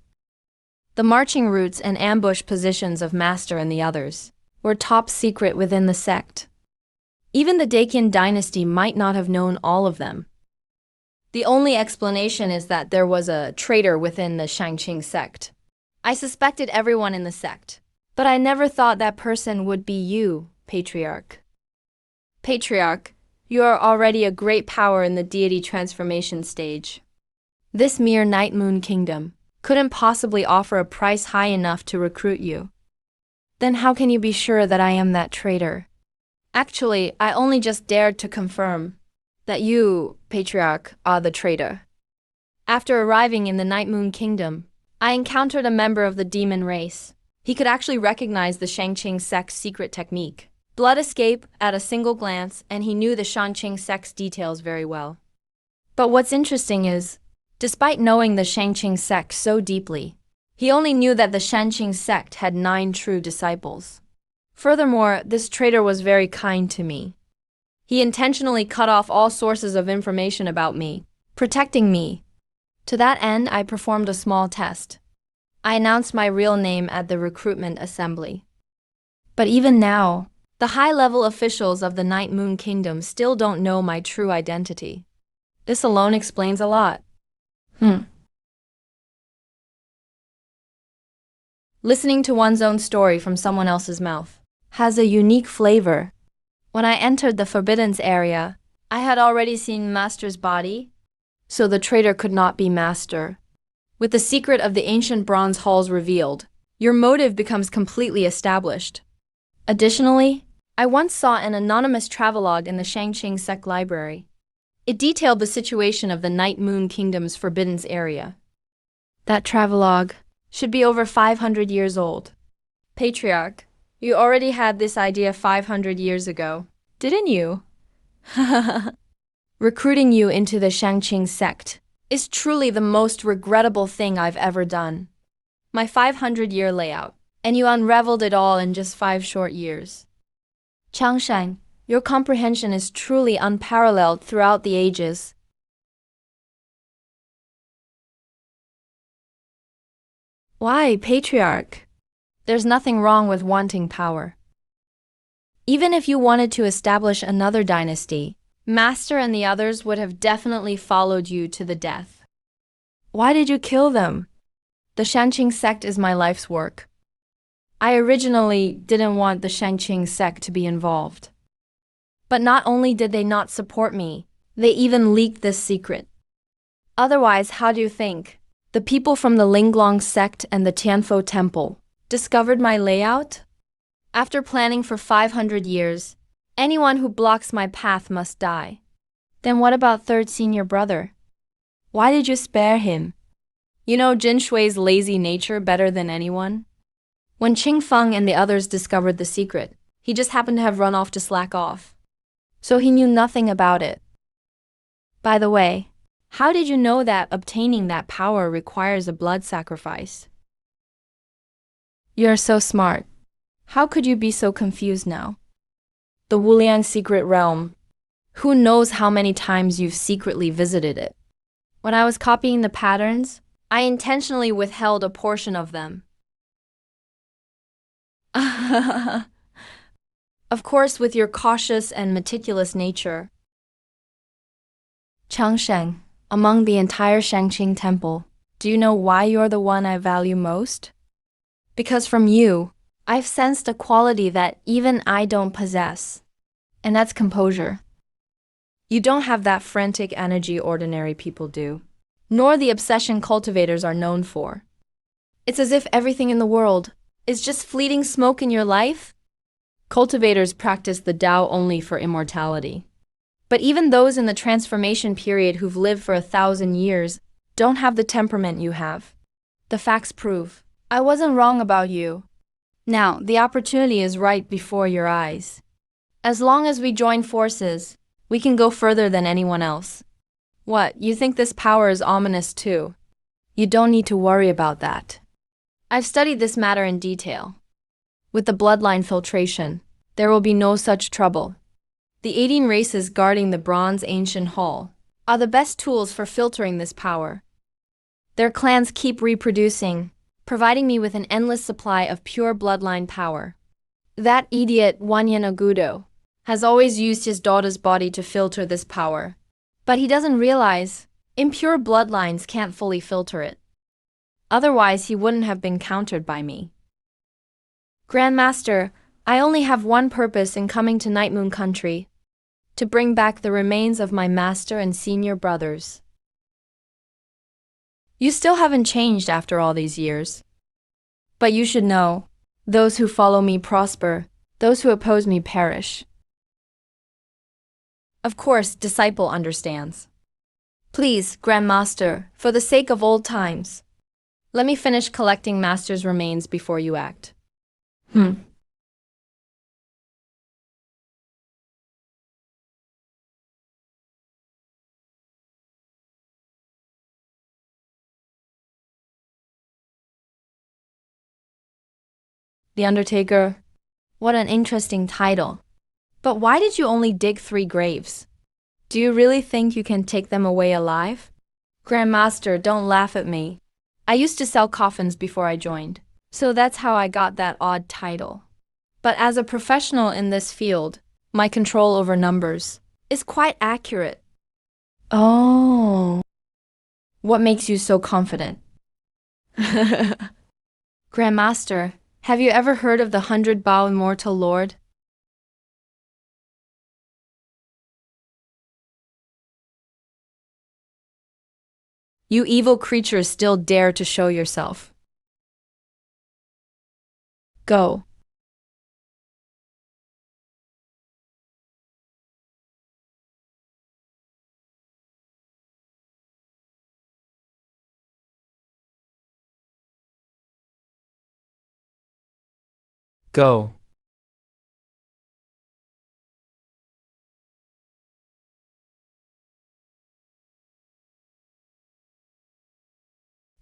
The marching routes and ambush positions of Master and the others were top secret within the sect. Even the Deqian dynasty might not have known all of them. The only explanation is that there was a traitor within the Shangqing sect. I suspected everyone in the sect, but I never thought that person would be you, Patriarch. Patriarch, you are already a great power in the deity transformation stage. This mere night moon kingdom couldn't possibly offer a price high enough to recruit you. Then how can you be sure that I am that traitor? Actually, I only just dared to confirm that you, Patriarch, are the traitor. After arriving in the night moon kingdom, I encountered a member of the demon race. He could actually recognize the Shangqing sect's secret technique. Blood escape at a single glance, and he knew the Shangqing sect's details very well. But what's interesting is, despite knowing the Shangqing sect so deeply, he only knew that the Shangqing sect had 9 true disciples. Furthermore, this traitor was very kind to me. He intentionally cut off all sources of information about me, protecting me. To that end, I performed a small test. I announced my real name at the recruitment assembly. But even now, the high-level officials of the Night Moon Kingdom still don't know my true identity. This alone explains a lot. Listening to one's own story from someone else's mouth has a unique flavor. When I entered the Forbidden's area, I had already seen Master's body, so the traitor could not be Master. With the secret of the ancient bronze halls revealed, your motive becomes completely established. Additionally, I once saw an anonymous travelogue in the Shangqing sect library. It detailed the situation of the Night Moon Kingdom's Forbidden's area. That travelogue should be over 500 years old. Patriarch, you already had this idea 500 years ago, didn't you? Recruiting you into the Shangqing sect is truly the most regrettable thing I've ever done. My 500-year layout, and you unraveled it all in just 5 short years. Changshan, your comprehension is truly unparalleled throughout the ages. Why, Patriarch? There's nothing wrong with wanting power. Even if you wanted to establish another dynasty, Master and the others would have definitely followed you to the death. Why did you kill them? The Shangqing sect is my life's work. I originally didn't want the Shangqing sect to be involved. But not only did they not support me, they even leaked this secret. Otherwise, how do you think the people from the Linglong sect and the Tianfo temple discovered my layout? After planning for 500 years, anyone who blocks my path must die. Then what about third senior brother? Why did you spare him? You know Jin Shui's lazy nature better than anyone. When Qing Feng and the others discovered the secret, he just happened to have run off to slack off. So he knew nothing about it. By the way, how did you know that obtaining that power requires a blood sacrifice? You're so smart. How could you be so confused now? The Wulian secret realm. Who knows how many times you've secretly visited it? When I was copying the patterns, I intentionally withheld a portion of them. Of course, with your cautious and meticulous nature. Changshan, among the entire Shangqing temple, do you know why you're the one I value most? Because from you, I've sensed a quality that even I don't possess, and that's composure. You don't have that frantic energy ordinary people do, nor the obsession cultivators are known for. It's as if everything in the world is just fleeting smoke in your life. Cultivators practice the Tao only for immortality. But even those in the transformation period who've lived for 1,000 years don't have the temperament you have. The facts prove I wasn't wrong about you. Now, the opportunity is right before your eyes. As long as we join forces, we can go further than anyone else. What, you think this power is ominous too? You don't need to worry about that. I've studied this matter in detail. With the bloodline filtration, there will be no such trouble. The 18 races guarding the Bronze Ancient Hall are the best tools for filtering this power. Their clans keep reproducing, providing me with an endless supply of pure bloodline power. That idiot Wanyan Agudo has always used his daughter's body to filter this power. But he doesn't realize impure bloodlines can't fully filter it. Otherwise, he wouldn't have been countered by me. Grandmaster, I only have one purpose in coming to Night Moon Country: to bring back the remains of my master and senior brothers. You still haven't changed after all these years. But you should know, those who follow me prosper, those who oppose me perish. Of course, disciple understands. Please, Grandmaster, for the sake of old times, let me finish collecting Master's remains before you act. The Undertaker. What an interesting title. But why did you only dig 3 graves? Do you really think you can take them away alive? Grandmaster, don't laugh at me. I used to sell coffins before I joined, so that's how I got that odd title. But as a professional in this field, my control over numbers is quite accurate. Oh. What makes you so confident? Grandmaster, have you ever heard of the 100-Bao Immortal Lord? You evil creatures still dare to show yourself. Go. Go.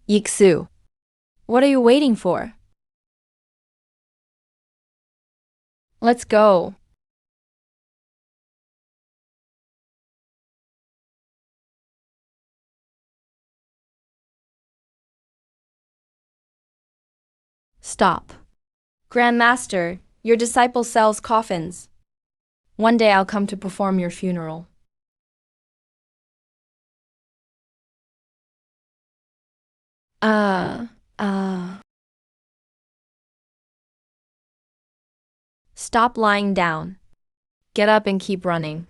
Yixu. What are you waiting for? Let's go. Stop. Grandmaster, your disciple sells coffins. One day I'll come to perform your funeral. Stop lying down. Get up and keep running.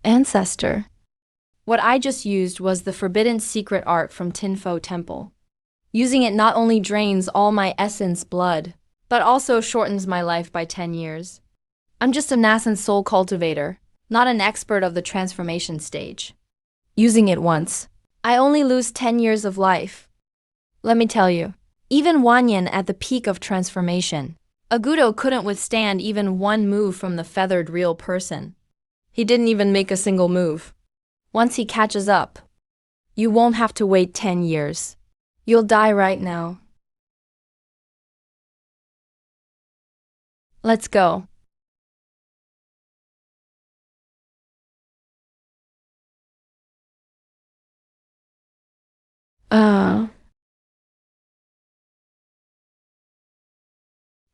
Ancestor. What I just used was the forbidden secret art from Tinfo Temple. Using it not only drains all my essence blood, but also shortens my life by 10 years. I'm just a nascent soul cultivator, not an expert of the transformation stage. Using it once, I only lose 10 years of life. Let me tell you, even Wanyan at the peak of transformation, Agudo couldn't withstand even one move from the feathered real person. He didn't even make a single move. Once he catches up, you won't have to wait 10 years. You'll die right now. Let's go.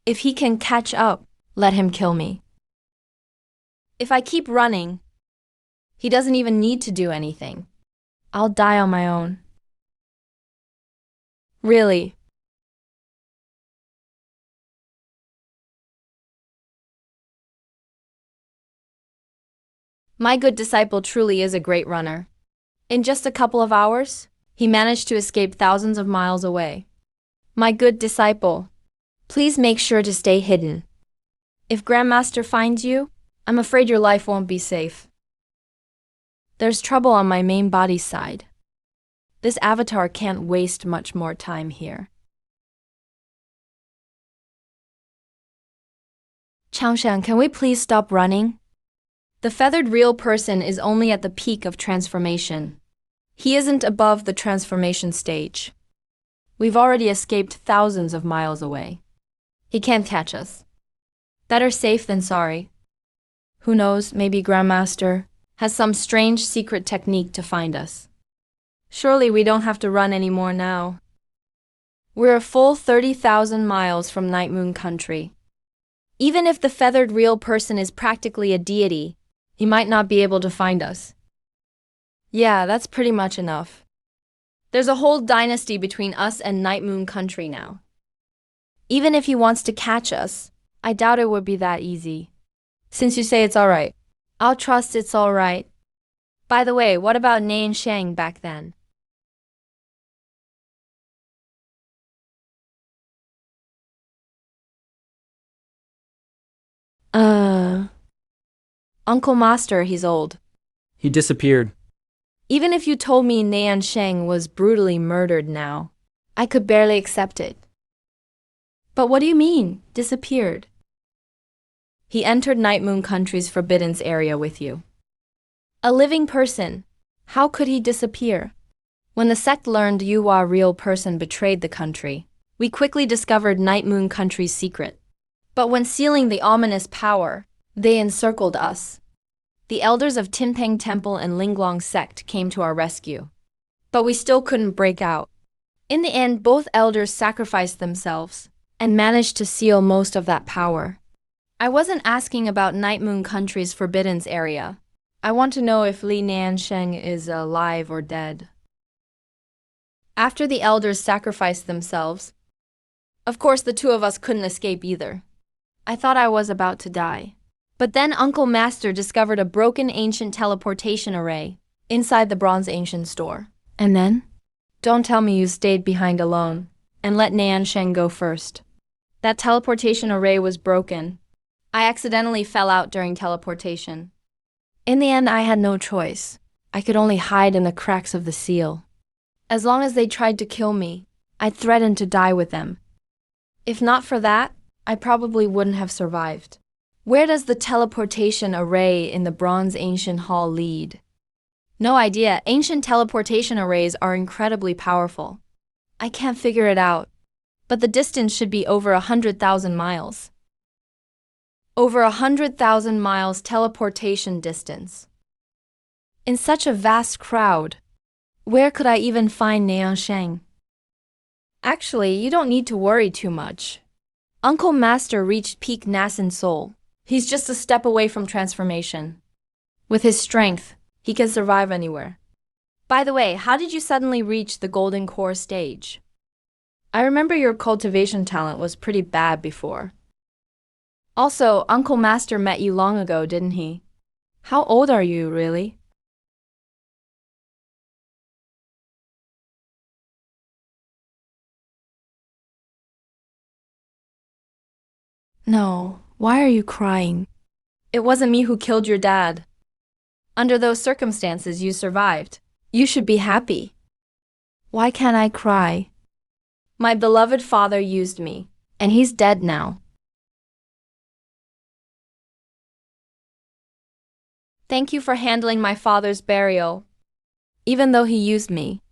If he can catch up, let him kill me. If I keep running, he doesn't even need to do anything. I'll die on my own. Really? My good disciple truly is a great runner. In just a couple of hours, he managed to escape thousands of miles away. My good disciple, please make sure to stay hidden. If Grandmaster finds you, I'm afraid your life won't be safe. There's trouble on my main body's side. This avatar can't waste much more time here. Changshan, can we please stop running? The feathered real person is only at the peak of transformation. He isn't above the transformation stage. We've already escaped thousands of miles away. He can't catch us. Better safe than sorry. Who knows, maybe Grandmaster has some strange secret technique to find us. Surely we don't have to run anymore now. We're a full 30,000 miles from Night Moon Country. Even if the feathered real person is practically a deity, he might not be able to find us. Yeah, that's pretty much enough. There's a whole dynasty between us and Night Moon Country now. Even if he wants to catch us, I doubt it would be that easy. Since you say it's alright, I'll trust it's alright. By the way, what about Nei and Shang back then? Uncle Master, he's old. He disappeared. Even if you told me Neian Sheng was brutally murdered now, I could barely accept it. But what do you mean, disappeared? He entered Night Moon Country's Forbidden's area with you. A living person. How could he disappear? When the sect learned Yuhua real person betrayed the country, we quickly discovered Night Moon Country's secret. But when sealing the ominous power, they encircled us. The elders of Tinpeng Temple and Linglong sect came to our rescue. But we still couldn't break out. In the end, both elders sacrificed themselves and managed to seal most of that power. I wasn't asking about Night Moon Country's Forbidden's area. I want to know if Li Nansheng is alive or dead. After the elders sacrificed themselves, of course the two of us couldn't escape either. I thought I was about to die. But then Uncle Master discovered a broken ancient teleportation array inside the Bronze Ancient store. And then? Don't tell me you stayed behind alone and let Nansheng go first. That teleportation array was broken. I accidentally fell out during teleportation. In the end, I had no choice. I could only hide in the cracks of the seal. As long as they tried to kill me, I threatened to die with them. If not for that, I probably wouldn't have survived. Where does the teleportation array in the Bronze Ancient Hall lead? No idea. Ancient teleportation arrays are incredibly powerful. I can't figure it out, but the distance should be over 100,000 miles. Over 100,000 miles teleportation distance. In such a vast crowd, where could I even find Nansheng? Actually, you don't need to worry too much. Uncle Master reached peak Nasan Soul. He's just a step away from transformation. With his strength, he can survive anywhere. By the way, how did you suddenly reach the Golden Core stage? I remember your cultivation talent was pretty bad before. Also, Uncle Master met you long ago, didn't he? How old are you, really? No, why are you crying? It wasn't me who killed your dad. Under those circumstances, you survived. You should be happy. Why can't I cry? My beloved father used me, and he's dead now. Thank you for handling my father's burial. Even though he used me,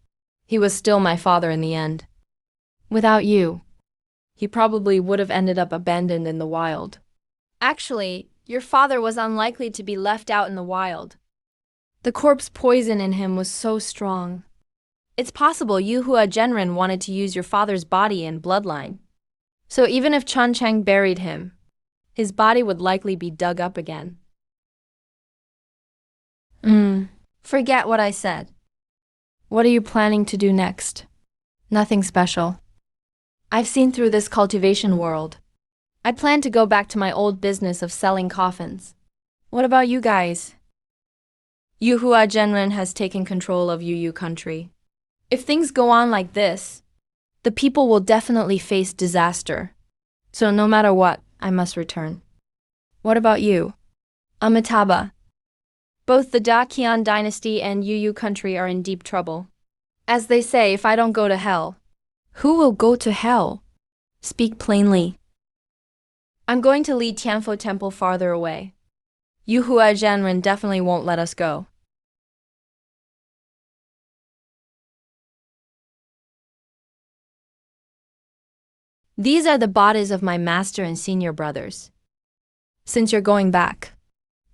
he was still my father in the end. Without you, he probably would have ended up abandoned in the wild. Actually, your father was unlikely to be left out in the wild. The corpse poison in him was so strong. It's possible Yu Hua Genren wanted to use your father's body and bloodline. So even if Chan Chang buried him, his body would likely be dug up again. Forget what I said. What are you planning to do next? Nothing special. I've seen through this cultivation world. I plan to go back to my old business of selling coffins. What about you guys? Yu Hua Genren has taken control of Yu country. If things go on like this, the people will definitely face disaster. So no matter what, I must return. What about you? Amitabha. Both the Dakian dynasty and Yu country are in deep trouble. As they say, if I don't go to hell, who will go to hell? Speak plainly. I'm going to lead Tianfo Temple farther away. Yu Hua Genren definitely won't let us go. These are the bodies of my master and senior brothers. Since you're going back,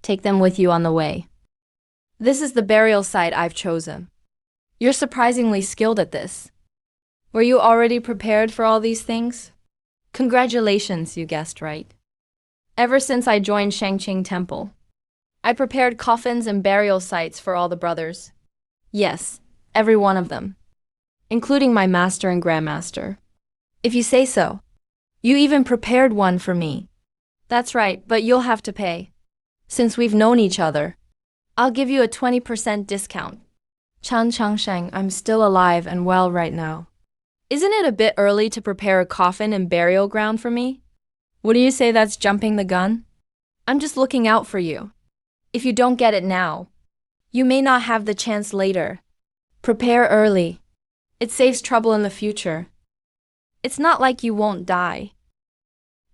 take them with you on the way. This is the burial site I've chosen. You're surprisingly skilled at this. Were you already prepared for all these things? Congratulations, you guessed right. Ever since I joined Shangqing Temple, I prepared coffins and burial sites for all the brothers. Yes, every one of them, including my master and grandmaster. If you say so. You even prepared one for me. That's right, but you'll have to pay. Since we've known each other, I'll give you a 20% discount. Chan Changsheng, I'm still alive and well right now. Isn't it a bit early to prepare a coffin and burial ground for me? Would you say that's jumping the gun? I'm just looking out for you. If you don't get it now, you may not have the chance later. Prepare early. It saves trouble in the future. It's not like you won't die.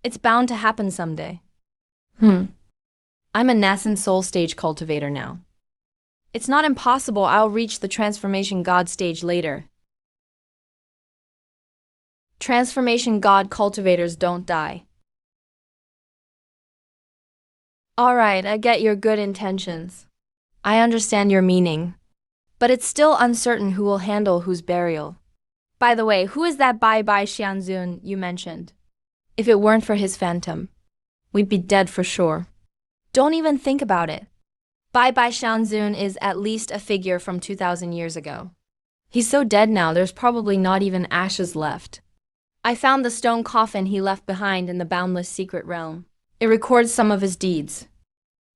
It's bound to happen someday. I'm a nascent soul stage cultivator now. It's not impossible I'll reach the transformation god stage later. Transformation god cultivators don't die. Alright, I get your good intentions. I understand your meaning. But it's still uncertain who will handle whose burial. By the way, who is that Bai Bai Xianzun you mentioned? If it weren't for his phantom, we'd be dead for sure. Don't even think about it. Bai Bai Xianzun is at least a figure from 2,000 years ago. He's so dead now, there's probably not even ashes left. I found the stone coffin he left behind in the boundless secret realm. It records some of his deeds.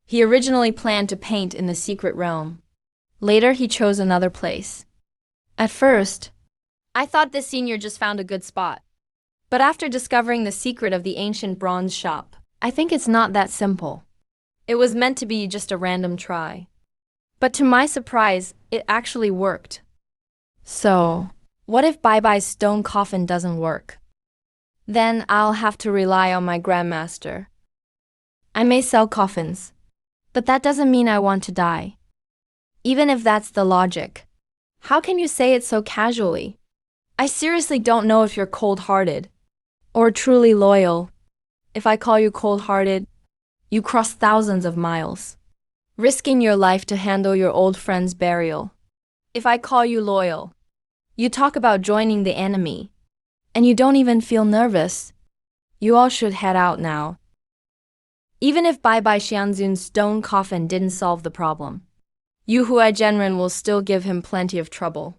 He originally planned to paint in the secret realm. Later, he chose another place. At first, I thought this senior just found a good spot. But after discovering the secret of the ancient bronze shop, I think it's not that simple. It was meant to be just a random try. But to my surprise, it actually worked. So, what if Bai Bai's stone coffin doesn't work? Then I'll have to rely on my grandmaster. I may sell coffins, but that doesn't mean I want to die. Even if that's the logic. How can you say it so casually? I seriously don't know if you're cold-hearted or truly loyal. If I call you cold-hearted, you cross thousands of miles, risking your life to handle your old friend's burial. If I call you loyal, you talk about joining the enemy, and you don't even feel nervous. You all should head out now. Even if Bai Bai Xianzun's stone coffin didn't solve the problem, Yu Huai Genren will still give him plenty of trouble.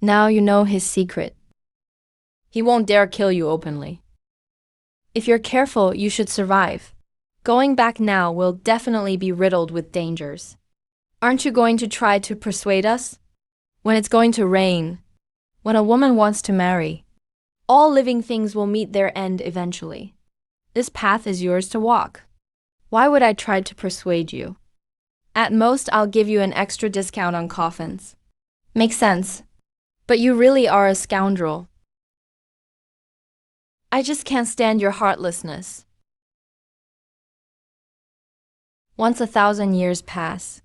Now you know his secret. He won't dare kill you openly. If you're careful, you should survive. Going back now will definitely be riddled with dangers. Aren't you going to try to persuade us? When it's going to rain, when a woman wants to marry, all living things will meet their end eventually. This path is yours to walk. Why would I try to persuade you? At most, I'll give you an extra discount on coffins. Makes sense. But you really are a scoundrel. I just can't stand your heartlessness. Once 1,000 years pass,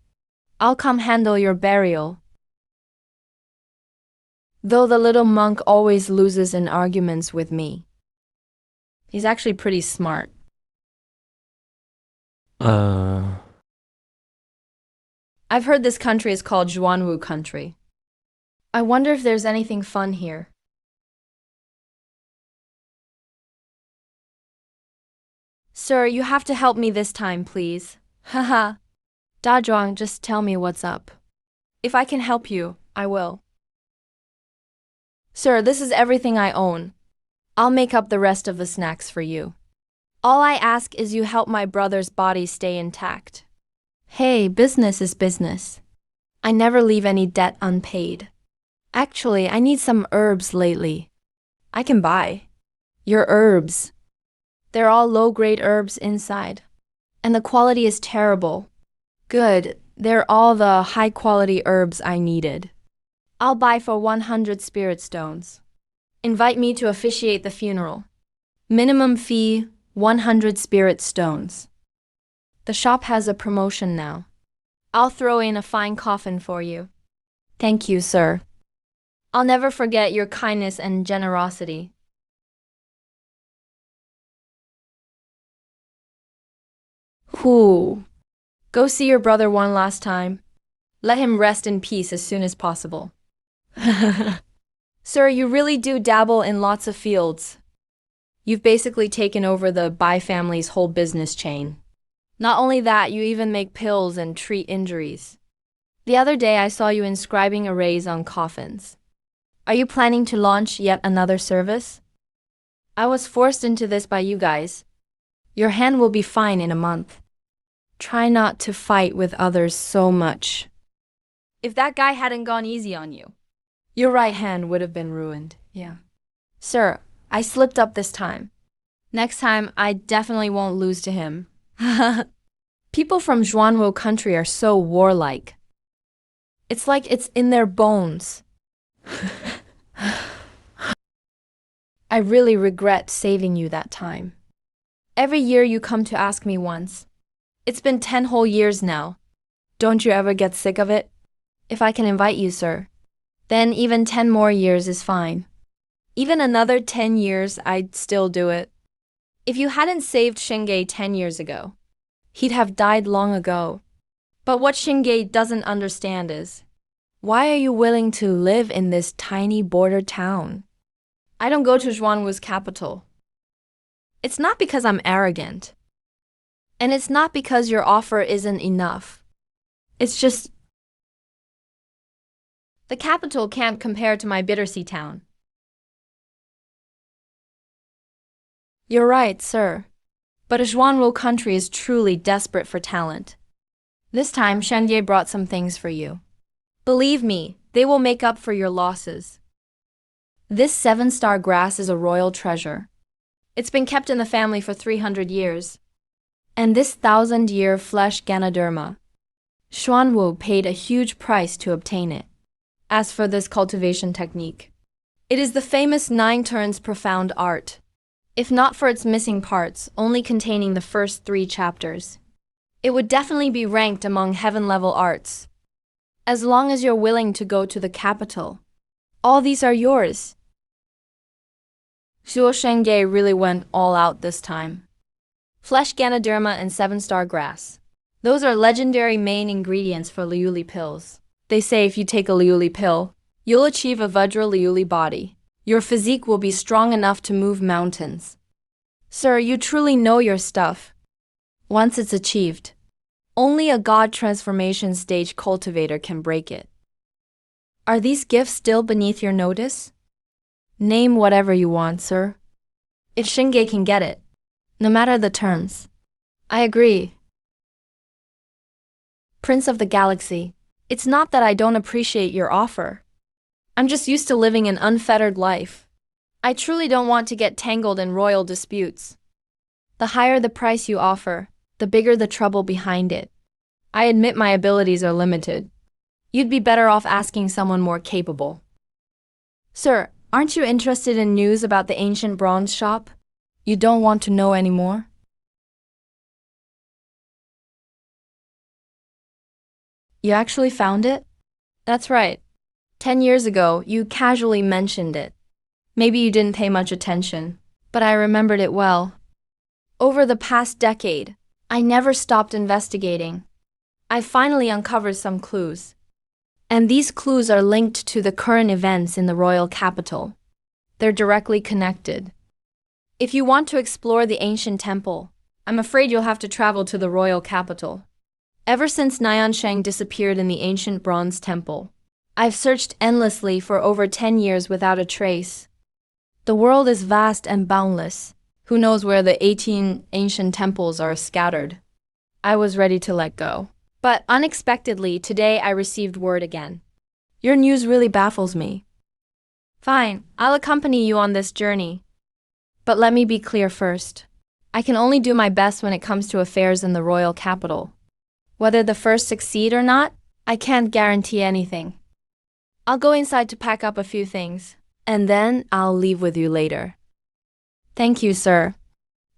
I'll come handle your burial. Though the little monk always loses in arguments with me. He's actually pretty smart. I've heard this country is called Zhuanwu country. I wonder if there's anything fun here. Sir, you have to help me this time, please. Haha. Da Zhuang, just tell me what's up. If I can help you, I will. Sir, this is everything I own. I'll make up the rest of the snacks for you. All I ask is you help my brother's body stay intact. Hey, business is business. I never leave any debt unpaid. Actually, I need some herbs lately. I can buy. Your herbs. They're all low-grade herbs inside. And the quality is terrible. Good, they're all the high-quality herbs I needed. I'll buy for 100 spirit stones. Invite me to officiate the funeral. Minimum fee, 100 spirit stones. The shop has a promotion now. I'll throw in a fine coffin for you. Thank you, sir. I'll never forget your kindness and generosity. Whew. Go see your brother one last time. Let him rest in peace as soon as possible. Sir, you really do dabble in lots of fields. You've basically taken over the Bai family's whole business chain. Not only that, you even make pills and treat injuries. The other day I saw you inscribing arrays on coffins. Are you planning to launch yet another service? I was forced into this by you guys. Your hand will be fine in a month. Try not to fight with others so much. If that guy hadn't gone easy on you, your right hand would have been ruined. Yeah. Sir, I slipped up this time. Next time, I definitely won't lose to him. People from Zhuanwu country are so warlike. It's like it's in their bones. I really regret saving you that time. Every year you come to ask me once. It's been 10 whole years now. Don't you ever get sick of it? If I can invite you, sir, then even 10 more years is fine. Even another 10 years, I'd still do it. If you hadn't saved Shenge 10 years ago, he'd have died long ago. But what Xingye doesn't understand is, why are you willing to live in this tiny border town? I don't go to Zhuanwu's capital. It's not because I'm arrogant. And it's not because your offer isn't enough. It's just the capital can't compare to my Bittersea town. You're right, sir. But a Zhuanwu country is truly desperate for talent. This time, Xingye brought some things for you. Believe me, they will make up for your losses. This 7-star grass is a royal treasure. It's been kept in the family for 300 years. And this 1,000-year flesh Ganoderma, Xuanwu paid a huge price to obtain it. As for this cultivation technique, it is the famous 9 turns profound art. If not for its missing parts, only containing the first 3 chapters, it would definitely be ranked among heaven-level arts. As long as you're willing to go to the capital, all these are yours. Zhuo Shengge really went all out this time. Flesh Ganoderma and 7-star grass. Those are legendary main ingredients for Liuli pills. They say if you take a Liuli pill, you'll achieve a Vajra Liuli body. Your physique will be strong enough to move mountains. Sir, you truly know your stuff. Once it's achieved, only a god transformation stage cultivator can break it. Are these gifts still beneath your notice? Name whatever you want, sir. If Xingye can get it, no matter the terms. I agree. Prince of the Galaxy, it's not that I don't appreciate your offer. I'm just used to living an unfettered life. I truly don't want to get tangled in royal disputes. The higher the price you offer, the bigger the trouble behind it. I admit my abilities are limited. You'd be better off asking someone more capable. Sir, aren't you interested in news about the ancient bronze shop? You don't want to know anymore? You actually found it? That's right. 10 years ago, you casually mentioned it. Maybe you didn't pay much attention, but I remembered it well. Over the past decade, I never stopped investigating. I finally uncovered some clues. And these clues are linked to the current events in the royal capital. They're directly connected. If you want to explore the ancient temple, I'm afraid you'll have to travel to the royal capital. Ever since Niansheng disappeared in the ancient bronze temple, I've searched endlessly for over 10 years without a trace. The world is vast and boundless. Who knows where the 18 ancient temples are scattered? I was ready to let go. But unexpectedly, today I received word again. Your news really baffles me. Fine, I'll accompany you on this journey. But let me be clear first. I can only do my best when it comes to affairs in the royal capital. Whether the first succeed or not, I can't guarantee anything. I'll go inside to pack up a few things, and then I'll leave with you later. Thank you, sir.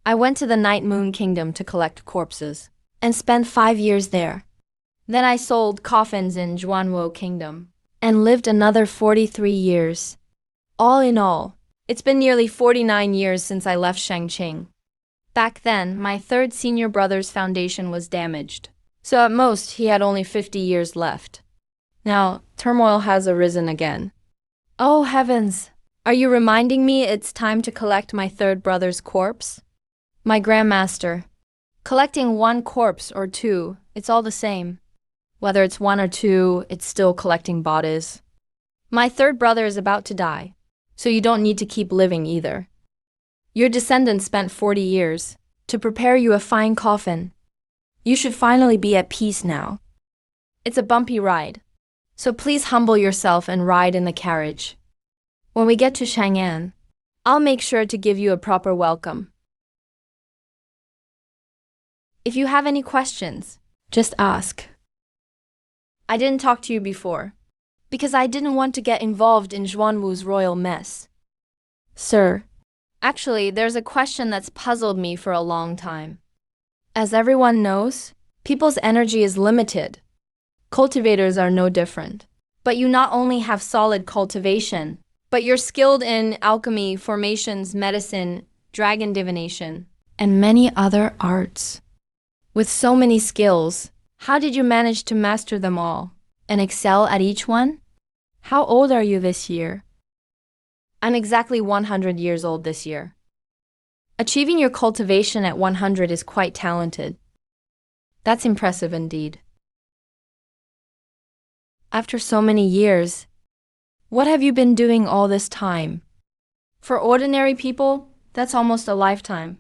I went to the Night Moon Kingdom to collect corpses, and spent 5 years there. Then I sold coffins in Zhuanwo Kingdom, and lived another 43 years. All in all, it's been nearly 49 years since I left Shangqing. Back then, my 3rd senior brother's foundation was damaged, so at most he had only 50 years left. Now, turmoil has arisen again. Oh heavens! Are you reminding me it's time to collect my 3rd brother's corpse? My grandmaster. Collecting 1 corpse or 2, it's all the same. Whether it's 1 or 2, it's still collecting bodies. My 3rd brother is about to die, so you don't need to keep living either. Your descendants spent 40 years to prepare you a fine coffin. You should finally be at peace now. It's a bumpy ride, so please humble yourself and ride in the carriage. When we get to Chang'an, I'll make sure to give you a proper welcome. If you have any questions, just ask. I didn't talk to you before, because I didn't want to get involved in Zhuanwu's royal mess. Sir, actually, there's a question that's puzzled me for a long time. As everyone knows, people's energy is limited. Cultivators are no different. But you not only have solid cultivation, but you're skilled in alchemy, formations, medicine, dragon divination, and many other arts. With so many skills, how did you manage to master them all and excel at each one? How old are you this year? I'm exactly 100 years old this year. Achieving your cultivation at 100 is quite talented. That's impressive indeed. After so many years, what have you been doing all this time? For ordinary people, that's almost a lifetime.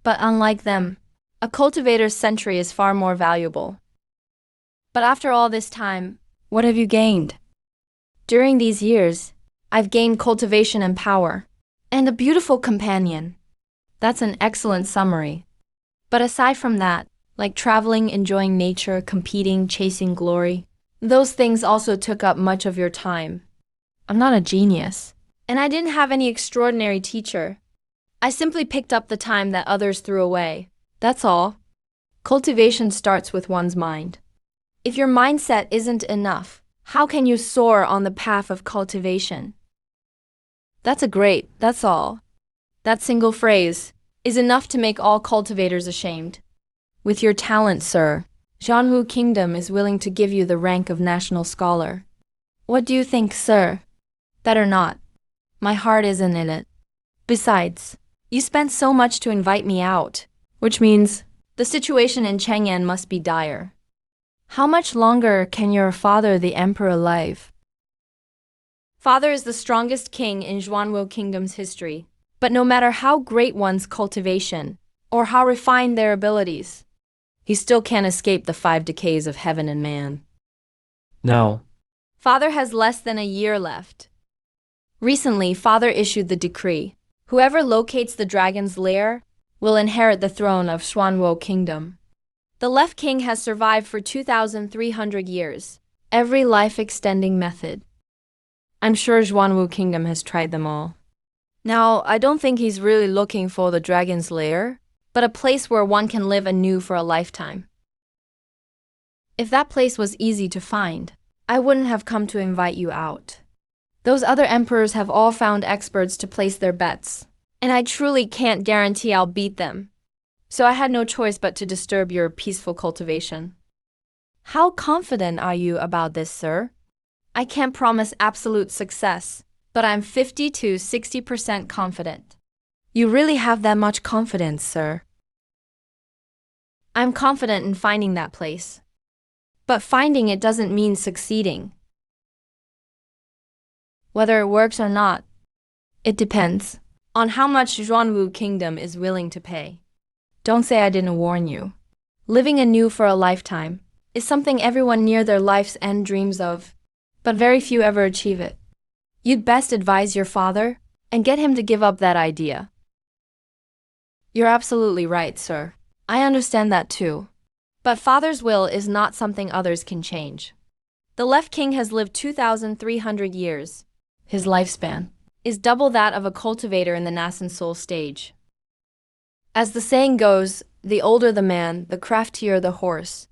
But unlike them, a cultivator's century is far more valuable. But after all this time, what have you gained? During these years, I've gained cultivation and power, and a beautiful companion. That's an excellent summary. But aside from that, like traveling, enjoying nature, competing, chasing glory, those things also took up much of your time. I'm not a genius, and I didn't have any extraordinary teacher. I simply picked up the time that others threw away. That's all. Cultivation starts with one's mind. If your mindset isn't enough, how can you soar on the path of cultivation? That's all. That single phrase is enough to make all cultivators ashamed. With your talent, sir, Jianwu Kingdom is willing to give you the rank of national scholar. What do you think, sir? That or not, my heart isn't in it. Besides, you spent so much to invite me out, which means the situation in Chang'an must be dire. How much longer can your father, the emperor, live? Father is the strongest king in Jianwu Kingdom's history, but no matter how great one's cultivation, or how refined their abilities, he still can't escape the 5 decays of heaven and man. No. Father has less than a year left. Recently, Father issued the decree. Whoever locates the dragon's lair will inherit the throne of Jianwu Kingdom. The left king has survived for 2,300 years, every life-extending method. I'm sure Jianwu Kingdom has tried them all. Now, I don't think he's really looking for the dragon's lair, but a place where one can live anew for a lifetime. If that place was easy to find, I wouldn't have come to invite you out. Those other emperors have all found experts to place their bets, and I truly can't guarantee I'll beat them. So I had no choice but to disturb your peaceful cultivation. How confident are you about this, sir? I can't promise absolute success, but I'm 50 to 60% confident. You really have that much confidence, sir? I'm confident in finding that place. But finding it doesn't mean succeeding. Whether it works or not, it depends on how much Jianwu Kingdom is willing to pay. Don't say I didn't warn you. Living anew for a lifetime is something everyone near their life's end dreams of, but very few ever achieve it. You'd best advise your father and get him to give up that idea. You're absolutely right, sir. I understand that too. But father's will is not something others can change. The left king has lived 2,300 years. His lifespan is double that of a cultivator in the nascent soul stage. As the saying goes, the older the man, the craftier the horse.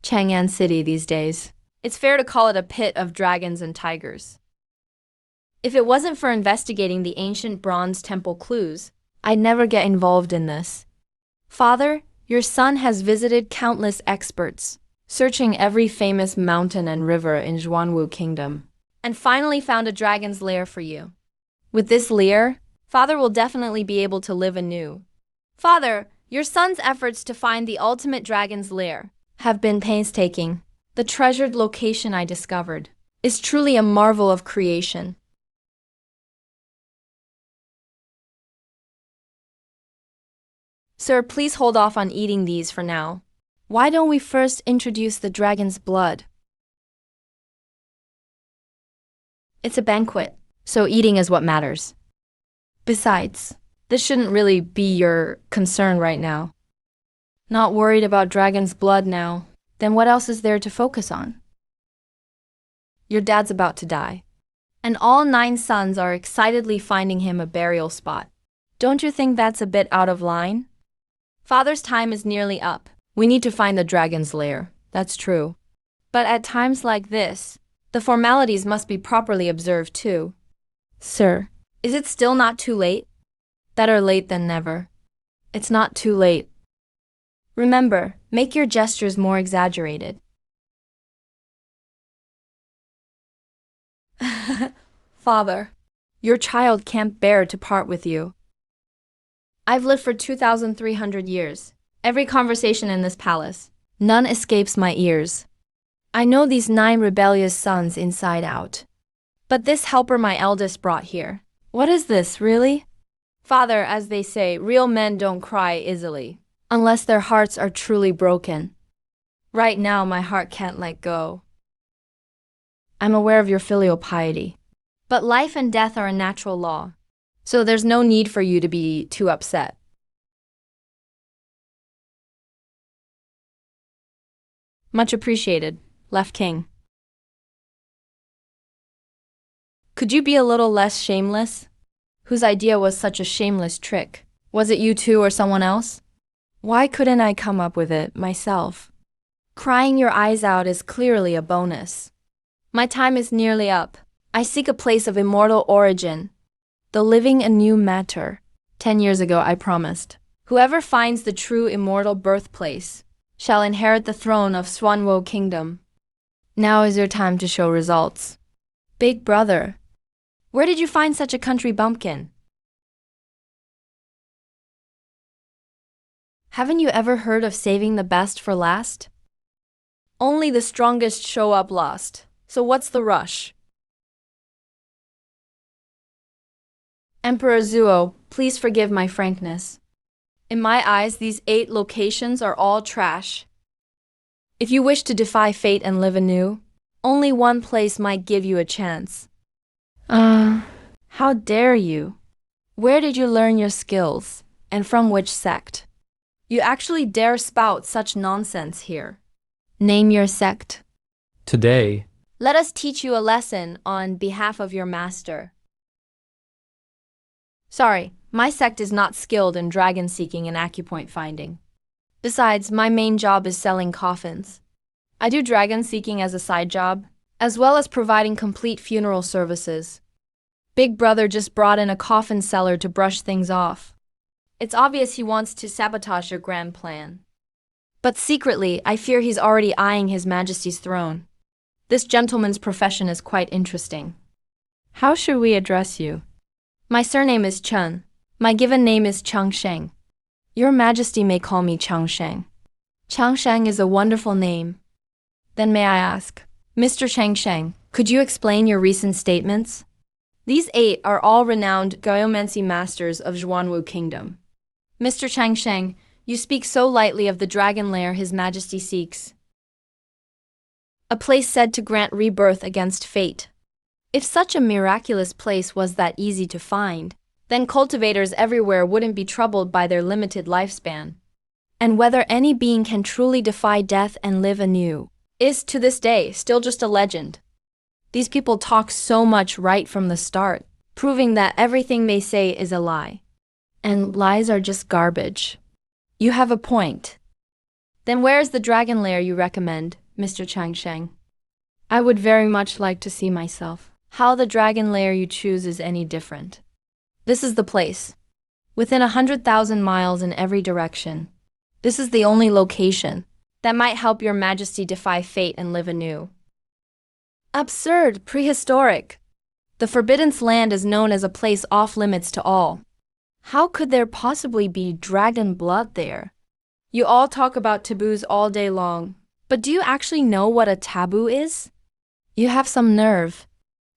Chang'an City these days, it's fair to call it a pit of dragons and tigers. If it wasn't for investigating the ancient bronze temple clues, I'd never get involved in this. Father, your son has visited countless experts, searching every famous mountain and river in Jianwu Kingdom, and finally found a dragon's lair for you. With this lair, Father will definitely be able to live anew. Father, your son's efforts to find the ultimate dragon's lair have been painstaking. The treasured location I discovered is truly a marvel of creation. Sir, please hold off on eating these for now. Why don't we first introduce the dragon's blood? It's a banquet, so eating is what matters. Besides, this shouldn't really be your concern right now. Not worried about dragon's blood now, then what else is there to focus on? Your dad's about to die, and all 9 sons are excitedly finding him a burial spot. Don't you think that's a bit out of line? Father's time is nearly up. We need to find the dragon's lair, that's true. But at times like this, the formalities must be properly observed too. Sir, is it still not too late? Better late than never. It's not too late. Remember, make your gestures more exaggerated. Father, your child can't bear to part with you. I've lived for 2,300 years. Every conversation in this palace, none escapes my ears. I know these 9 rebellious sons inside out. But this helper my eldest brought here. What is this, really? Father, as they say, real men don't cry easily, unless their hearts are truly broken. Right now, my heart can't let go. I'm aware of your filial piety. But life and death are a natural law, so there's no need for you to be too upset. Much appreciated, Left King. Could you be a little less shameless? Whose idea was such a shameless trick? Was it you two or someone else? Why couldn't I come up with it myself? Crying your eyes out is clearly a bonus. My time is nearly up. I seek a place of immortal origin, the living a new matter. 10 years ago I promised. Whoever finds the true immortal birthplace shall inherit the throne of Swanwo Kingdom. Now is your time to show results. Big brother, where did you find such a country bumpkin? Haven't you ever heard of saving the best for last? Only the strongest show up last, so what's the rush? Emperor Zuo, please forgive my frankness. In my eyes, these 8 locations are all trash. If you wish to defy fate and live anew, only one place might give you a chance. How dare you? Where did you learn your skills, and from which sect? You actually dare spout such nonsense here. Name your sect. Today, Let us teach you a lesson on behalf of your master. Sorry, my sect is not skilled in dragon seeking and acupoint finding. Besides, my main job is selling coffins. I do dragon seeking as a side job, as well as providing complete funeral services. Big brother just brought in a coffin seller to brush things off. It's obvious he wants to sabotage your grand plan. But secretly, I fear he's already eyeing His Majesty's throne. This gentleman's profession is quite interesting. How should we address you? My surname is Chen. My given name is Changsheng. Your Majesty may call me Changsheng. Changsheng is a wonderful name. Then may I ask, Mr. Changsheng, could you explain your recent statements? These 8 are all renowned geomancy masters of Zhuanwu Kingdom. Mr. Changsheng, you speak so lightly of the dragon lair His Majesty seeks. A place said to grant rebirth against fate. If such a miraculous place was that easy to find, then cultivators everywhere wouldn't be troubled by their limited lifespan. And whether any being can truly defy death and live anew is, to this day, still just a legend. These people talk so much right from the start, proving that everything they say is a lie. And lies are just garbage. You have a point. Then where is the dragon lair you recommend, Mr. Changsheng? I would very much like to see myself. How the dragon lair you choose is any different. This is the place. Within 100,000 miles in every direction. This is the only location that might help your Majesty defy fate and live anew. Absurd, prehistoric. The Forbidden Land is known as a place off limits to all. How could there possibly be dragon blood there? You all talk about taboos all day long, but do you actually know what a taboo is? You have some nerve.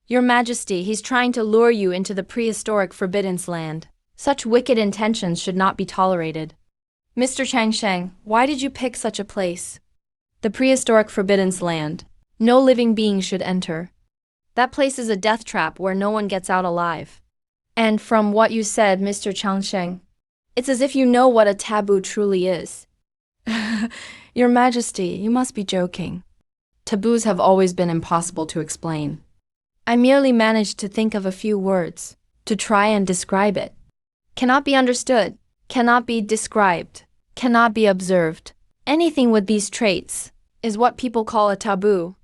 Your Majesty, he's trying to lure you into the prehistoric Forbidden Land. Such wicked intentions should not be tolerated. Mr. Changsheng, why did you pick such a place? The prehistoric Forbidden Land. No living being should enter. That place is a death trap where no one gets out alive. And from what you said, Mr. Changsheng, it's as if you know what a taboo truly is. Your Majesty, you must be joking. Taboos have always been impossible to explain. I merely managed to think of a few words to try and describe it. Cannot be understood, cannot be described, cannot be observed. Anything with these traits is what people call a taboo.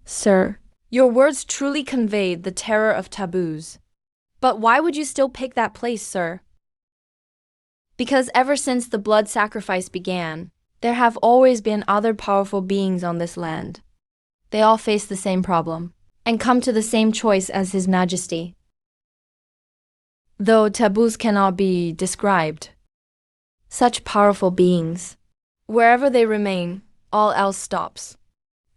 Sir, your words truly conveyed the terror of taboos. But why would you still pick that place, sir? Because ever since the blood sacrifice began, There have always been other powerful beings on this land. They all face the same problem and come to the same choice as His Majesty. Though taboos cannot be described, such powerful beings, wherever they remain, all else stops.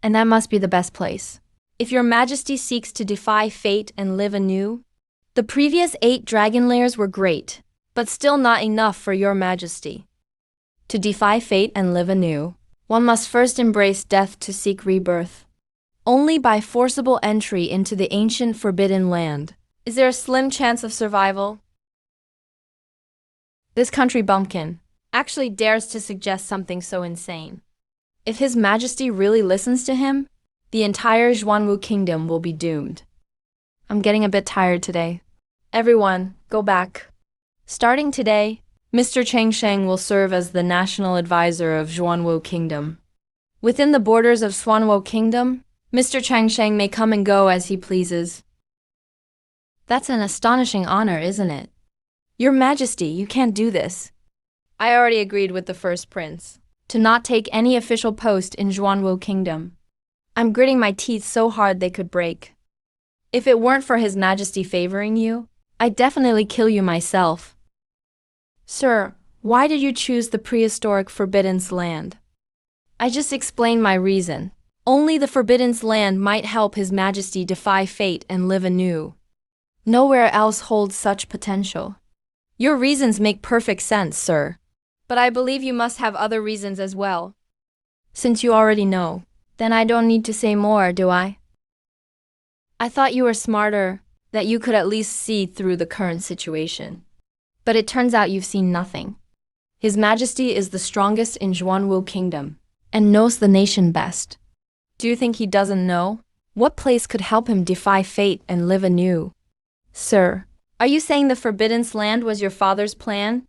And that must be the best place. If your Majesty seeks to defy fate and live anew, the previous 8 dragon layers were great, but still not enough for your Majesty. To defy fate and live anew, one must first embrace death to seek rebirth. Only by forcible entry into the ancient forbidden land is there a slim chance of survival. This country bumpkin actually dares to suggest something so insane. If His Majesty really listens to him, the entire Zhuanwu kingdom will be doomed. I'm getting a bit tired today. Everyone, go back. Starting today, Mr. Cheng Sheng will serve as the national advisor of Zhuanwu Kingdom. Within the borders of Zhuanwu Kingdom, Mr. Cheng Sheng may come and go as he pleases. That's an astonishing honor, isn't it? Your Majesty, you can't do this. I already agreed with the first prince to not take any official post in Zhuanwu Kingdom. I'm gritting my teeth so hard they could break. If it weren't for His Majesty favoring you, I'd definitely kill you myself. Sir, why did you choose the prehistoric Forbidden Land? I just explained my reason. Only the Forbidden Land might help His Majesty defy fate and live anew. Nowhere else holds such potential. Your reasons make perfect sense, sir. But I believe you must have other reasons as well. Since you already know, then I don't need to say more, do I? I thought you were smarter, that you could at least see through the current situation. But it turns out you've seen nothing. His Majesty is the strongest in Zhuanwu Kingdom, and knows the nation best. Do you think he doesn't know? What place could help him defy fate and live anew? Sir, are you saying the Forbidden Land was your father's plan?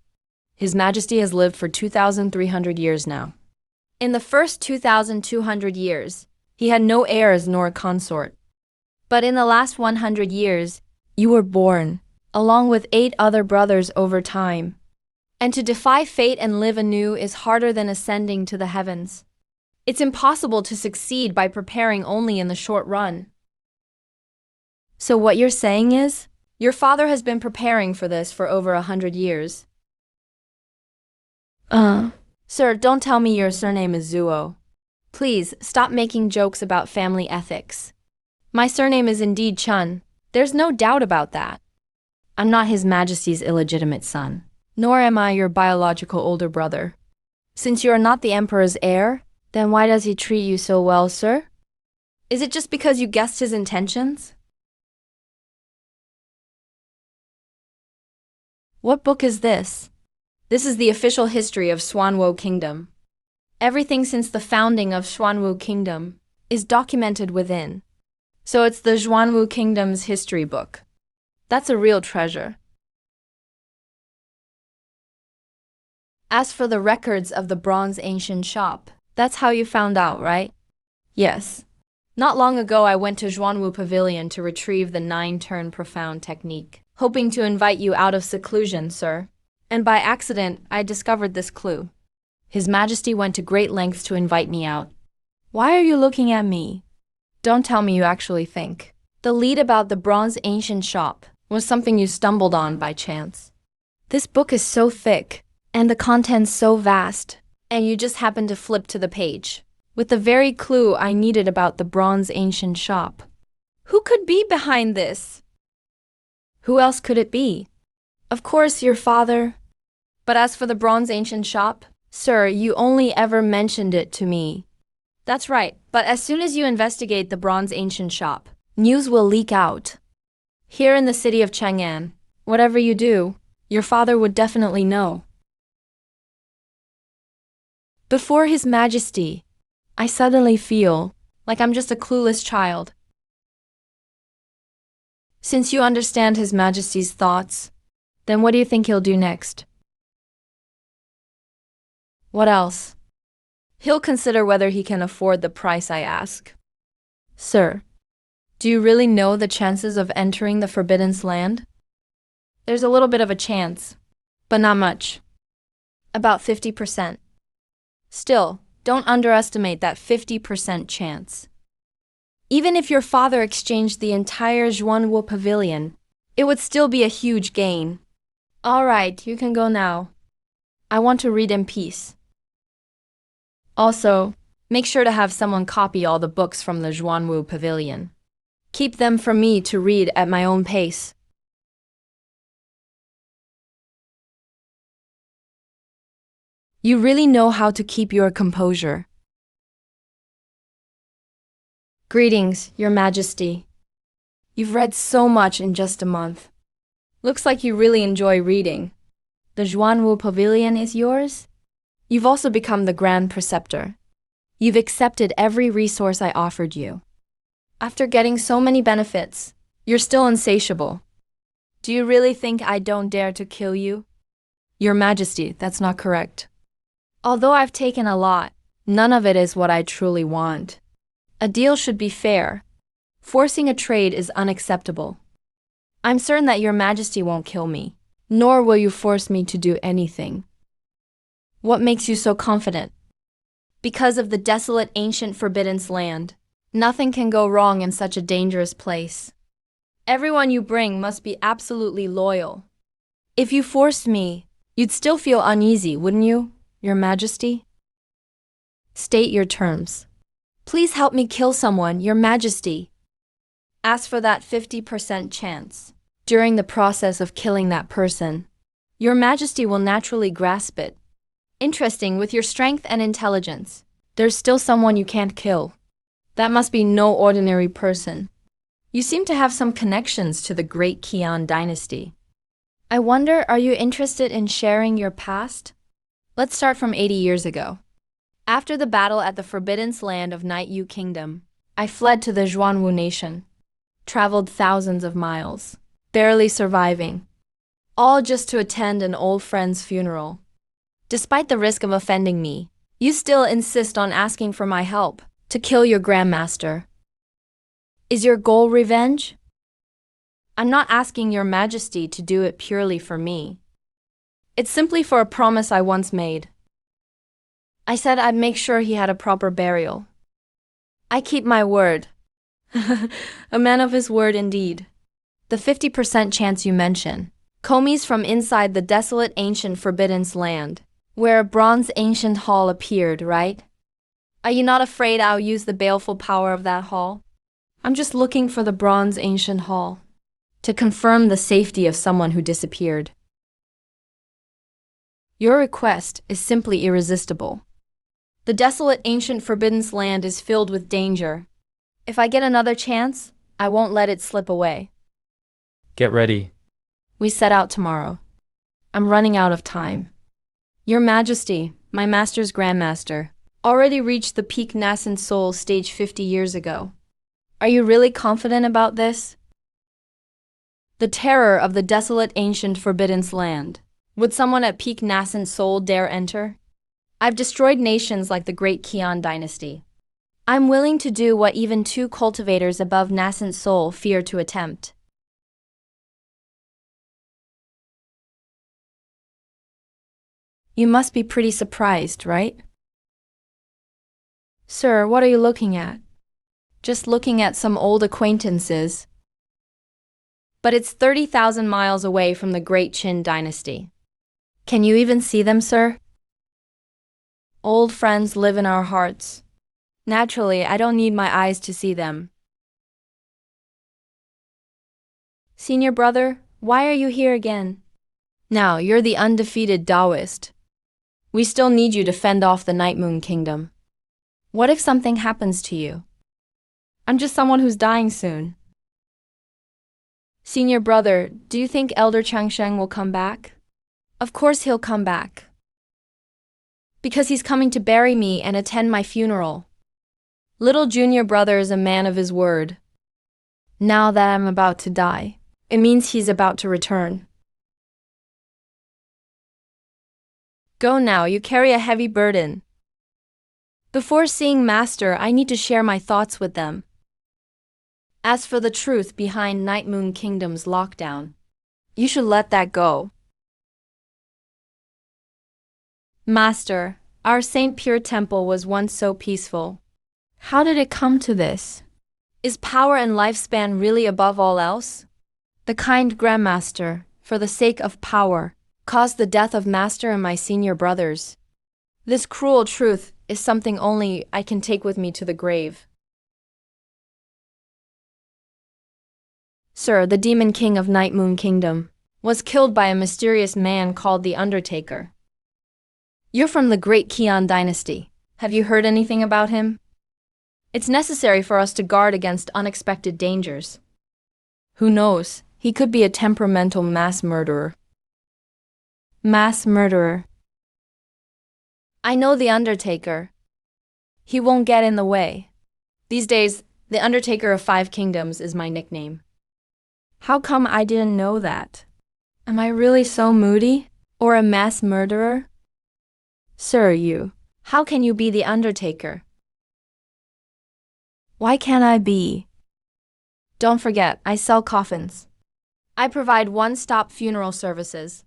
His Majesty has lived for 2,300 years now. In the first 2,200 years, he had no heirs nor a consort. But in the last 100 years, you were born, along with 8 other brothers over time. And to defy fate and live anew is harder than ascending to the heavens. It's impossible to succeed by preparing only in the short run. So what you're saying is, your father has been preparing for this for over 100 years. Sir, don't tell me your surname is Zuo. Please, stop making jokes about family ethics. My surname is indeed Chun. There's no doubt about that. I'm not His Majesty's illegitimate son, nor am I your biological older brother. Since you are not the Emperor's heir, then why does he treat you so well, sir? Is it just because you guessed his intentions? What book is this? This is the official history of Zhuanwu Kingdom. Everything since the founding of Zhuanwu Kingdom is documented within. So it's the Zhuanwu Kingdom's history book. That's a real treasure. As for the records of the Bronze Ancient Shop, that's how you found out, right? Yes. Not long ago I went to Zhuanwu Pavilion to retrieve the 9-turn profound technique, hoping to invite you out of seclusion, sir. And by accident, I discovered this clue. His Majesty went to great lengths to invite me out. Why are you looking at me? Don't tell me you actually think. The lead about the Bronze Ancient Shop was something you stumbled on by chance. This book is so thick, and the contents so vast, and you just happened to flip to the page, with the very clue I needed about the Bronze Ancient Shop. Who could be behind this? Who else could it be? Of course, your father. But as for the Bronze Ancient Shop, sir, you only ever mentioned it to me. That's right, but as soon as you investigate the Bronze Ancient Shop, news will leak out. Here in the city of Chang'an, whatever you do, your father would definitely know. Before His Majesty, I suddenly feel like I'm just a clueless child. Since you understand His Majesty's thoughts, then what do you think he'll do next? What else? He'll consider whether he can afford the price I ask. Sir, do you really know the chances of entering the Forbidden Land? There's a little bit of a chance, but not much. About 50%. Still, don't underestimate that 50% chance. Even if your father exchanged the entire Zhuanwu pavilion, it would still be a huge gain. All right, you can go now. I want to read in peace. Also, make sure to have someone copy all the books from the Zhuanwu pavilion. Keep them for me to read at my own pace. You really know how to keep your composure. Greetings, Your Majesty. You've read so much in just a month. Looks like you really enjoy reading. The Zhuanwu Pavilion is yours? You've also become the Grand Preceptor. You've accepted every resource I offered you. After getting so many benefits, you're still insatiable. Do you really think I don't dare to kill you? Your Majesty, that's not correct. Although I've taken a lot, none of it is what I truly want. A deal should be fair. Forcing a trade is unacceptable. I'm certain that Your Majesty won't kill me, nor will you force me to do anything. What makes you so confident? Because of the desolate ancient forbidden land. Nothing can go wrong in such a dangerous place. Everyone you bring must be absolutely loyal. If you forced me, you'd still feel uneasy, wouldn't you, Your Majesty? State your terms. Please help me kill someone, Your Majesty. Ask for that 50% chance. During the process of killing that person, Your Majesty will naturally grasp it. Interesting, with your strength and intelligence, there's still someone you can't kill. That must be no ordinary person. You seem to have some connections to the great Qian dynasty. I wonder, are you interested in sharing your past? Let's start from 80 years ago. After the battle at the Forbidden Land of Night Yu Kingdom, I fled to the Zhuanwu nation, traveled thousands of miles, barely surviving, all just to attend an old friend's funeral. Despite the risk of offending me, you still insist on asking for my help to kill your Grandmaster. Is your goal revenge? I'm not asking Your Majesty to do it purely for me. It's simply for a promise I once made. I said I'd make sure he had a proper burial. I keep my word. A man of his word indeed. The 50% chance you mention. Komi's from inside the desolate ancient forbidden land, where a bronze ancient hall appeared, right? Are you not afraid I'll use the baleful power of that hall? I'm just looking for the bronze ancient hall, to confirm the safety of someone who disappeared. Your request is simply irresistible. The desolate ancient forbidden land is filled with danger. If I get another chance, I won't let it slip away. Get ready. We set out tomorrow. I'm running out of time. Your Majesty, my master's grandmaster, already reached the peak nascent soul stage 50 years ago. Are you really confident about this? The terror of the desolate ancient forbidden land. Would someone at peak nascent soul dare enter? I've destroyed nations like the great Qian dynasty. I'm willing to do what even two cultivators above nascent soul fear to attempt. You must be pretty surprised, right? Sir, what are you looking at? Just looking at some old acquaintances. But it's 30,000 miles away from the great Qin dynasty. Can you even see them, sir? Old friends live in our hearts. Naturally, I don't need my eyes to see them. Senior brother, why are you here again? Now, you're the undefeated Taoist. We still need you to fend off the Night Moon Kingdom. What if something happens to you? I'm just someone who's dying soon. Senior brother, do you think Elder Changsheng will come back? Of course he'll come back. Because he's coming to bury me and attend my funeral. Little junior brother is a man of his word. Now that I'm about to die, it means he's about to return. Go now, you carry a heavy burden. Before seeing Master, I need to share my thoughts with them. As for the truth behind Night Moon Kingdom's lockdown, you should let that go. Master, Our Saint Pure temple was once so peaceful. How did it come to this? Is power and lifespan really above all else? The kind Grandmaster, for the sake of power, caused the death of Master and my senior brothers. This cruel truth is something only I can take with me to the grave. Sir, the Demon King of Night Moon Kingdom was killed by a mysterious man called the Undertaker. You're from the Great Kian dynasty. Have you heard anything about him? It's necessary for us to guard against unexpected dangers. Who knows, he could be a temperamental mass murderer. Mass murderer. I know the Undertaker. He won't get in the way. These days, the Undertaker of 5 Kingdoms is my nickname. How come I didn't know that? Am I really so moody? Or a mass murderer? Sir, how can you be the Undertaker? Why can't I be? Don't forget, I sell coffins. I provide one-stop funeral services.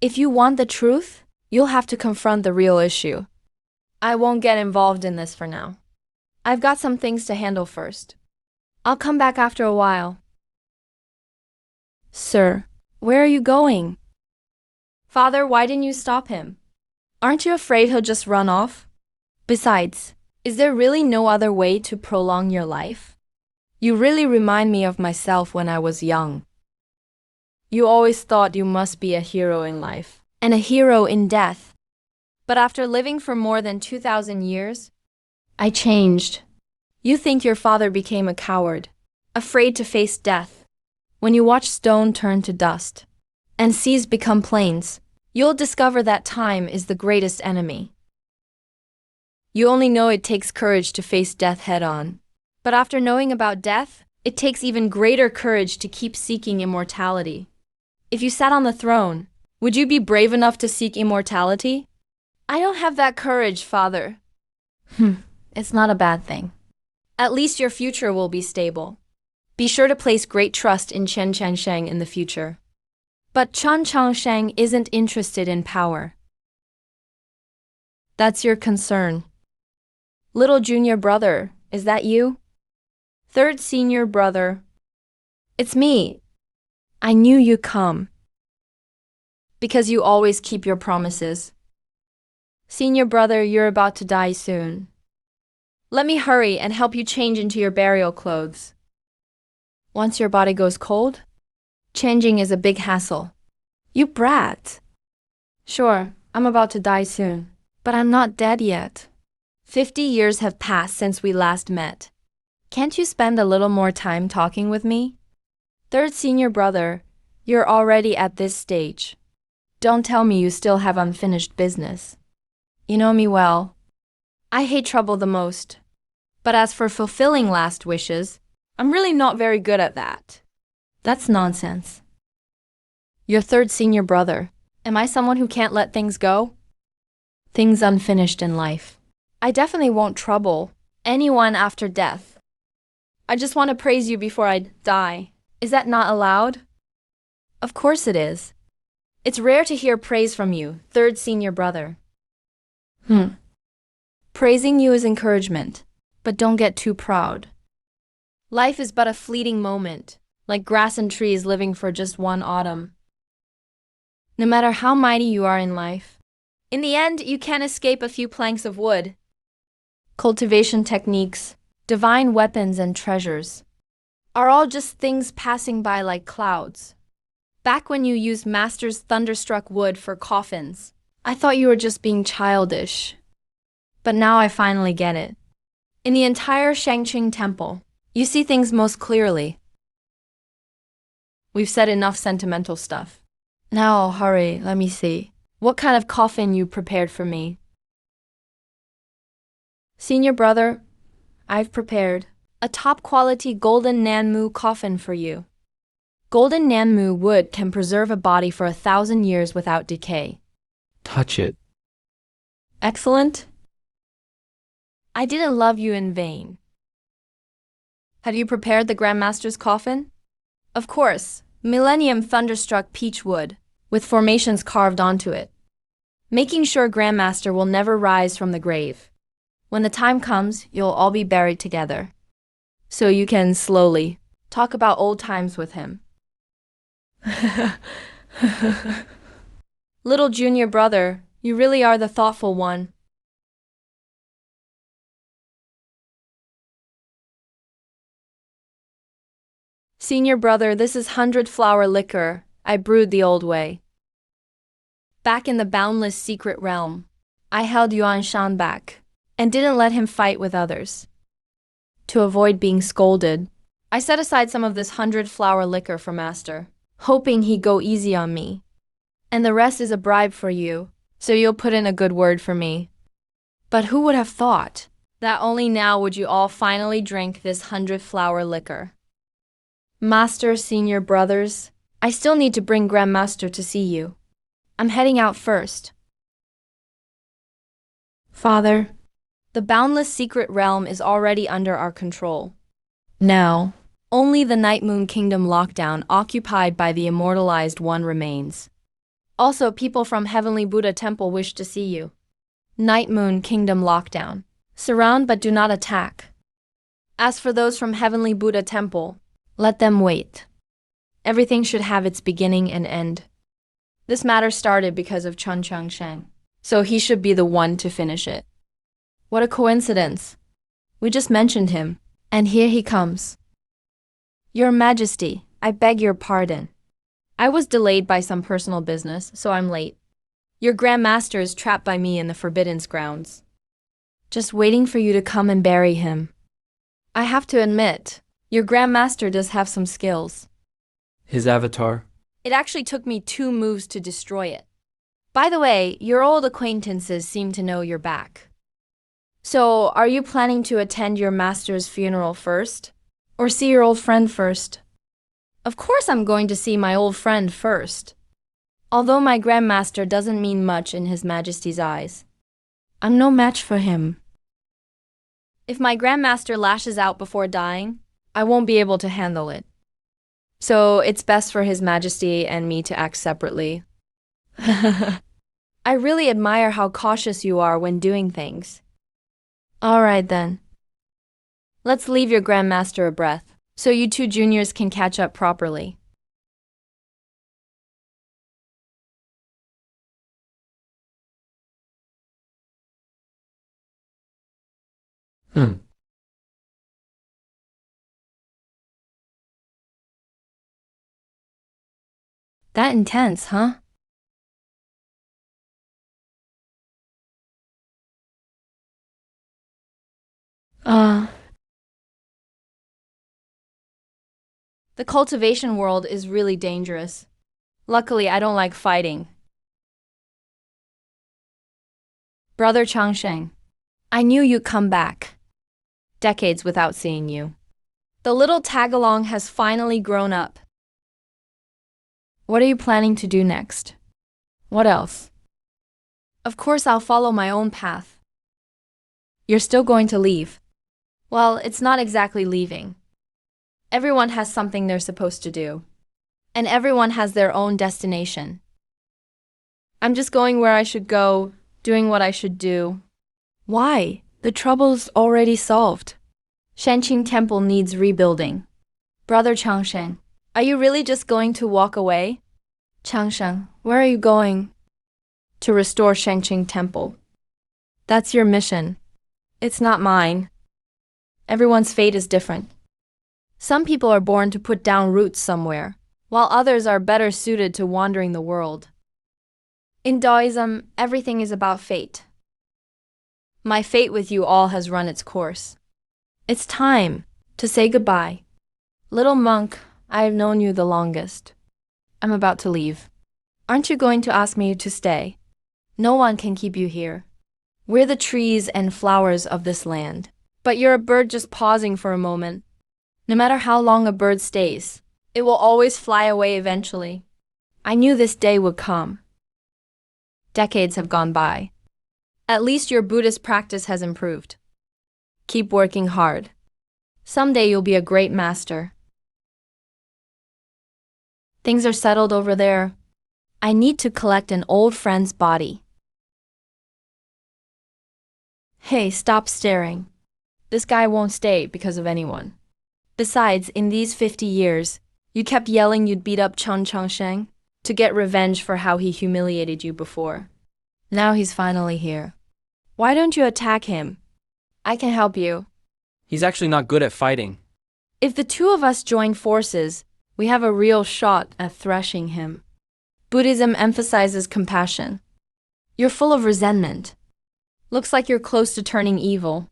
If you want the truth, you'll have to confront the real issue. I won't get involved in this for now. I've got some things to handle first. I'll come back after a while. Sir, where are you going? Father, why didn't you stop him? Aren't you afraid he'll just run off? Besides, is there really no other way to prolong your life? You really remind me of myself when I was young. You always thought you must be a hero in life, and a hero in death. But after living for more than 2,000 years, I changed. You think your father became a coward, afraid to face death. When you watch stone turn to dust, and seas become plains, you'll discover that time is the greatest enemy. You only know it takes courage to face death head-on. But after knowing about death, it takes even greater courage to keep seeking immortality. If you sat on the throne, would you be brave enough to seek immortality? I don't have that courage, Father. It's not a bad thing. At least your future will be stable. Be sure to place great trust in Chen Changsheng in the future. But Chen Changsheng isn't interested in power. That's your concern. Little junior brother, is that you? Third senior brother. It's me. I knew you'd come. Because you always keep your promises. Senior brother, you're about to die soon. Let me hurry and help you change into your burial clothes. Once your body goes cold, changing is a big hassle. You brat. Sure, I'm about to die soon, but I'm not dead yet. 50 years have passed since we last met. Can't you spend a little more time talking with me? Third senior brother, you're already at this stage. Don't tell me you still have unfinished business. You know me well. I hate trouble the most. But as for fulfilling last wishes, I'm really not very good at that. That's nonsense. Your third senior brother. Am I someone who can't let things go? Things unfinished in life. I definitely won't trouble anyone after death. I just want to praise you before I die. Is that not allowed? Of course it is. It's rare to hear praise from you, third senior brother. Praising you is encouragement, but don't get too proud. Life is but a fleeting moment, like grass and trees living for just one autumn. No matter how mighty you are in life, in the end you can't escape a few planks of wood. Cultivation techniques, divine weapons and treasures are all just things passing by like clouds. Back when you used Master's thunderstruck wood for coffins, I thought you were just being childish. But now I finally get it. In the entire Shangqing temple, you see things most clearly. We've said enough sentimental stuff. Now hurry, let me see. What kind of coffin you prepared for me? Senior brother, I've prepared a top-quality golden Nanmu coffin for you. Golden Nanmu wood can preserve a body for 1,000 years without decay. Touch it. Excellent. I didn't love you in vain. Have you prepared the Grandmaster's coffin? Of course, Millennium Thunderstruck Peach Wood. with formations carved onto it, making sure Grandmaster will never rise from the grave. When the time comes, you'll all be buried together. So you can slowly talk about old times with him. Little junior brother, you really are the thoughtful one. Senior brother, this is 100-flower liquor I brewed the old way. Back in the boundless secret realm, I held Yuan Shan back and didn't let him fight with others. To avoid being scolded, I set aside some of this 100-flower liquor for Master, hoping he'd go easy on me. And the rest is a bribe for you, so you'll put in a good word for me. But who would have thought that only now would you all finally drink this 100-flower liquor? Master, senior brothers, I still need to bring Grandmaster to see you. I'm heading out first. Father, the boundless secret realm is already under our control. Now, only the Night Moon Kingdom lockdown occupied by the immortalized one remains. Also, people from Heavenly Buddha Temple wish to see you. Night Moon Kingdom lockdown. Surround but do not attack. As for those from Heavenly Buddha Temple, let them wait. Everything should have its beginning and end. This matter started because of Chun Chung Sheng, so he should be the one to finish it. What a coincidence. We just mentioned him, and here he comes. Your Majesty, I beg your pardon. I was delayed by some personal business, so I'm late. Your Grandmaster is trapped by me in the Forbidden's grounds. Just waiting for you to come and bury him. I have to admit, your Grandmaster does have some skills. His avatar. It actually took me 2 moves to destroy it. By the way, your old acquaintances seem to know you're back. So, are you planning to attend your master's funeral first? Or see your old friend first? Of course I'm going to see my old friend first. Although my Grandmaster doesn't mean much in His Majesty's eyes. I'm no match for him. If my Grandmaster lashes out before dying, I won't be able to handle it. So it's best for His Majesty and me to act separately. I really admire how cautious you are when doing things. All right then. Let's leave your Grandmaster a breath, so you 2 juniors can catch up properly. That intense, huh? The cultivation world is really dangerous. Luckily, I don't like fighting. Brother Changsheng, I knew you'd come back. Decades without seeing you. The little tag-along has finally grown up. What are you planning to do next? What else? Of course, I'll follow my own path. You're still going to leave. Well, it's not exactly leaving. Everyone has something they're supposed to do. And everyone has their own destination. I'm just going where I should go, doing what I should do. Why? The trouble's already solved. Shanqing Temple needs rebuilding. Brother Changsheng, are you really just going to walk away? Changsheng, where are you going? To restore Shanqing Temple. That's your mission. It's not mine. Everyone's fate is different. Some people are born to put down roots somewhere, while others are better suited to wandering the world. In Taoism, everything is about fate. My fate with you all has run its course. It's time to say goodbye. Little monk, I have known you the longest. I'm about to leave. Aren't you going to ask me to stay? No one can keep you here. We're the trees and flowers of this land. But you're a bird just pausing for a moment. No matter how long a bird stays, it will always fly away eventually. I knew this day would come. Decades have gone by. At least your Buddhist practice has improved. Keep working hard. Someday you'll be a great master. Things are settled over there. I need to collect an old friend's body. Hey, stop staring. This guy won't stay because of anyone. Besides, in these 50 years, you kept yelling you'd beat up Chun Changsheng to get revenge for how he humiliated you before. Now he's finally here. Why don't you attack him? I can help you. He's actually not good at fighting. If the two of us join forces, we have a real shot at thrashing him. Buddhism emphasizes compassion. You're full of resentment. Looks like you're close to turning evil.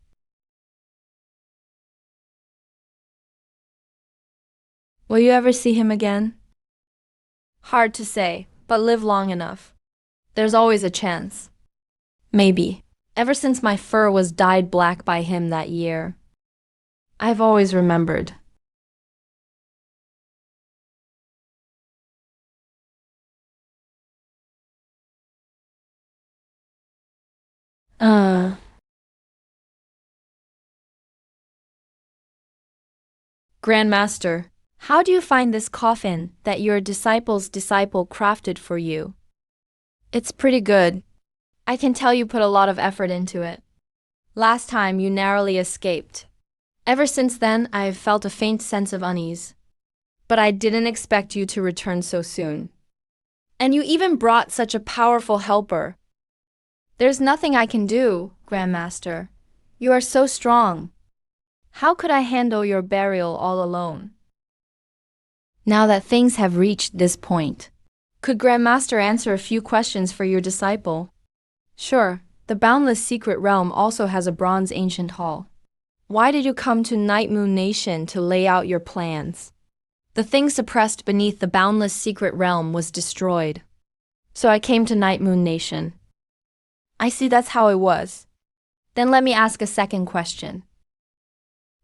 Will you ever see him again? Hard to say, but live long enough. There's always a chance. Maybe. Ever since my fur was dyed black by him that year, I've always remembered. Grandmaster, how do you find this coffin that your disciple's disciple crafted for you? It's pretty good. I can tell you put a lot of effort into it. Last time you narrowly escaped. Ever since then, I've felt a faint sense of unease. But I didn't expect you to return so soon. And you even brought such a powerful helper. There's nothing I can do, Grandmaster. You are so strong. How could I handle your burial all alone? Now that things have reached this point, could Grandmaster answer a few questions for your disciple? Sure, the Boundless Secret Realm also has a bronze ancient hall. Why did you come to Night Moon Nation to lay out your plans? The thing suppressed beneath the Boundless Secret Realm was destroyed. So I came to Night Moon Nation. I see that's how it was. Then let me ask a second question.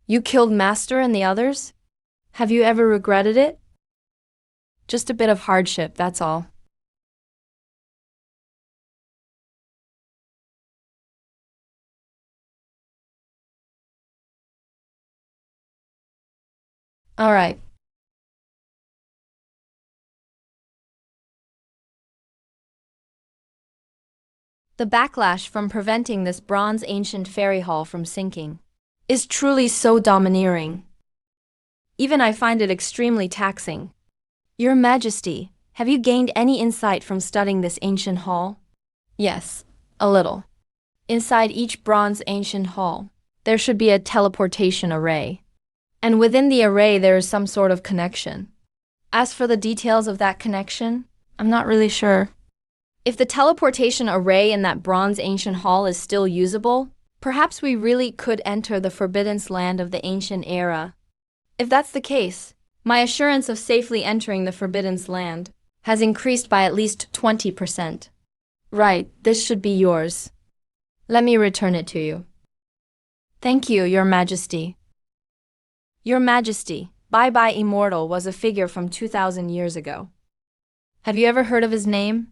You killed Master and the others? Have you ever regretted it? Just a bit of hardship, that's all. All right. The backlash from preventing this bronze ancient fairy hall from sinking is truly so domineering. Even I find it extremely taxing. Your Majesty, have you gained any insight from studying this ancient hall? Yes, a little. Inside each bronze ancient hall, there should be a teleportation array. And within the array there is some sort of connection. As for the details of that connection, I'm not really sure. If the teleportation array in that bronze ancient hall is still usable, perhaps we really could enter the Forbidden Land of the ancient era. If that's the case, my assurance of safely entering the Forbidden Land has increased by at least 20%. Right, this should be yours. Let me return it to you. Thank you, Your Majesty. Your Majesty, Bye-Bye Immortal was a figure from 2,000 years ago. Have you ever heard of his name?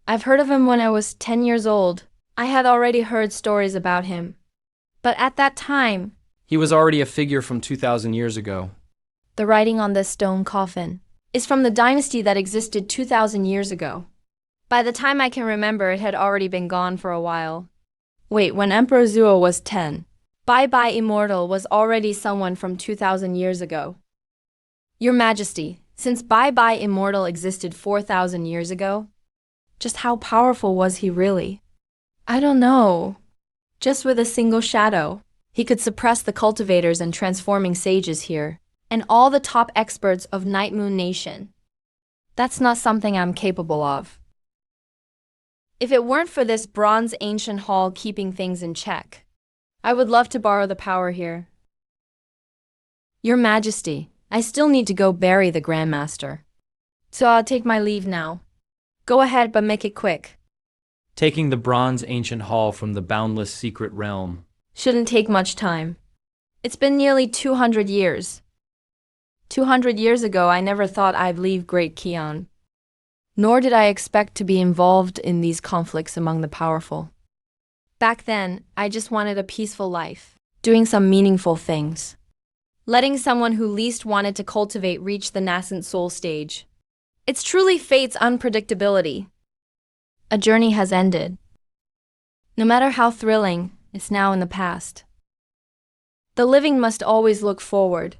I've heard of him when I was 10 years old. I had already heard stories about him. But at that time, He was already a figure from 2,000 years ago. the writing on this stone coffin is from the dynasty that existed 2,000 years ago. By the time I can remember, it had already been gone for a while. Wait, when Emperor Zuo was 10, Bye-Bye Immortal was already someone from 2,000 years ago. Your Majesty, since Bye-Bye Immortal existed 4,000 years ago, just how powerful was he really? I don't know. Just with a single shadow, he could suppress the cultivators and transforming sages here, and all the top experts of Night Moon Nation. That's not something I'm capable of. If it weren't for this bronze ancient hall keeping things in check, I would love to borrow the power here. Your Majesty, I still need to go bury the Grandmaster. So I'll take my leave now. Go ahead, but make it quick. Taking the bronze ancient hall from the boundless secret realm. Shouldn't take much time. It's been nearly 200 years. 200 years ago, I never thought I'd leave Great Kion. Nor did I expect to be involved in these conflicts among the powerful. Back then, I just wanted a peaceful life, doing some meaningful things. Letting someone who least wanted to cultivate reach the nascent soul stage. It's truly fate's unpredictability. A journey has ended. No matter how thrilling, it's now in the past. The living must always look forward.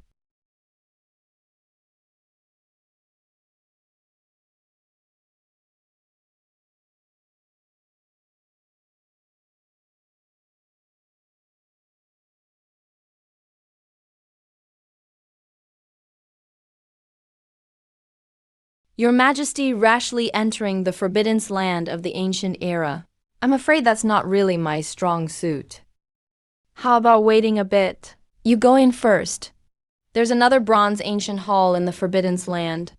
Your Majesty rashly entering the forbidden land of the ancient era. I'm afraid that's not really my strong suit. How about waiting a bit? You go in first. There's another bronze ancient hall in the forbidden land.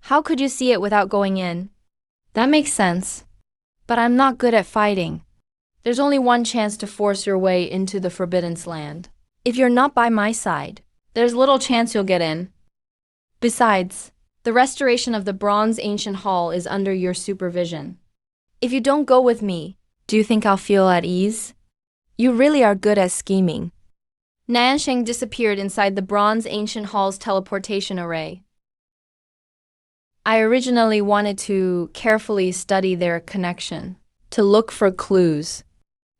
How could you see it without going in? That makes sense. But I'm not good at fighting. There's only one chance to force your way into the forbidden land. If you're not by my side, there's little chance you'll get in. Besides, the restoration of the bronze ancient hall is under your supervision. If you don't go with me, do you think I'll feel at ease? You really are good at scheming. Nansheng disappeared inside the bronze ancient hall's teleportation array. I originally wanted to carefully study their connection, to look for clues.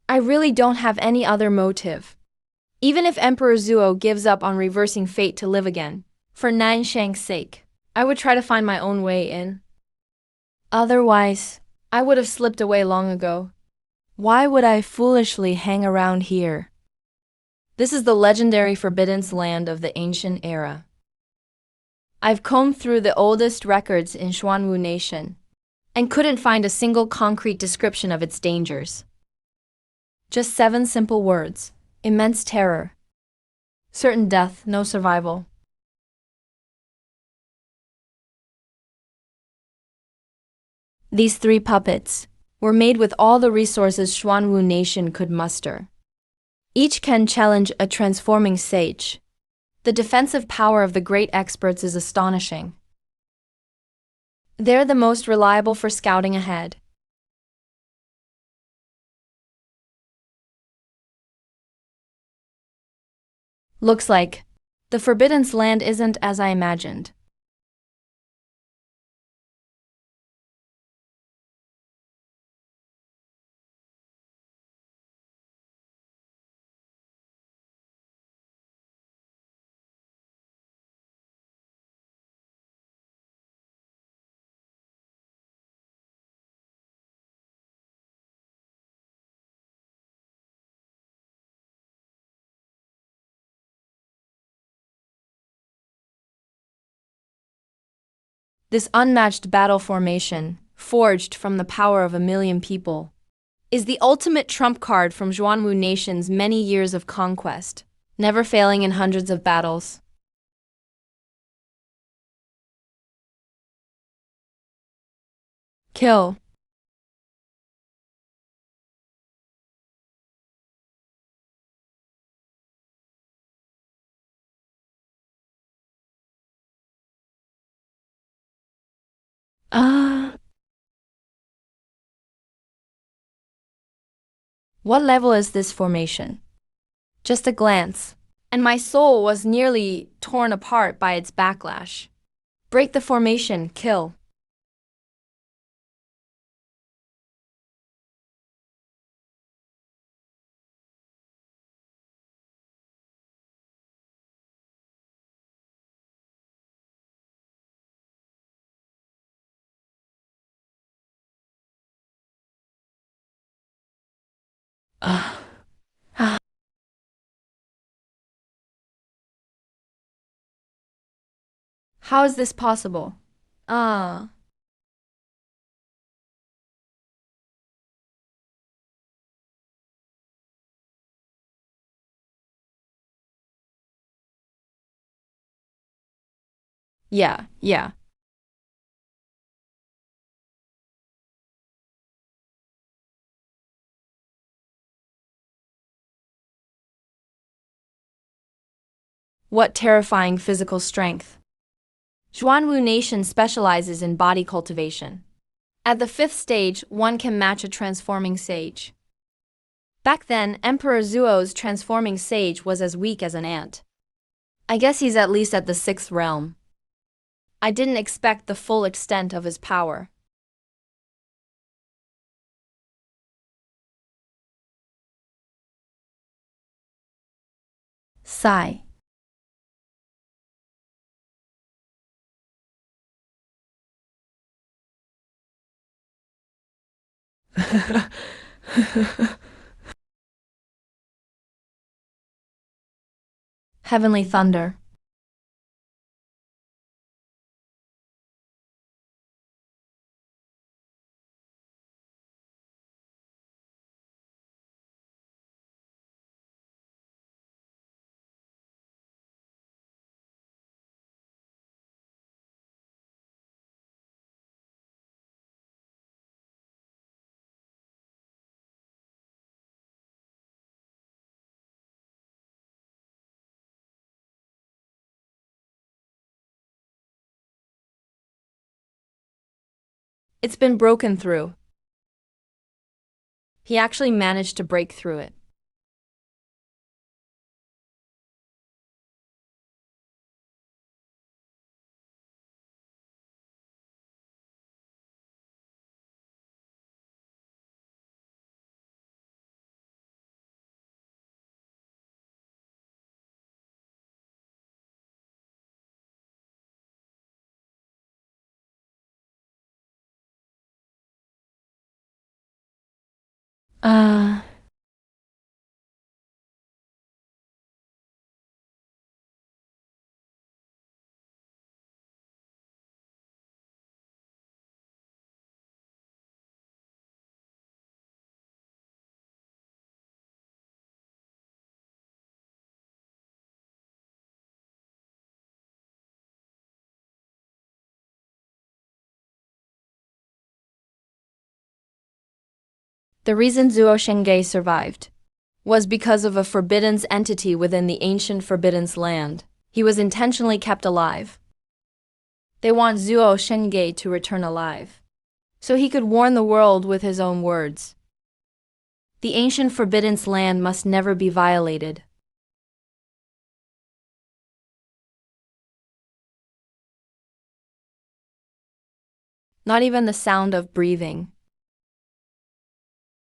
I really don't have any other motive. Even if Emperor Zuo gives up on reversing fate to live again, for Nansheng's sake, I would try to find my own way in. Otherwise, I would have slipped away long ago. Why would I foolishly hang around here? This is the legendary forbidden land of the ancient era. I've combed through the oldest records in Xuanwu Nation and couldn't find a single concrete description of its dangers. Just 7 simple words: immense terror, certain death, no survival. These 3 puppets were made with all the resources Xuanwu Nation could muster. Each can challenge a transforming sage. The defensive power of the great experts is astonishing. They're the most reliable for scouting ahead. Looks like the forbidden land isn't as I imagined. This unmatched battle formation, forged from the power of 1,000,000 people, is the ultimate trump card from Xuanwu Nation's many years of conquest, never failing in hundreds of battles. Kill. What level is this formation? Just a glance, and my soul was nearly torn apart by its backlash. Break the formation, kill. How is this possible? Yeah. What terrifying physical strength. Xuanwu Nation specializes in body cultivation. At the 5th stage, one can match a transforming sage. Back then, Emperor Zuo's transforming sage was as weak as an ant. I guess he's at least at the 6th realm. I didn't expect the full extent of his power. Sigh. Heavenly thunder. It's been broken through. He actually managed to break through it. Uh, the reason Zuo Shengge survived was because of a Forbidden's entity within the ancient Forbidden's land. He was intentionally kept alive. They want Zuo Shengge to return alive, so he could warn the world with his own words. The ancient Forbidden's land must never be violated. Not even the sound of breathing.